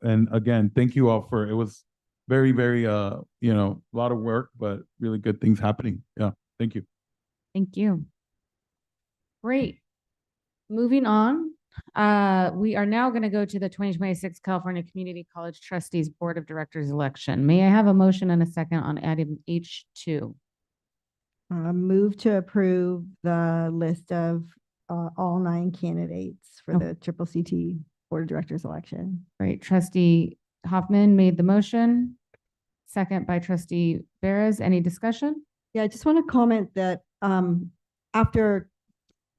And again, thank you all for, it was very, very, a lot of work, but really good things happening. Yeah, thank you. Thank you. Great. Moving on, we are now going to go to the 2026 California Community College Trustees Board of Directors election. May I have a motion and a second on item H2? Move to approve the list of all 9 candidates for the Triple CT Board of Directors election. Great. Trustee Hoffman made the motion. Second by Trustee Veras. Any discussion? Yeah, I just want to comment that after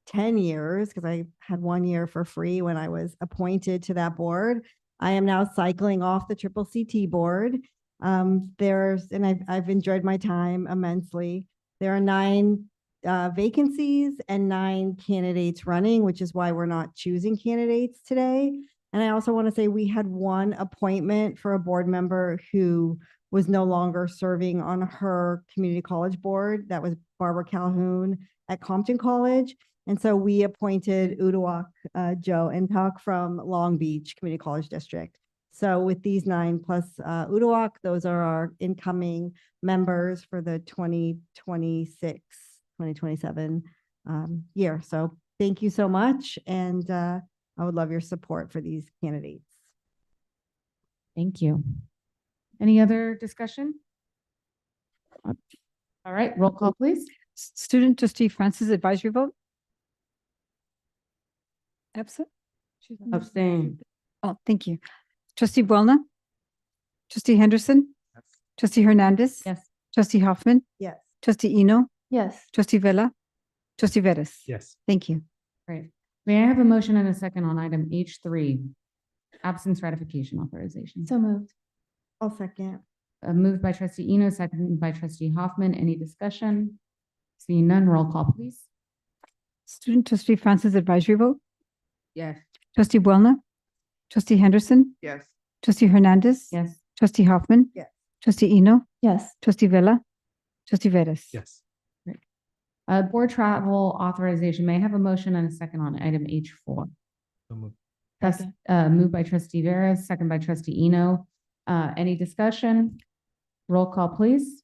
10 years, because I had 1 year for free when I was appointed to that board, I am now cycling off the Triple CT board. I've enjoyed my time immensely. There are 9 vacancies and 9 candidates running, which is why we're not choosing candidates today. And I also want to say we had 1 appointment for a board member who was no longer serving on her community college board. That was Barbara Calhoun at Compton College. And so we appointed Uduak Joe Entok from Long Beach Community College District. So with these 9 plus Uduak, those are our incoming members for the 2026-2027 year. So thank you so much. And I would love your support for these candidates. Thank you. Any other discussion? All right, roll call, please. Student Trustee Francis advisory vote? Absent? Abstain. Oh, thank you. Trustee Buelna? Trustee Henderson? Trustee Hernandez? Yes. Trustee Hoffman? Yes. Trustee Eno? Yes. Trustee Vella? Trustee Veras? Yes. Thank you. Great. May I have a motion and a second on item H3, absence ratification authorization? So moved. I'll second. Moved by Trustee Eno, seconded by Trustee Hoffman. Any discussion? Seeing none, roll call, please. Student Trustee Francis advisory vote? Yes. Trustee Buelna? Trustee Henderson? Yes. Trustee Hernandez? Yes. Trustee Hoffman? Yes. Trustee Eno? Yes. Trustee Vella? Trustee Veras? Yes. Board travel authorization. May I have a motion and a second on item H4? Moved by Trustee Veras, second by Trustee Eno. Any discussion? Roll call, please.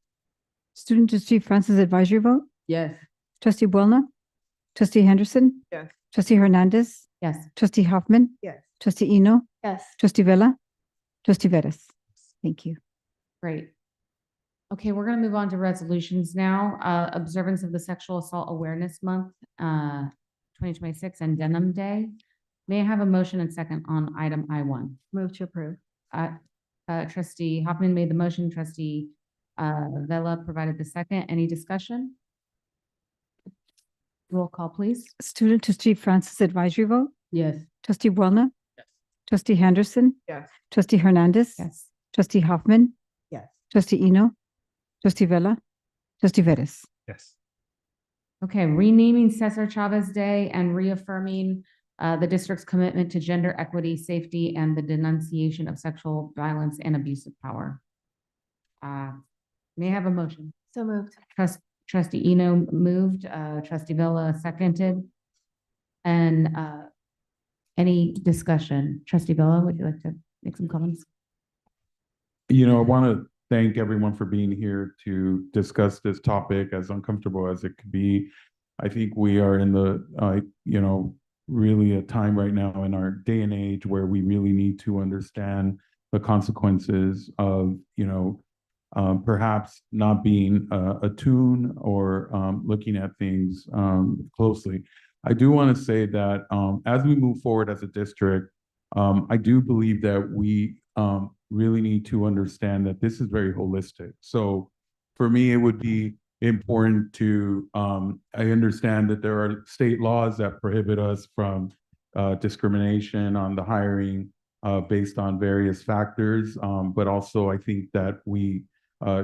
Student Trustee Francis advisory vote? Yes. Trustee Buelna? Trustee Henderson? Yes. Trustee Hernandez? Yes. Trustee Hoffman? Yes. Trustee Eno? Yes. Trustee Vella? Trustee Veras? Thank you. Great. Okay, we're going to move on to resolutions now. Observance of the Sexual Assault Awareness Month, 2026, and Denim Day. May I have a motion and second on item I1? Move to approve. Trustee Hoffman made the motion. Trustee Vella provided the second. Any discussion? Roll call, please. Student Trustee Francis advisory vote? Yes. Trustee Buelna? Yes. Trustee Henderson? Yes. Trustee Hernandez? Yes. Trustee Hoffman? Yes. Trustee Eno? Trustee Vella? Trustee Veras? Yes. Okay, renaming Cesar Chavez Day and reaffirming the district's commitment to gender equity, safety, and the denunciation of sexual violence and abuse of power. May I have a motion? So moved. Trustee Eno moved, Trustee Vella seconded. And any discussion? Trustee Vella, would you like to make some comments? I want to thank everyone for being here to discuss this topic, as uncomfortable as it could be. I think we are in the, really a time right now in our day and age where we really need to understand the consequences of, perhaps not being attuned or looking at things closely. I do want to say that as we move forward as a district, I do believe that we really need to understand that this is very holistic. So for me, it would be, important to, I understand that there are state laws that prohibit us from discrimination on the hiring based on various factors. But also I think that we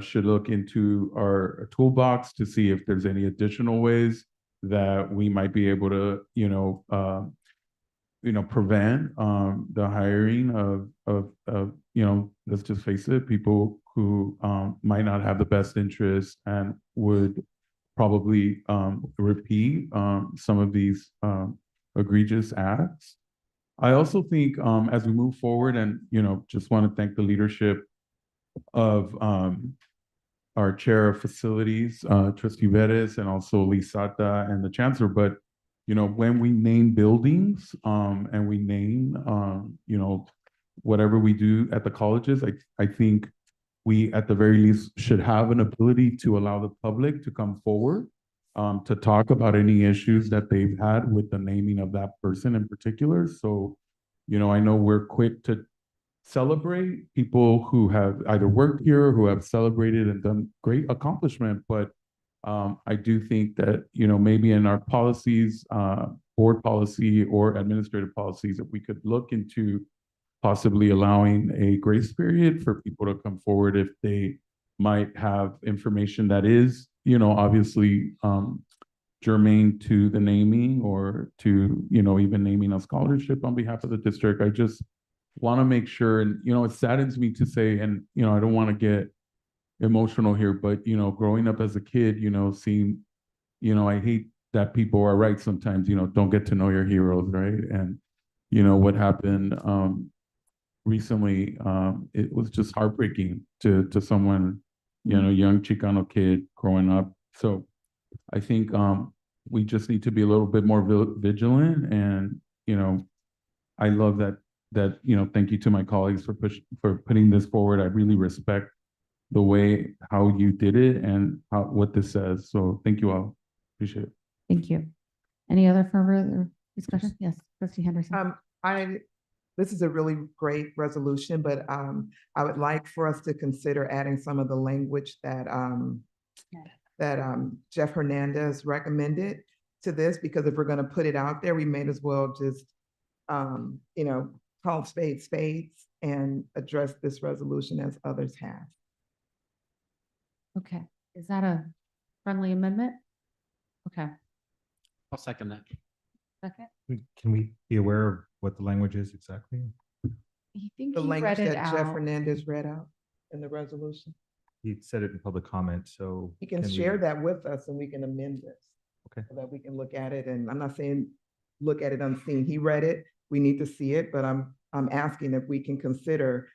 should look into our toolbox to see if there's any additional ways that we might be able to, prevent the hiring of let's just face it, people who might not have the best interest and would probably repeat some of these egregious acts. I also think as we move forward, and just want to thank the leadership of our chair of facilities, Trustee Vettis, and also Lisata and the chancellor. But when we name buildings and we name whatever we do at the colleges, I think we at the very least should have an ability to allow the public to come forward to talk about any issues that they've had with the naming of that person in particular. So, I know we're quick to celebrate people who have either worked here, who have celebrated and done great accomplishment, but I do think that, maybe in our policies, board policy or administrative policies, if we could look into possibly allowing a grace period for people to come forward if they might have information that is, obviously germane to the naming or to, even naming a scholarship on behalf of the district. I just want to make sure, and, it saddens me to say, and, I don't want to get emotional here, but, growing up as a kid, seeing, I hate that people are right sometimes, don't get to know your heroes, right? And, what happened recently, it was just heartbreaking to someone, young Chicano kid growing up. So I think we just need to be a little bit more vigilant, and I love that thank you to my colleagues for putting this forward. I really respect the way how you did it and what this says. So thank you all. Appreciate it. Thank you. Any other further discussion? Yes, Trustee Henderson. This is a really great resolution, but I would like for us to consider adding some of the language that Jeff Hernandez recommended to this, because if we're going to put it out there, we may as well just call spades and address this resolution as others have. Okay, is that a friendly amendment? Okay, I'll second that. second. Can we be aware of what the language is exactly? I think The he language read it that Jeff out. Hernandez read out in the resolution. He said it in public comment, so. He can we- share that with us and we can amend this. Okay. So that we can look at it, and I'm not saying look at it unseen. He read it, we need to see it, but I'm asking if we can consider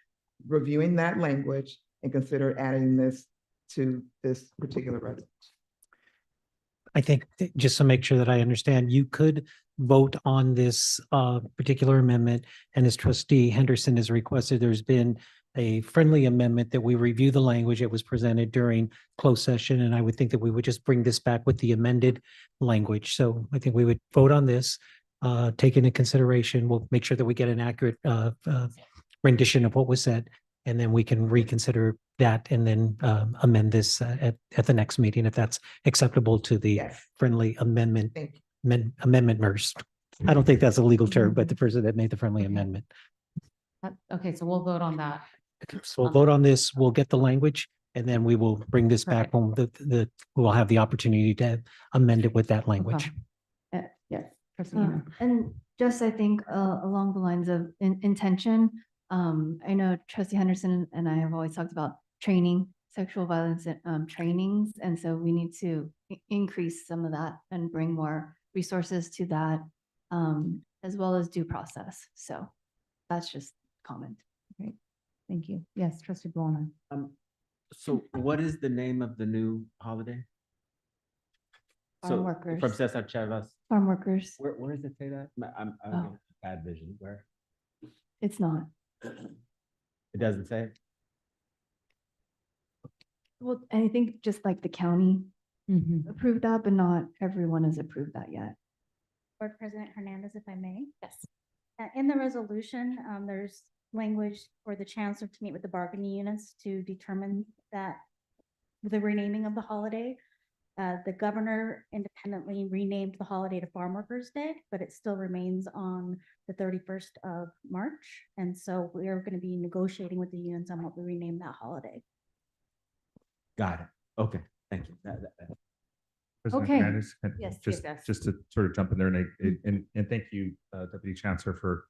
reviewing that language and consider adding this to this particular resolution. I think just to make sure that I understand, you could vote on this particular amendment. And as Trustee Henderson has requested, there's been a friendly amendment that we review the language that was presented during closed session. And I would think that we would just bring this back with the amended language. So I think we would vote on this, take into consideration. We'll make sure that we get an accurate rendition of what was said. And then we can reconsider that and then amend this at the next meeting, if that's acceptable to the friendly amendment. Amendmenters. I don't think that's a legal term, but the person that made the friendly amendment. Okay, so we'll vote on that. So we'll vote on this, we'll get the language, and then we will bring this back when we'll have the opportunity to amend it with that language. Yes. Trustee Uh, Hannah. And just, I think, along the lines of intention, I know Trustee Henderson and I have always talked about training, sexual violence trainings. And so we need to increase some of that and bring more resources to that, as well as due process. So that's just comment. Great. Thank you. Yes, Trustee Ballmer. So what is the name of the new holiday? Farm workers. From Cesar Chavez. Farm workers. Where does it say that? I'm Oh. bad vision. Where? It's not. It doesn't say? Well, I think just like the county Mm-hmm. approved that, but not everyone has approved that yet. Board President Hernandez, if I may. Yes. In the resolution, there's language for the chancellor to meet with the bargaining units to determine that the renaming of the holiday. The governor independently renamed the holiday to Farm Workers Day, but it still remains on the 31st of March. And so we are going to be negotiating with the unions on what we rename that holiday. Got it. Okay, thank you. President Okay. Fernandez, and Yes, just, yes, yes. just to sort of jump in there and thank you, Deputy Chancellor, for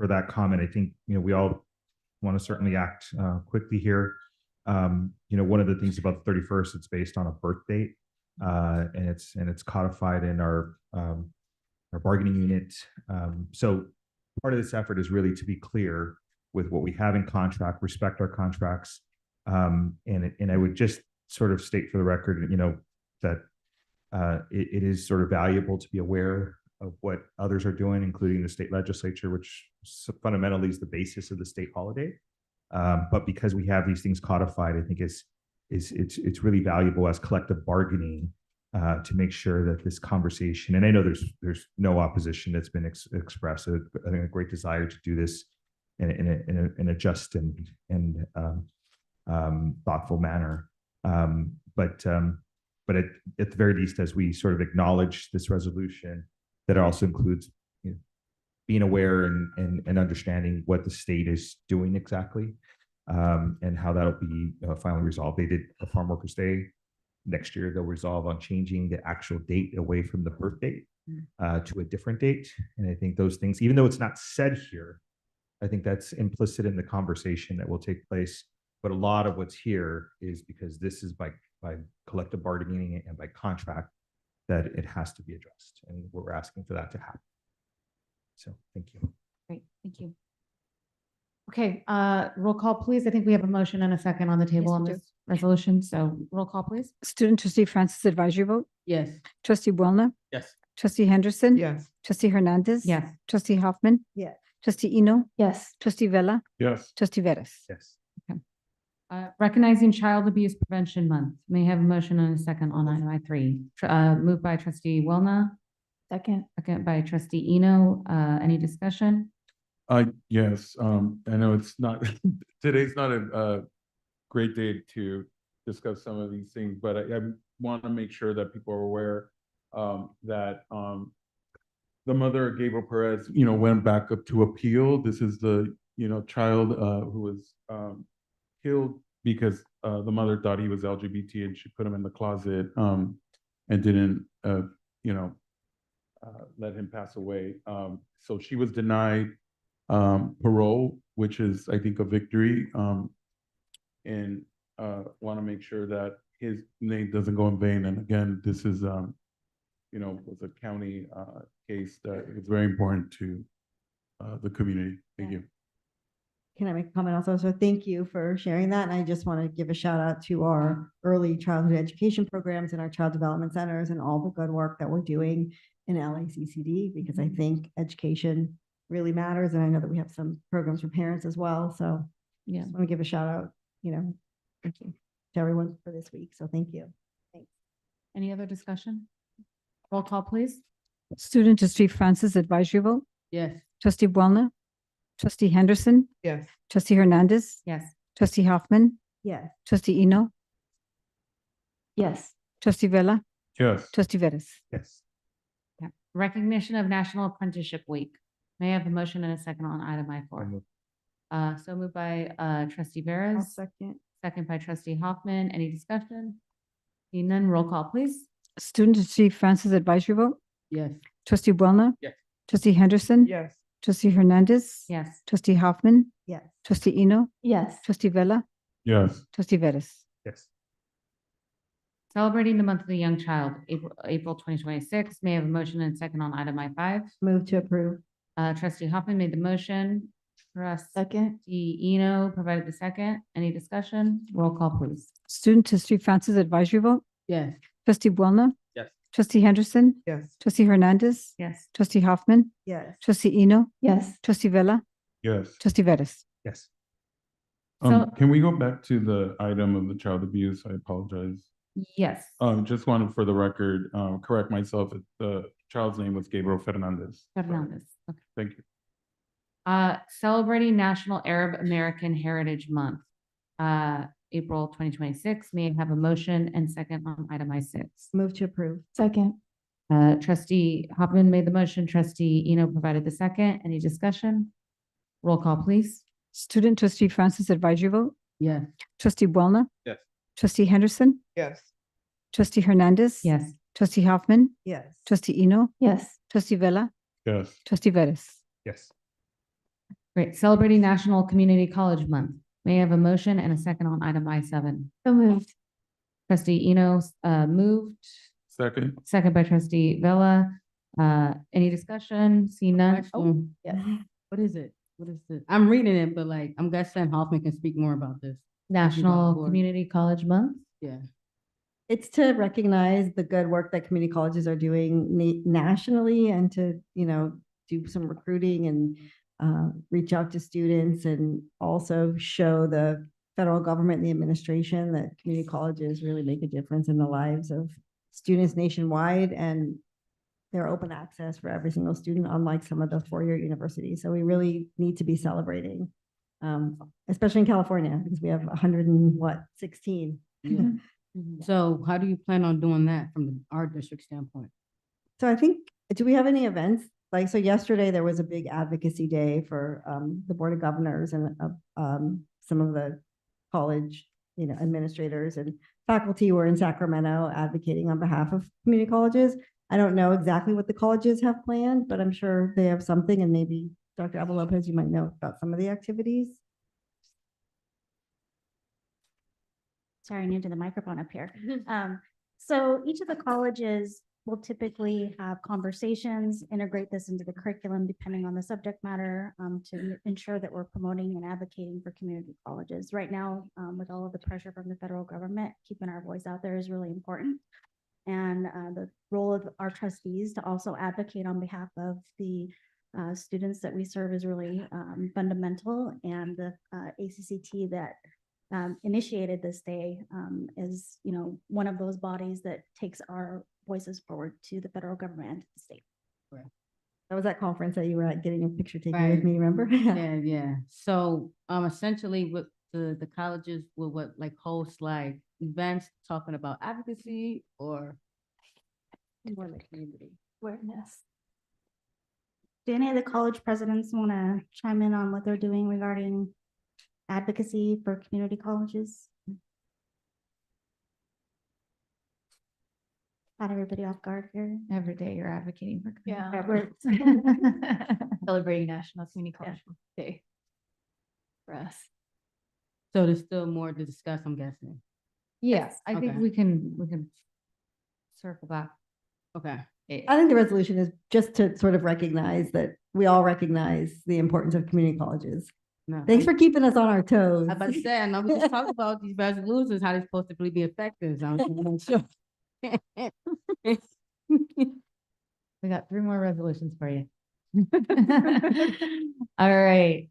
that comment. I think, we all want to certainly act quickly here. One of the things about the 31st, it's based on a birth date, and it's codified in our bargaining unit. So part of this effort is really to be clear with what we have in contract, respect our contracts, and I would just sort of state for the record, that it is sort of valuable to be aware of what others are doing, including the state legislature, which fundamentally is the basis of the state holiday. But because we have these things codified, I think it's really valuable as collective bargaining to make sure that this conversation, and I know there's no opposition that's been expressed. I think a great desire to do this in a just and thoughtful manner. But at the very least, as we sort of acknowledge this resolution, that also includes being aware and understanding what the state is doing exactly, and how that'll be finally resolved. They did a Farm Workers Day. Next year, they'll resolve on changing the actual date away from the birth date to a different date. And I think those things, even though it's not said here, I think that's implicit in the conversation that will take place. But a lot of what's here is because this is by collective bargaining and by contract that it has to be addressed. And we're asking for that to happen. So thank you. Great, thank you. Okay, roll call, please. I think we have a motion and a second on the table on we do. this resolution. So roll call, please. Student trustee Francis advisory vote. Yes. Trustee Boulna. Yes. Trustee Henderson. Yes. Trustee Hernandez. Yes. Trustee Hoffman. Yes. Trustee Eno. Yes. Trustee Vella. Yes. Trustee Veras. Yes. Recognizing Child Abuse Prevention Month. May I have a motion and a second on item I3. Moved by trustee Wilna, Second. second by trustee Eno. Any discussion? Yes, I know it's not, today's not a great day to discuss some of these things, but I want to make sure that people are aware that the mother of Gabriel Perez, went back up to appeal. This is the, child who was killed because the mother thought he was LGBT and she put him in the closet and didn't, let him pass away. So she was denied parole, which is, I think, a victory, and want to make sure that his name doesn't go in vain. And again, this is, was a county case that is very important to the community. Thank you. Can I make a comment also? So thank you for sharing that. And I just want to give a shout out to our early childhood education programs and our child development centers and all the good work that we're doing in LACCD, because I think education really matters. And I know that we have some programs for parents as well. So Yeah. just want to give a shout out, thank you to everyone for this week. So thank you. Thanks. Any other discussion? Roll call, please. Student trustee Francis advisory vote. Yes. Trustee Boulna. Trustee Henderson. Yes. Trustee Hernandez. Yes. Trustee Hoffman. Yes. Trustee Eno. Yes. Trustee Vella. Yes. Trustee Veras. Yes. Yeah. Recognition of National Apprenticeship Week. May I have a motion and a second on item I4? So moved by trustee I'll Veras, second. second by trustee Hoffman. Any discussion? Seeing none, roll call, please. Student trustee Francis advisory vote. Yes. Trustee Boulna. Yes. Trustee Henderson. Yes. Trustee Hernandez. Yes. Trustee Hoffman. Yes. Trustee Eno. Yes. Trustee Vella. Yes. Trustee Veras. Yes. Celebrating the month of the young child, April 2026. May I have a motion and a second on item I5? Move to approve. Trustee Hoffman made the motion. Second. Trustee Eno provided the second. Any discussion? Roll call, please. Student trustee Francis advisory vote. Yes. Trustee Boulna. Yes. Trustee Henderson. Yes. Trustee Hernandez. Yes. Trustee Hoffman. Yes. Trustee Eno. Yes. Trustee Vella. Yes. Trustee Veras. Yes. Can we go back to the item of the child abuse? I apologize. Yes. Just wanted for the record, correct myself. The child's name was Gabriel Fernandez. Fernandez. Okay. Thank you. Celebrating National Arab American Heritage Month. April 2026. May I have a motion and second on item I6? Move to approve. Second. Trustee Hoffman made the motion, trustee Eno provided the second. Any discussion? Roll call, please. Student trustee Francis advisory vote, Yes. trustee Boulna, Yes. trustee Henderson, Yes. trustee Hernandez. Yes. Trustee Hoffman, Yes. trustee Eno, Yes. trustee Vella, Yes. trustee Vettis. Yes. Great. Celebrating National Community College Month. May I have a motion and a second on item I7? So moved. Trustee Eno, moved, Second. second by trustee Vella. Any discussion? See none? Oh, Question. yes. What is it? What is it? I'm reading it, but like, I'm guessing Hoffman can speak more about this. National Board. Community College Month. Yeah. It's to recognize the good work that community colleges are doing nationally and to, do some recruiting and reach out to students and also show the federal government and the administration that community colleges really make a difference in the lives of students nationwide, and they're open access for every single student, unlike some of the four-year universities. So we really need to be celebrating, especially in California, because we have 116. Yeah. So how do you plan on doing that from our district standpoint? So I think, do we have any events? Like, so yesterday there was a big advocacy day for the Board of Governors and some of the college, administrators and faculty were in Sacramento advocating on behalf of community colleges. I don't know exactly what the colleges have planned, but I'm sure they have something, and maybe Dr. Abel Lopez, you might know about some of the activities. Sorry, new to the microphone up here. So each of the colleges will typically have conversations, integrate this into the curriculum depending on the subject matter, to ensure that we're promoting and advocating for community colleges. Right now, with all of the pressure from the federal government, keeping our voice out there is really important. And the role of our trustees to also advocate on behalf of the students that we serve is really fundamental. And the ACCT that initiated this day is, one of those bodies that takes our voices forward to the federal government and to the state. That was that conference that you were at getting a picture taken Right. with me, remember? Yeah. So, essentially with the colleges will host like events talking about advocacy or more like community Awareness. Do any of the college presidents want to chime in on what they're doing regarding advocacy for community colleges? Got everybody off guard here. Every day you're advocating for. Yeah. community. Celebrating National Community College Day for us. So there's still more to discuss, I'm guessing. Yes, I think Okay. we can circle back. Okay. I think the resolution is just to sort of recognize that we all recognize the importance of community colleges. No, Thanks for keeping us on our toes. I about to say, I know we just talked about these resolutions, how they're supposed to really be effective. So I'm just wanna make sure. We got 3 more resolutions for you. All right,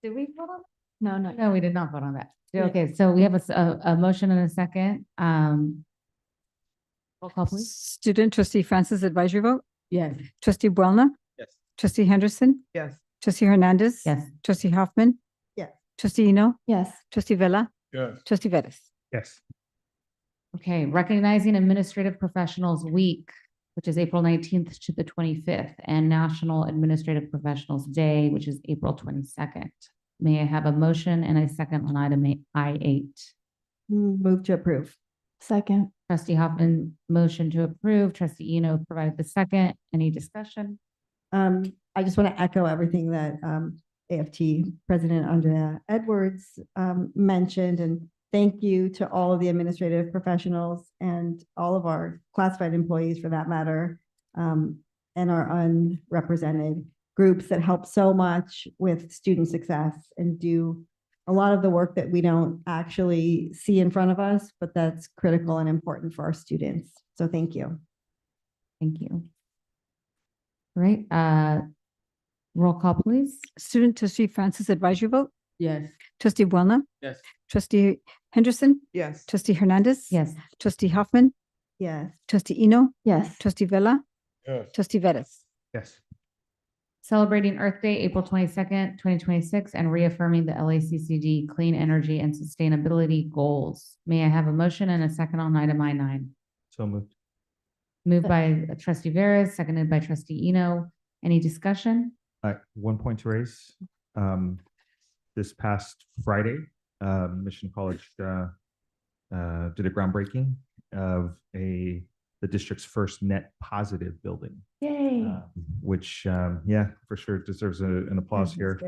did we vote on? No, no. No, we did not vote on that. Okay, so we have a motion and a second. Roll call, please. Student trustee Francis advisory vote, Yes. trustee Boulna, Yes. trustee Henderson, Yes. trustee Hernandez. Yes. Trustee Hoffman, Yes. trustee Eno, Yes. trustee Vella, Yes. trustee Vettis. Yes. Okay, recognizing Administrative Professionals Week, which is April 19th to the 25th, and National Administrative Professionals Day, which is April 22nd. May I have a motion and a second on item I8? Move to approve. Second. Trustee Hoffman, motion to approve. Trustee Eno provided the second. Any discussion? I just want to echo everything that AFT President Andrea Edwards mentioned, and thank you to all of the administrative professionals and all of our classified employees for that matter, and our unrepresented groups that help so much with student success and do a lot of the work that we don't actually see in front of us, but that's critical and important for our students. So thank you. Thank you. All right, roll call, please. Student trustee Francis advisory vote, Yes. trustee Boulna, Yes. trustee Henderson, Yes. trustee Hernandez. Yes. Trustee Hoffman, Yes. trustee Eno, Yes. trustee Vella, Yes. trustee Vettis. Yes. celebrating Earth Day, April 22nd, 2026, and reaffirming the LACCD clean energy and sustainability goals. May I have a motion and a second on item I9? So moved. Moved by trustee Veras, seconded by trustee Eno. Any discussion? 1 point to raise. This past Friday, Mission College did a groundbreaking of the district's first net positive building, Yay. which, yeah, for sure deserves an applause here.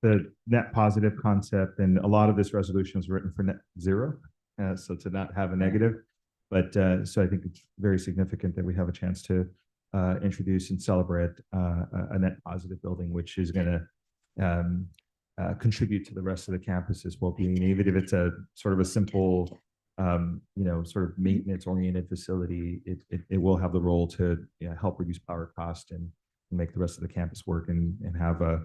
The net positive concept, and a lot of this resolution is written for net zero, so to not have a negative. But so I think it's very significant that we have a chance to introduce and celebrate a net positive building, which is going to contribute to the rest of the campus's well-being, even if it's a sort of a simple, sort of maintenance-oriented facility. It will have the role to help reduce power cost and make the rest of the campus work and have a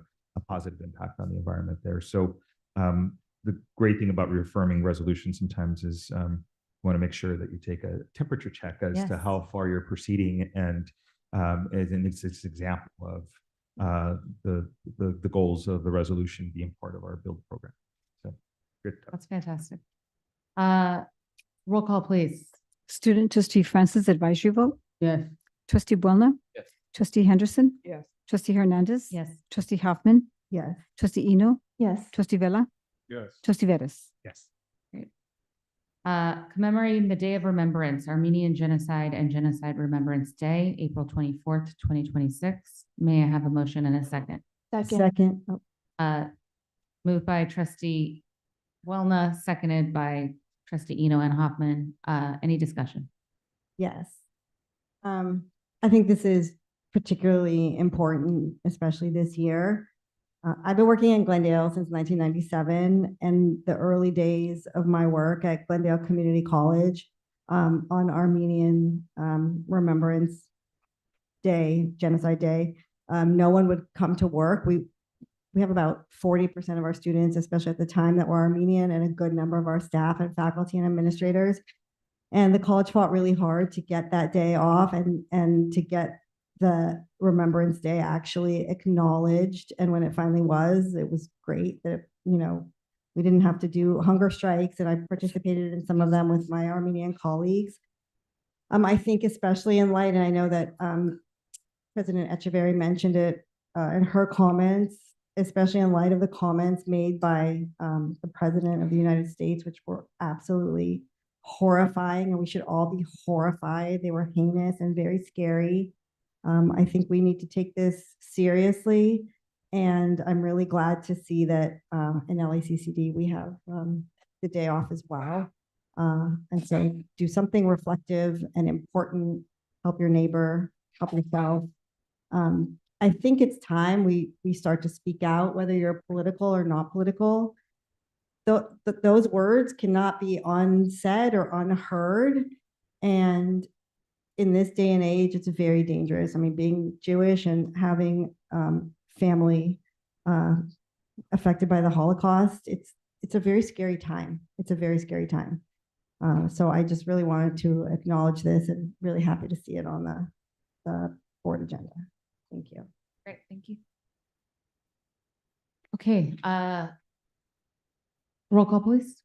positive impact on the environment there. So the great thing about reaffirming resolutions sometimes is you want to make sure that you take a temperature check as to how far you're proceeding, and it's an example of the goals of the resolution being part of our build program. So good. That's fantastic. Roll call, please. Student trustee Francis advisory vote? Yes. Trustee Boulna? Yes. Trustee Henderson? Yes. Trustee Hernandez? Yes. Trustee Hoffman? Yes. Trustee Eno? Yes. Trustee Vella? Yes. Trustee Veras? Yes. Commemorating the Day of Remembrance, Armenian Genocide and Genocide Remembrance Day, April 24th, 2026. May I have a motion and a second? Second. Oh, Moved by trustee Welna, seconded by trustee Eno and Hoffman. Any discussion? yes. I think this is particularly important, especially this year. I've been working in Glendale since 1997, and the early days of my work at Glendale Community College on Armenian Remembrance Day, Genocide Day, no one would come to work. We have about 40% of our students, especially at the time, that were Armenian, and a good number of our staff and faculty and administrators. And the college fought really hard to get that day off and to get the Remembrance Day actually acknowledged. And when it finally was, it was great that, we didn't have to do hunger strikes, and I participated in some of them with my Armenian colleagues. I think especially in light, and I know that President Echeverry mentioned it in her comments, especially in light of the comments made by the President of the United States, which were absolutely horrifying, and we should all be horrified. They were heinous and very scary. I think we need to take this seriously, and I'm really glad to see that in LACCD we have the day off as well. And so do something reflective and important, help your neighbor, help yourself. I think it's time we start to speak out, whether you're political or not political. Those words cannot be unsaid or unheard. And in this day and age, it's very dangerous. I mean, being Jewish and having family affected by the Holocaust, it's a very scary time. It's a very scary time. So I just really wanted to acknowledge this, and really happy to see it on the board agenda. Thank you. Great, thank you. Okay, roll call, please.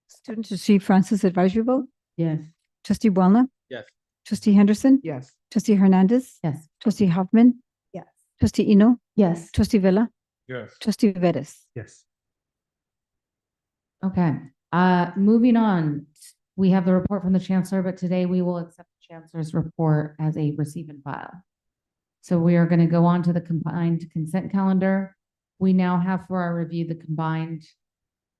Student trustee Francis advisory vote? Yes. Trustee Boulna? Yes. Trustee Henderson? Yes. Trustee Hernandez? Yes. Trustee Hoffman? Yes. Trustee Eno? Yes. Trustee Vella? Yes. Trustee Veras? Yes. Okay, moving on. We have the report from the chancellor, but today we will accept the chancellor's report as a receive and file. So we are going to go on to the combined consent calendar. We now have for our review the combined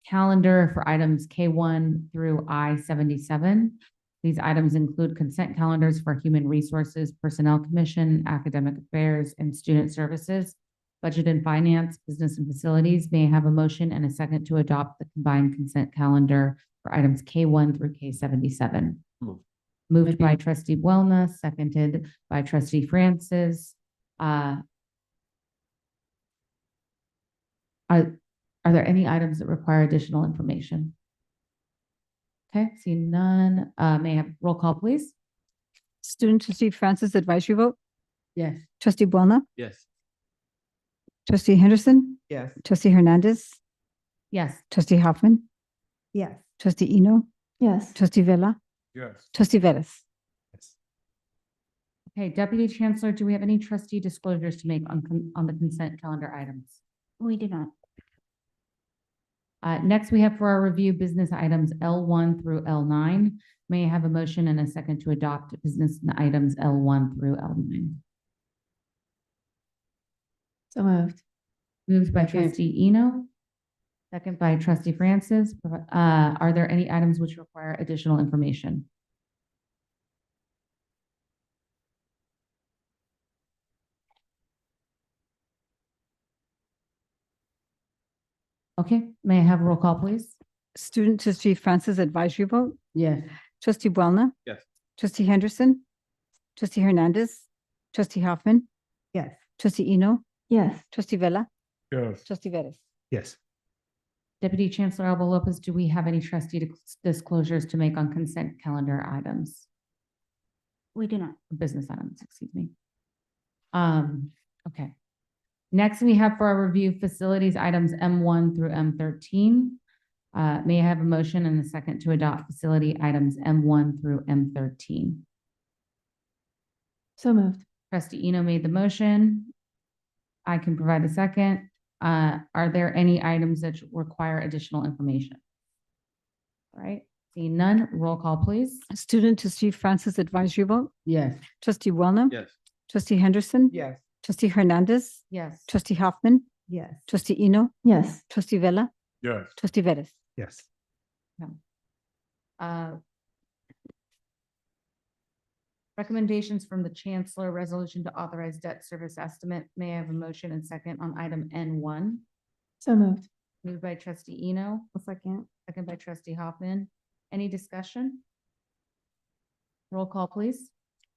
calendar for items K1 through I-77. These items include consent calendars for Human Resources, Personnel Commission, Academic Affairs, and Student Services, Budget and Finance, Business and Facilities. May I have a motion and a second to adopt the combined consent calendar for items K1 through K77? Moved by trustee Welna, seconded by trustee Francis. Are there any items that require additional information? Okay, seeing none. May I have roll call, please? Student trustee Francis advisory vote. Yes. Trustee Buona, Yes. trustee Henderson, Yes. trustee Hernandez, Yes. trustee Hoffman, Yes. trustee Eno, Yes. trustee Vella, Yes. trustee Vettis. Okay, Deputy Chancellor, do we have any trustee disclosures to make on the consent calendar items? We do not. Next, we have for our review business items L1 through L9. May I have a motion and a second to adopt business items L1 through L9? So moved. Moved by Second. trustee Eno, second by trustee Francis. Are there any items which require additional information? Okay, may I have a roll call, please? Student trustee Francis advisory vote. Yes. Trustee Buona, Yes. trustee Henderson, trustee Hernandez, trustee Hoffman, Yes. trustee Eno, Yes. trustee Vella, Yes. trustee Vettis. Yes. Deputy Chancellor Alba Lopez, do we have any trustee disclosures to make on consent calendar items? We do not. Business items, excuse me. Okay. Next, we have for our review facilities items M1 through M13. May I have a motion and a second to adopt facility items M1 through M13? So moved. Trustee Eno made the motion. I can provide the second. Are there any items that require additional information? All right, seeing none, roll call, please. Student trustee Francis advisory vote. Yes. Trustee Buona, Yes. trustee Henderson, Yes. trustee Hernandez, Yes. trustee Hoffman, Yes. trustee Eno, Yes. trustee Vella, Yes. trustee Vettis. Yes. Recommendations from the Chancellor, resolution to authorize debt service estimate. May I have a motion and second on item N1? So moved. Moved by trustee Eno, A second. second by trustee Hoffman. Any discussion? Roll call, please.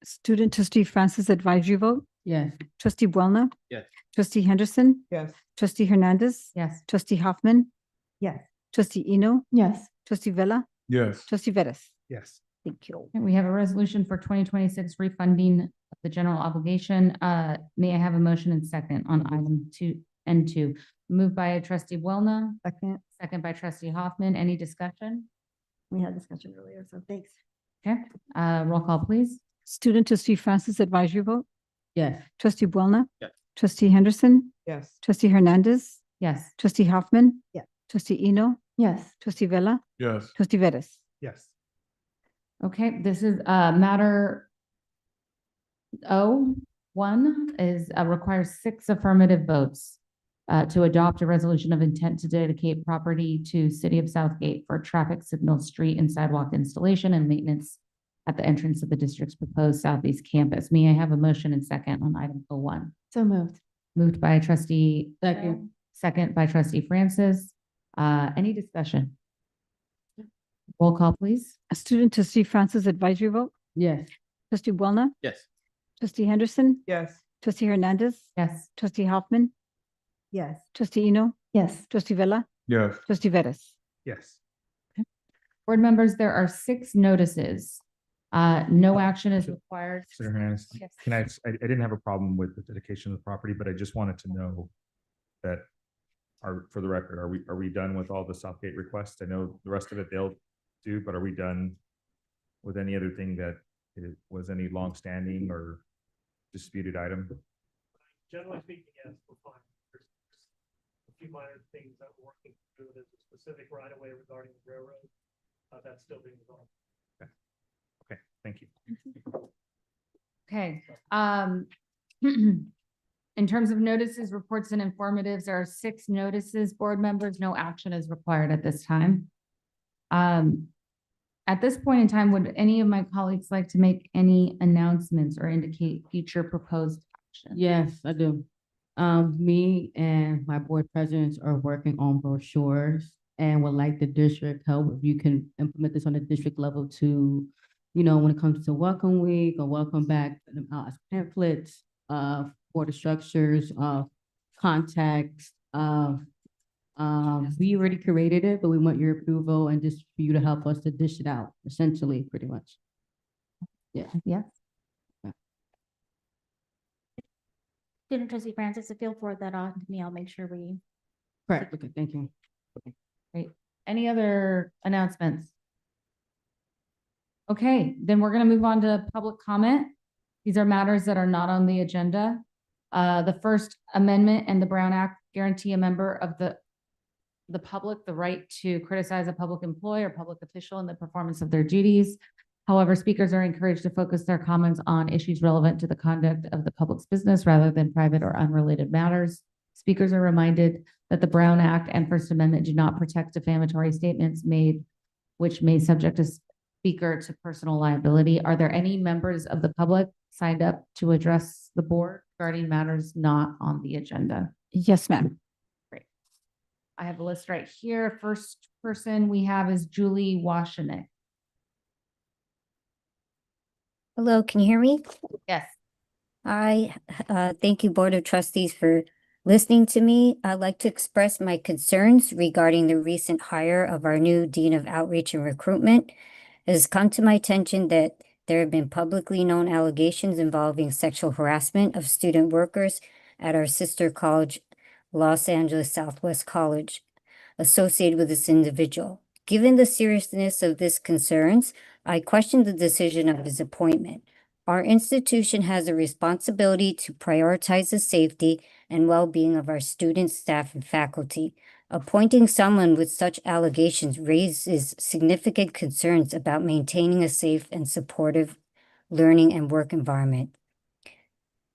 Student trustee Francis advisory vote. Yes. Trustee Buona, Yes. trustee Henderson, Yes. trustee Hernandez, Yes. trustee Hoffman, Yes. trustee Eno, Yes. trustee Vella, Yes. trustee Vettis. Yes. Thank you. And we have a resolution for 2026 refunding of the general obligation. May I have a motion and second on item 2 Moved by trustee Buona, Second. second by trustee Hoffman. Any discussion? We had discussion earlier, so thanks. Okay, roll call, please. Student trustee Francis advisory vote. Yes. Trustee Buona, Yes. trustee Henderson, Yes. trustee Hernandez, Yes. trustee Hoffman. Yes. Trustee Eno, Yes. trustee Vella, Yes. trustee Vettis. Yes. Okay, this is matter O1 is requires 6 affirmative votes to adopt a resolution of intent to dedicate property to City of Southgate for traffic signal, street and sidewalk installation and maintenance at the entrance of the district's proposed southeast campus. May I have a motion and second on item O1? So moved. Moved by trustee. Second. Second by trustee Francis. Any discussion? Roll call, please. Student trustee Francis advisory vote. Yes. Trustee Buona, Yes. trustee Henderson, Yes. trustee Hernandez, Yes. trustee Hoffman, Yes. trustee Eno, Yes. trustee Vella, Yes. trustee Vettis. Yes. Board members, there are 6 notices. No action is required. Senator Hernandez, Yes. can I didn't have a problem with the dedication of the property, but I just wanted to know that for the record, are we done with all the Southgate requests? I know the rest of it they'll do, but are we done with any other thing that was any longstanding or disputed item? Generally speaking, yes, we're fine. There's a few minor things that we're working through. There's a specific right of way regarding the railroad. That's still being resolved. Okay, thank you. Okay, in terms of notices, reports and informatives, there are 6 notices, board members, no action is required at this time. At this point in time, would any of my colleagues like to make any announcements or indicate future proposed action? Yes, I do. Me and my board presidents are working on brochures and would like the district help if you can implement this on the district level to, when it comes to welcome week or welcome back, as pamphlets, for the structures, context, we already created it, but we want your approval and just for you to help us to dish it out, essentially, pretty much. Yeah. Yes. Student trustee Francis, if you'll forward that on to me, I'll make sure we. Correct. Okay, thank you. Great. Any other announcements? Okay, then we're gonna move on to public comment. These are matters that are not on the agenda. The First Amendment and the Brown Act guarantee a member of the public the right to criticize a public employee or public official in the performance of their duties. However, speakers are encouraged to focus their comments on issues relevant to the conduct of the public's business rather than private or unrelated matters. Speakers are reminded that the Brown Act and First Amendment do not protect defamatory statements made, which may subject a speaker to personal liability. Are there any members of the public signed up to address the board regarding matters not on the agenda? Yes, ma'am. Great. I have a list right here. First person we have is Julie Washinek. Hello, can you hear me? Yes. Thank you, Board of Trustees, for listening to me. I'd like to express my concerns regarding the recent hire of our new Dean of Outreach and Recruitment. It has come to my attention that there have been publicly known allegations involving sexual harassment of student workers at our sister college, Los Angeles Southwest College, associated with this individual. Given the seriousness of these concerns, I question the decision of his appointment. Our institution has a responsibility to prioritize the safety and well-being of our students, staff, and faculty. Appointing someone with such allegations raises significant concerns about maintaining a safe and supportive learning and work environment.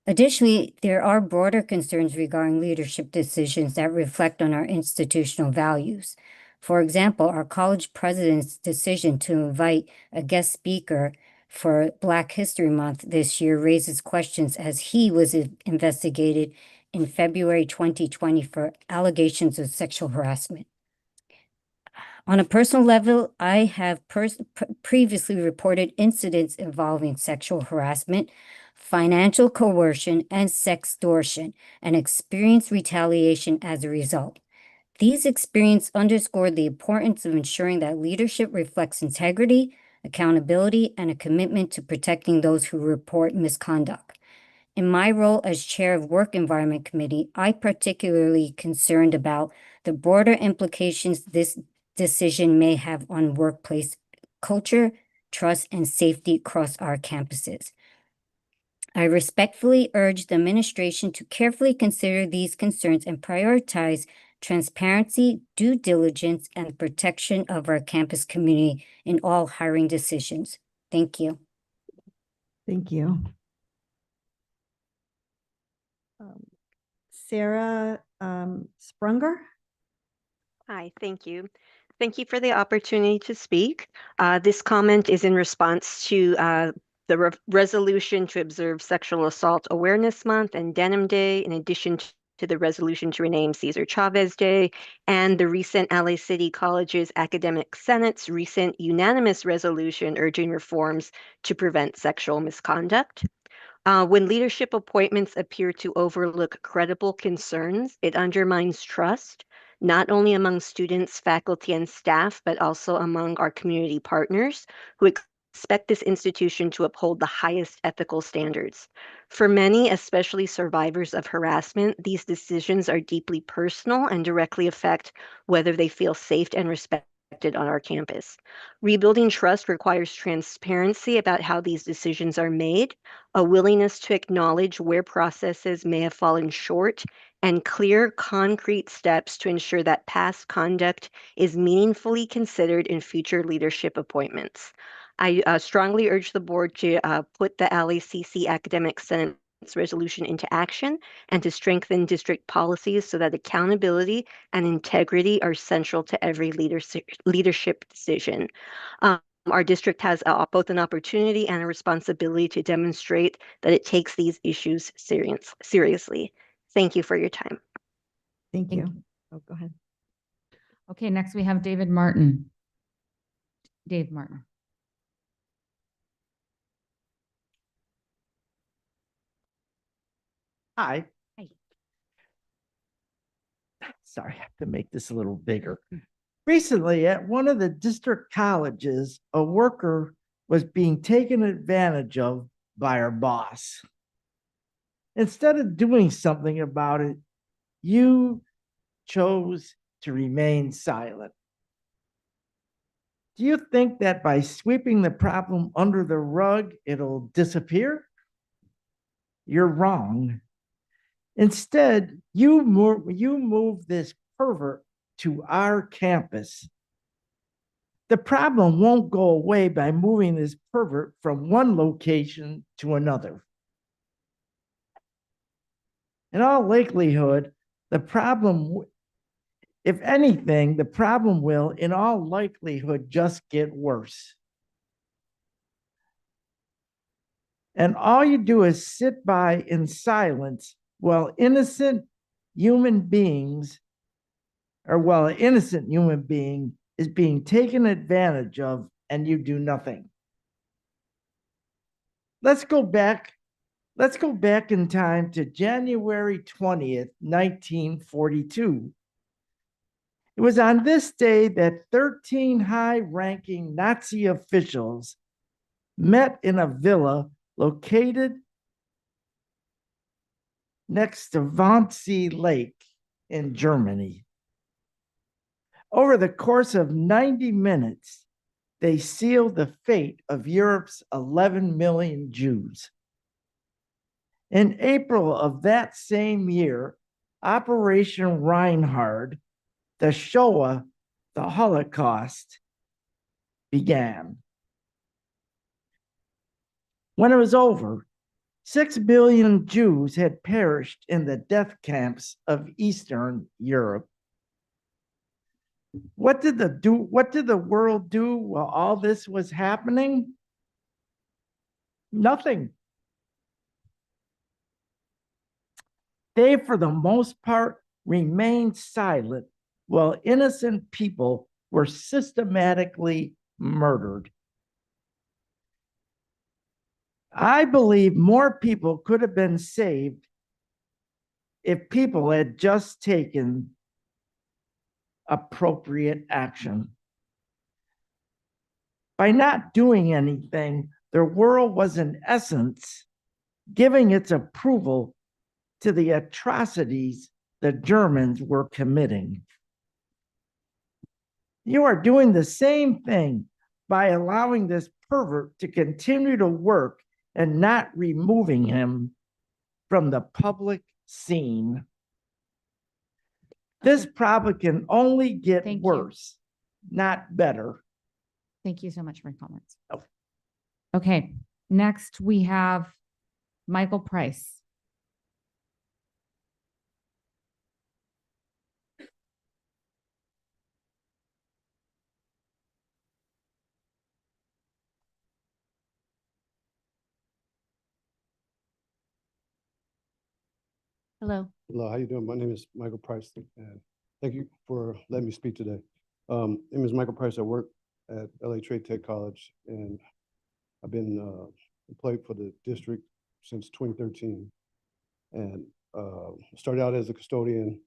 Additionally, there are broader concerns regarding leadership decisions that reflect on our institutional values. For example, our college president's decision to invite a guest speaker for Black History Month this year raises questions, as he was investigated in February 2020 for allegations of sexual harassment. On a personal level, I have previously reported incidents involving sexual harassment, financial coercion, and sextortion, and experienced retaliation as a result. These experiences underscore the importance of ensuring that leadership reflects integrity, accountability, and a commitment to protecting those who report misconduct. In my role as chair of Work Environment Committee, I'm particularly concerned about the broader implications this decision may have on workplace culture, trust, and safety across our campuses. I respectfully urge the administration to carefully consider these concerns and prioritize transparency, due diligence, and protection of our campus community in all hiring decisions. Thank you. Thank you. Sarah Sprunger? Hi, thank you. Thank you for the opportunity to speak. This comment is in response to the resolution to observe Sexual Assault Awareness Month and Denim Day, in addition to the resolution to rename Cesar Chavez Day, and the recent LA City College's Academic Senate's recent unanimous resolution urging reforms to prevent sexual misconduct. When leadership appointments appear to overlook credible concerns, it undermines trust, not only among students, faculty, and staff, but also among our community partners who expect this institution to uphold the highest ethical standards. For many, especially survivors of harassment, these decisions are deeply personal and directly affect whether they feel safe and respected on our campus. Rebuilding trust requires transparency about how these decisions are made, a willingness to acknowledge where processes may have fallen short, and clear, concrete steps to ensure that past conduct is meaningfully considered in future leadership appointments. I strongly urge the board to put the LACC Academic Senate's resolution into action and to strengthen district policies so that accountability and integrity are central to every leadership decision. Our district has both an opportunity and a responsibility to demonstrate that it takes these issues seriously. Thank you for your time. Thank you. Oh, go ahead. Okay, next we have David Martin. Dave Martin. Hi. Hi. Sorry, I have to make this a little bigger. Recently, at one of the district colleges, a worker was being taken advantage of by her boss. Instead of doing something about it, you chose to remain silent. Do you think that by sweeping the problem under the rug, it'll disappear? You're wrong. Instead, you move this pervert to our campus. The problem won't go away by moving this pervert from one location to another. In all likelihood, the problem, if anything, the problem will, in all likelihood, just get worse. And all you do is sit by in silence while innocent human beings, or while an innocent human being is being taken advantage of, and you do nothing. Let's go back in time to January 20th, 1942. It was on this day that 13 high-ranking Nazi officials met in a villa located next to Wannsee Lake in Germany. Over the course of 90 minutes, they sealed the fate of Europe's 11 million Jews. In April of that same year, Operation Reinhard, the Shoah, the Holocaust, began. When it was over, 6 billion Jews had perished in the death camps of Eastern Europe. What did the world do while all this was happening? Nothing. They, for the most part, remained silent while innocent people were systematically murdered. I believe more people could have been saved if people had just taken appropriate action. By not doing anything, the world was in essence giving its approval to the atrocities the Germans were committing. You are doing the same thing by allowing this pervert to continue to work and not removing him from the public scene. This problem can only get worse, not better. Thank you so much for your comments. Oh. Okay, next we have Michael Price. Hello. Hello, how you doing? My name is Michael Price, and thank you for letting me speak today. My name is Michael Price. I work at LA Trade Tech College, and I've been employed for the district since 2013. And started out as a custodian,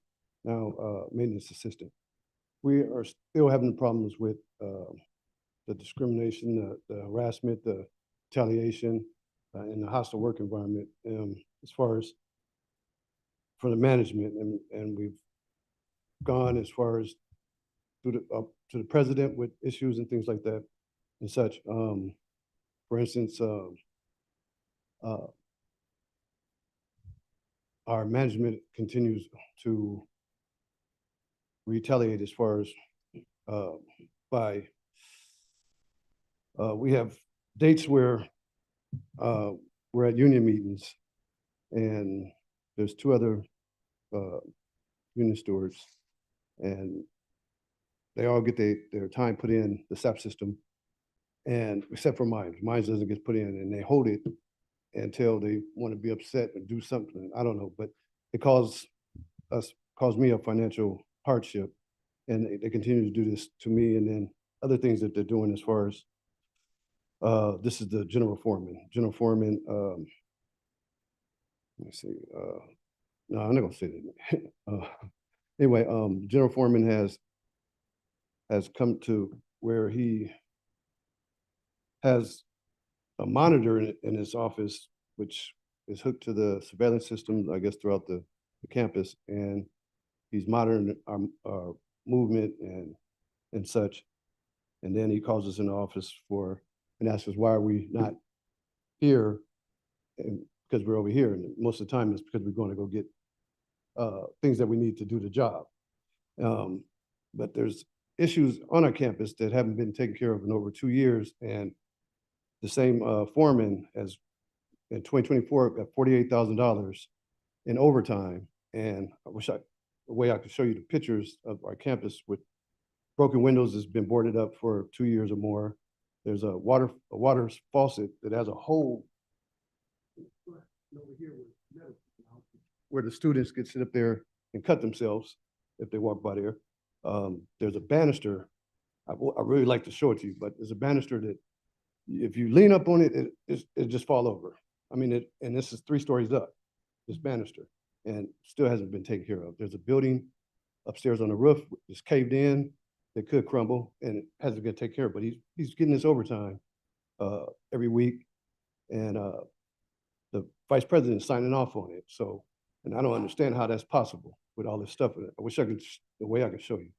now maintenance assistant. We are still having problems with the discrimination, the harassment, the retaliation, and the hostile work environment as far as for the management, and we've gone as far as to the president with issues and things like that and such. For instance, our management continues to retaliate as far as we have dates where we're at union meetings, and there's two other union stewards, and they all get their time put in the SAP system, and except for mine. Mine doesn't get put in, and they hold it until they want to be upset and do something. I don't know, but it caused me a financial hardship, and they continue to do this to me. And then other things that they're doing as far as this is the general foreman. General foreman. Let me see. No, I'm not gonna say that. Anyway, general foreman has come to where he has a monitor in his office, which is hooked to the surveillance system, I guess, throughout the campus, and he's monitoring our movement and such. And then he calls us in the office and asks us, why are we not here? And because we're over here, and most of the time it's because we're going to go get things that we need to do the job. But there's issues on our campus that haven't been taken care of in over 2 years, and the same foreman as in 2024 got $48,000 in overtime. And I wish a way I could show you the pictures of our campus with broken windows has been boarded up for 2 years or more. There's a water faucet that has a hole over here where the students could sit up there and cut themselves if they walk by there. There's a banister. I really like to show it to you, but there's a banister that if you lean up on it, it just fall over. I mean, and this is 3 stories up, this banister, and still hasn't been taken care of. There's a building upstairs on the roof that's caved in that could crumble, and it hasn't been taken care of, but he's getting this overtime every week, and the vice president is signing off on it. So, and I don't understand how that's possible with all this stuff. I wish I could, the way I could show you.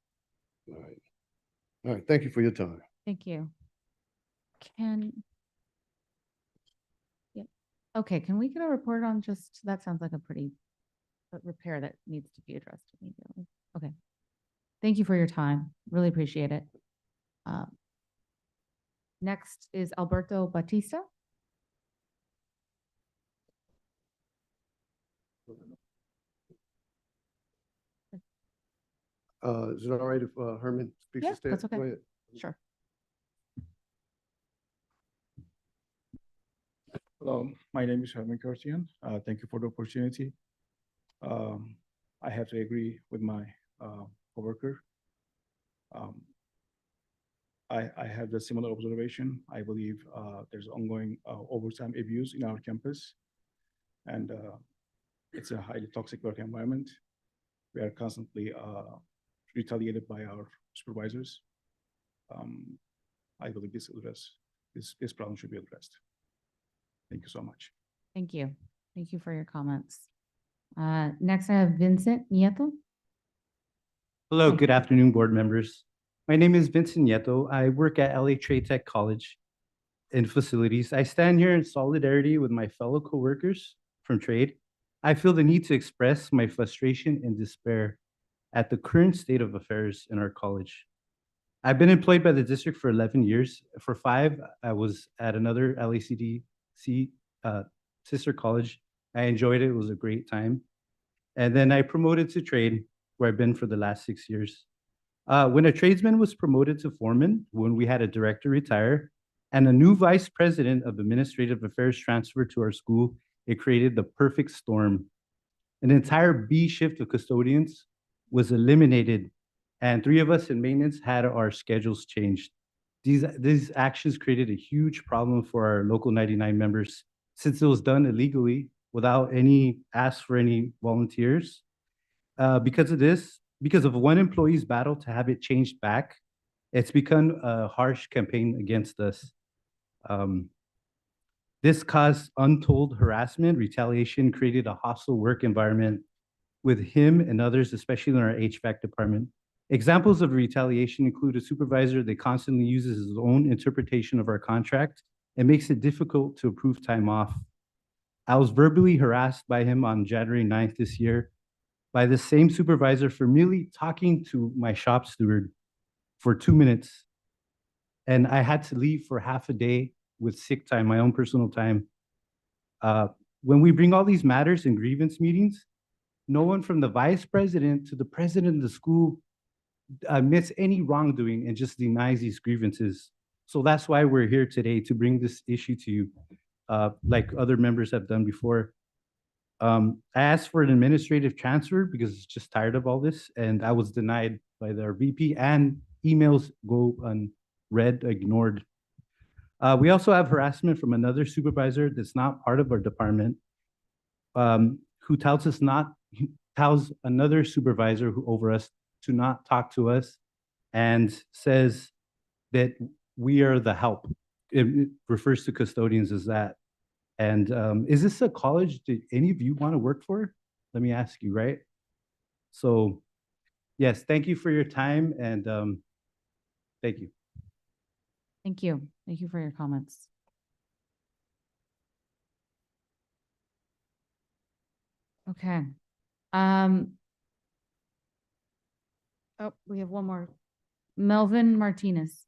All right. All right. Thank you for your time. Thank you. Okay, can we get a report on that sounds like a pretty repair that needs to be addressed immediately. Okay. Thank you for your time. Really appreciate it. Next is Alberto Batista. Is it all right if Herman speaks Yeah, instead? that's okay. Go ahead. Sure. Hello, my name is Herman Kirstian. Thank you for the opportunity. I have to agree with my coworker. I have a similar observation. I believe there's ongoing overtime abuse in our campus, and it's a highly toxic work environment. We are constantly retaliated by our supervisors. I believe this problem should be addressed. Thank you so much. Thank you. Thank you for your comments. Next, I have Vincent Nieto. Hello, good afternoon, board members. My name is Vincent Nieto. I work at LA Trade Tech College in facilities. I stand here in solidarity with my fellow coworkers from trade. I feel the need to express my frustration and despair at the current state of affairs in our college. I've been employed by the district for 11 years. For 5, I was at another LACDC sister college. I enjoyed it. It was a great time. And then I promoted to trade, where I've been for the last 6 years. When a tradesman was promoted to foreman, when we had a director retire, and a new vice president of administrative affairs transferred to our school, it created the perfect storm. An entire B shift of custodians was eliminated, and 3 of us in maintenance had our schedules changed. These actions created a huge problem for our local 99 members, since it was done illegally without any ask for any volunteers. Because of one employee's battle to have it changed back, it's become a harsh campaign against us. This caused untold harassment, retaliation, created a hostile work environment with him and others, especially in our HVAC department. Examples of retaliation include a supervisor that constantly uses his own interpretation of our contract and makes it difficult to approve time off. I was verbally harassed by him on January 9th this year by the same supervisor for merely talking to my shop steward for 2 minutes. And I had to leave for half a day with sick time, my own personal time. When we bring all these matters in grievance meetings, no one from the vice president to the president of the school admits any wrongdoing and just denies these grievances. So that's why we're here today, to bring this issue to you, like other members have done before. I asked for an administrative transfer because it's just tired of all this, and I was denied by their VP, and emails go unread, ignored. We also have harassment from another supervisor that's not part of our department, who tells another supervisor who over us to not talk to us, and says that we are the help. It refers to custodians as that. And is this a college that any of you want to work for? Let me ask you, right? So yes, thank you for your time and thank you. Thank you. Thank you for your comments. Okay. Oh, we have one more. Melvin Martinez.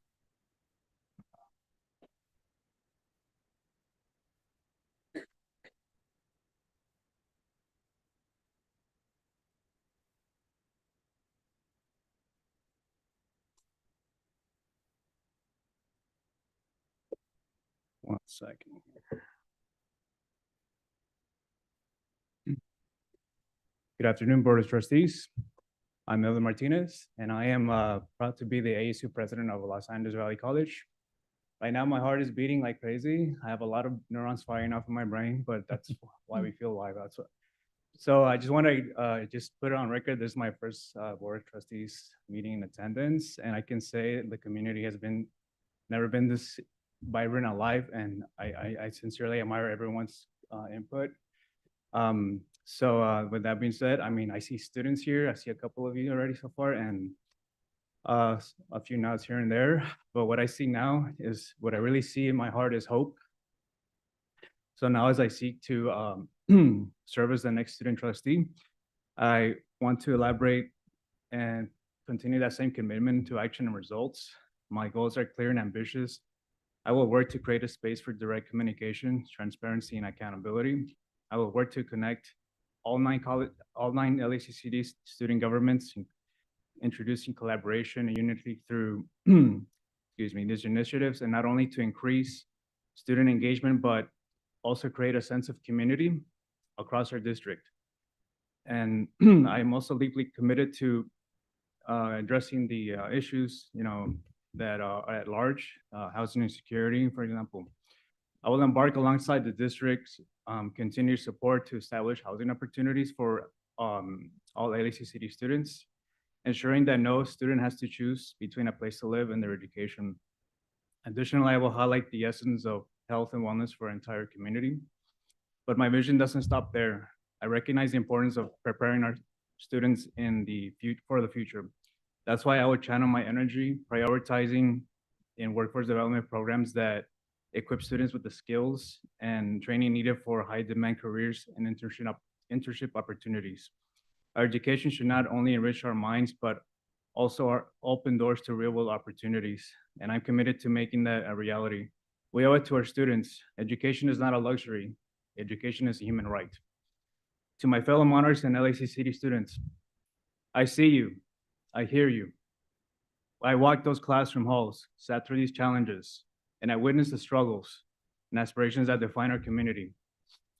One second. Good afternoon, Board of Trustees. I'm Melvin Martinez, and I am proud to be the ASU president of Los Angeles Valley College. Right now, my heart is beating like crazy. I have a lot of neurons firing off in my brain, but that's why we feel alive. So I just want to just put it on record. This is my first Board of Trustees meeting in attendance, and I can say the community has never been this vibrant, alive, and I sincerely admire everyone's input. So with that being said, I mean, I see students here. I see a couple of you already so far, and a few nods here and there. But what I see now is what I really see in my heart is hope. So now as I seek to serve as the next student trustee, I want to elaborate and continue that same commitment to action and results. My goals are clear and ambitious. I will work to create a space for direct communication, transparency, and accountability. I will work to connect all nine LACCD student governments, introducing collaboration and unity through these initiatives, and not only to increase student engagement, but also create a sense of community across our district. And I am also deeply committed to addressing the issues, that are at large, housing insecurity, for example. I will embark alongside the district's continued support to establish housing opportunities for all LACCD students, ensuring that no student has to choose between a place to live and their education. Additionally, I will highlight the essence of health and wellness for our entire community. But my vision doesn't stop there. I recognize the importance of preparing our students for the future. That's why I would channel my energy prioritizing in workforce development programs that equip students with the skills and training needed for high demand careers and internship opportunities. Our education should not only enrich our minds, but also open doors to real world opportunities. And I'm committed to making that a reality. We owe it to our students. Education is not a luxury. Education is a human right. To my fellow monarchs and LACCD students, I see you, I hear you. I walked those classroom halls, sat through these challenges, and I witnessed the struggles and aspirations that define our community.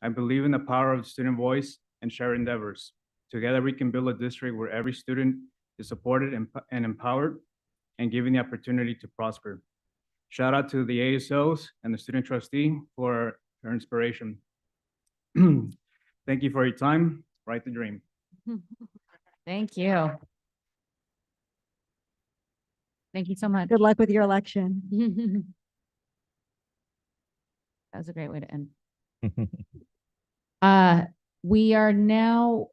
I believe in the power of the student voice and shared endeavors. Together, we can build a district where every student is supported and empowered and given the opportunity to prosper. Shout out to the ASOs and the student trustee for their inspiration. Thank you for your time. Write the dream. Thank you. Thank you so much. Good luck with your election. That was a great way to end. We are now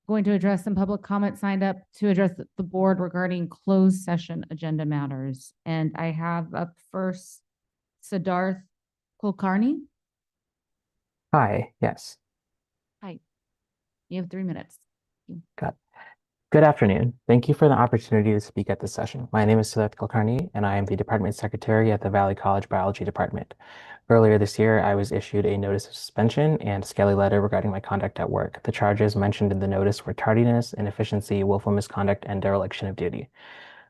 going to address some public comment signed up to address the board regarding closed session agenda matters. And I have up first Siddharth Kulkarni. Hi, yes. Hi. You have 3 minutes. Got Good afternoon. Thank you for the opportunity to speak at this session. My name is Siddharth Kulkarni, and I am the Department Secretary at the Valley College Biology Department. Earlier this year, I was issued a notice of suspension and scaly letter regarding my conduct at work. The charges mentioned in the notice were tardiness, inefficiency, willful misconduct, and dereliction of duty.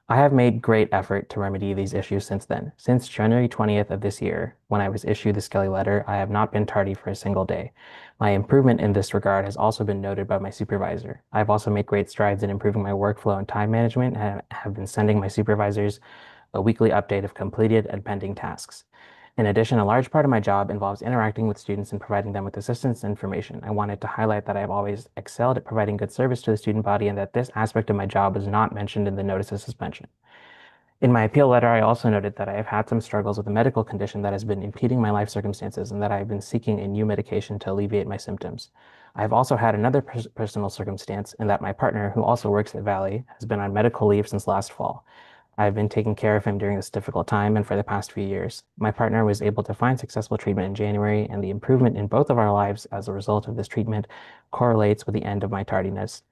I have made great effort to remedy these issues since then. Since January 20th of this year, when I was issued the scaly letter, I have not been tardy for a single day. My improvement in this regard has also been noted by my supervisor. I've also made great strides in improving my workflow and time management and have been sending my supervisors a weekly update of completed and pending tasks. In addition, a large part of my job involves interacting with students and providing them with assistance and information. I wanted to highlight that I have always excelled at providing good service to the student body and that this aspect of my job was not mentioned in the notice of suspension. In my appeal letter, I also noted that I have had some struggles with a medical condition that has been impeding my life circumstances and that I have been seeking a new medication to alleviate my symptoms. I have also had another personal circumstance in that my partner, who also works at Valley, has been on medical leave since last fall. I have been taking care of him during this difficult time and for the past few years. My partner was able to find successful treatment in January, and the improvement in both of our lives as a result of this treatment correlates with the end of my tardiness.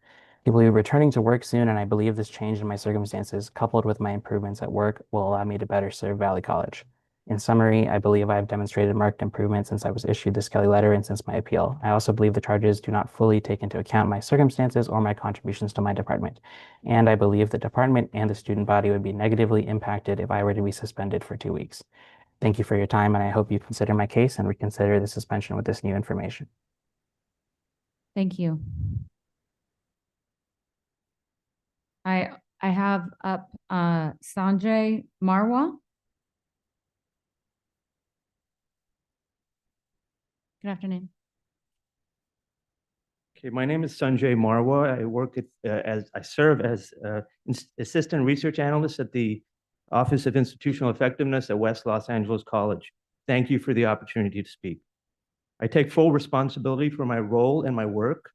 He will be returning to work soon, and I believe this change in my circumstances, coupled with my improvements at work, will allow me to better serve Valley College. In summary, I believe I have demonstrated marked improvement since I was issued this Kelly letter and since my appeal. I also believe the charges do not fully take into account my circumstances or my contributions to my department. And I believe the department and the student body would be negatively impacted if I were to be suspended for 2 weeks. Thank you for your time, and I hope you consider my case and reconsider the suspension with this new information. Thank you. I have up Sanjay Marwa. Good afternoon. Okay, my name is Sanjay Marwa. I work at, I serve as Assistant Research Analyst at the Office of Institutional Effectiveness at West Los Angeles College. Thank you for the opportunity to speak. I take full responsibility for my role and my work.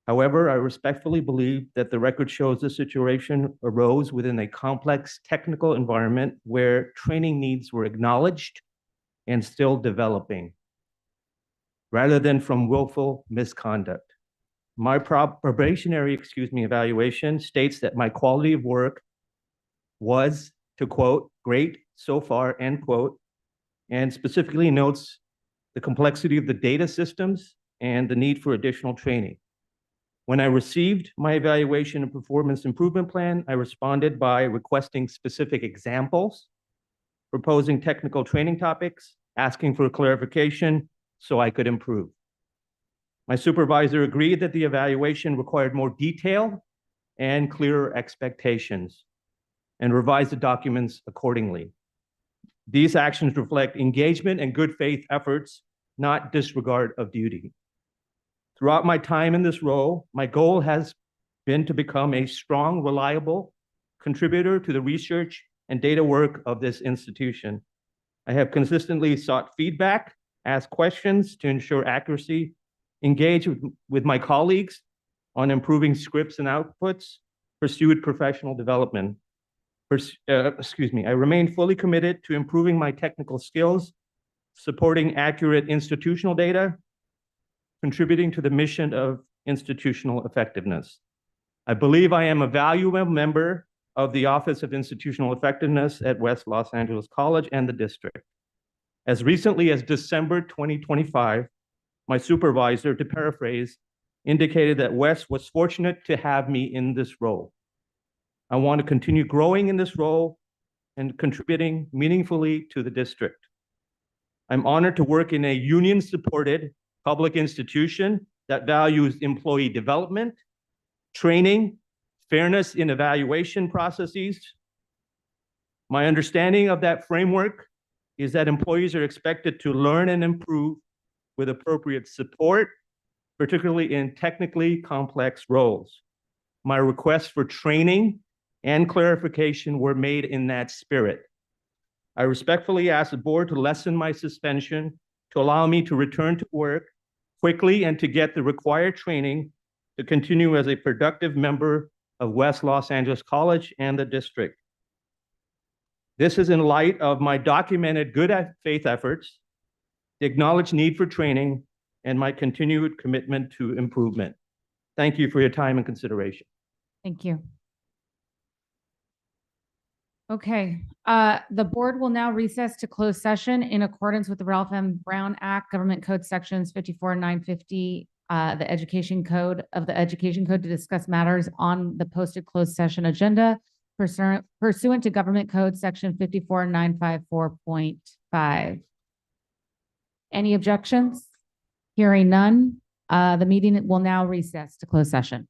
However, I respectfully believe that the record shows the situation arose within a complex technical environment where training needs were acknowledged and still developing, rather than from willful misconduct. My probationary, evaluation states that my quality of work was, to quote, great so far, end quote, and specifically notes the complexity of the data systems and the need for additional training. When I received my evaluation and performance improvement plan, I responded by requesting specific examples, proposing technical training topics, asking for clarification so I could improve. My supervisor agreed that the evaluation required more detail and clearer expectations and revised the documents accordingly. These actions reflect engagement and good faith efforts, not disregard of duty. Throughout my time in this role, my goal has been to become a strong, reliable contributor to the research and data work of this institution. I have consistently sought feedback, asked questions to ensure accuracy, engaged with my colleagues on improving scripts and outputs, pursued professional development. I remain fully committed to improving my technical skills, supporting accurate institutional data, contributing to the mission of institutional effectiveness. I believe I am a valuable member of the Office of Institutional Effectiveness at West Los Angeles College and the district. As recently as December 2025, my supervisor, to paraphrase, indicated that West was fortunate to have me in this role. I want to continue growing in this role and contributing meaningfully to the district. I'm honored to work in a union-supported public institution that values employee development, training, fairness in evaluation processes. My understanding of that framework is that employees are expected to learn and improve with appropriate support, particularly in technically complex roles. My requests for training and clarification were made in that spirit. I respectfully ask the board to lessen my suspension to allow me to return to work quickly and to get the required training to continue as a productive member of West Los Angeles College and the district. This is in light of my documented good faith efforts, the acknowledged need for training, and my continued commitment to improvement. Thank you for your time and consideration. Thank you. Okay, the board will now recess to close session in accordance with the Ralph M. Brown Act, Government Code Sections 54-950, the Education Code to discuss matters on the posted closed session agenda pursuant to Government Code Section 54954.5. Any objections? Hearing none, the meeting will now recess to close session.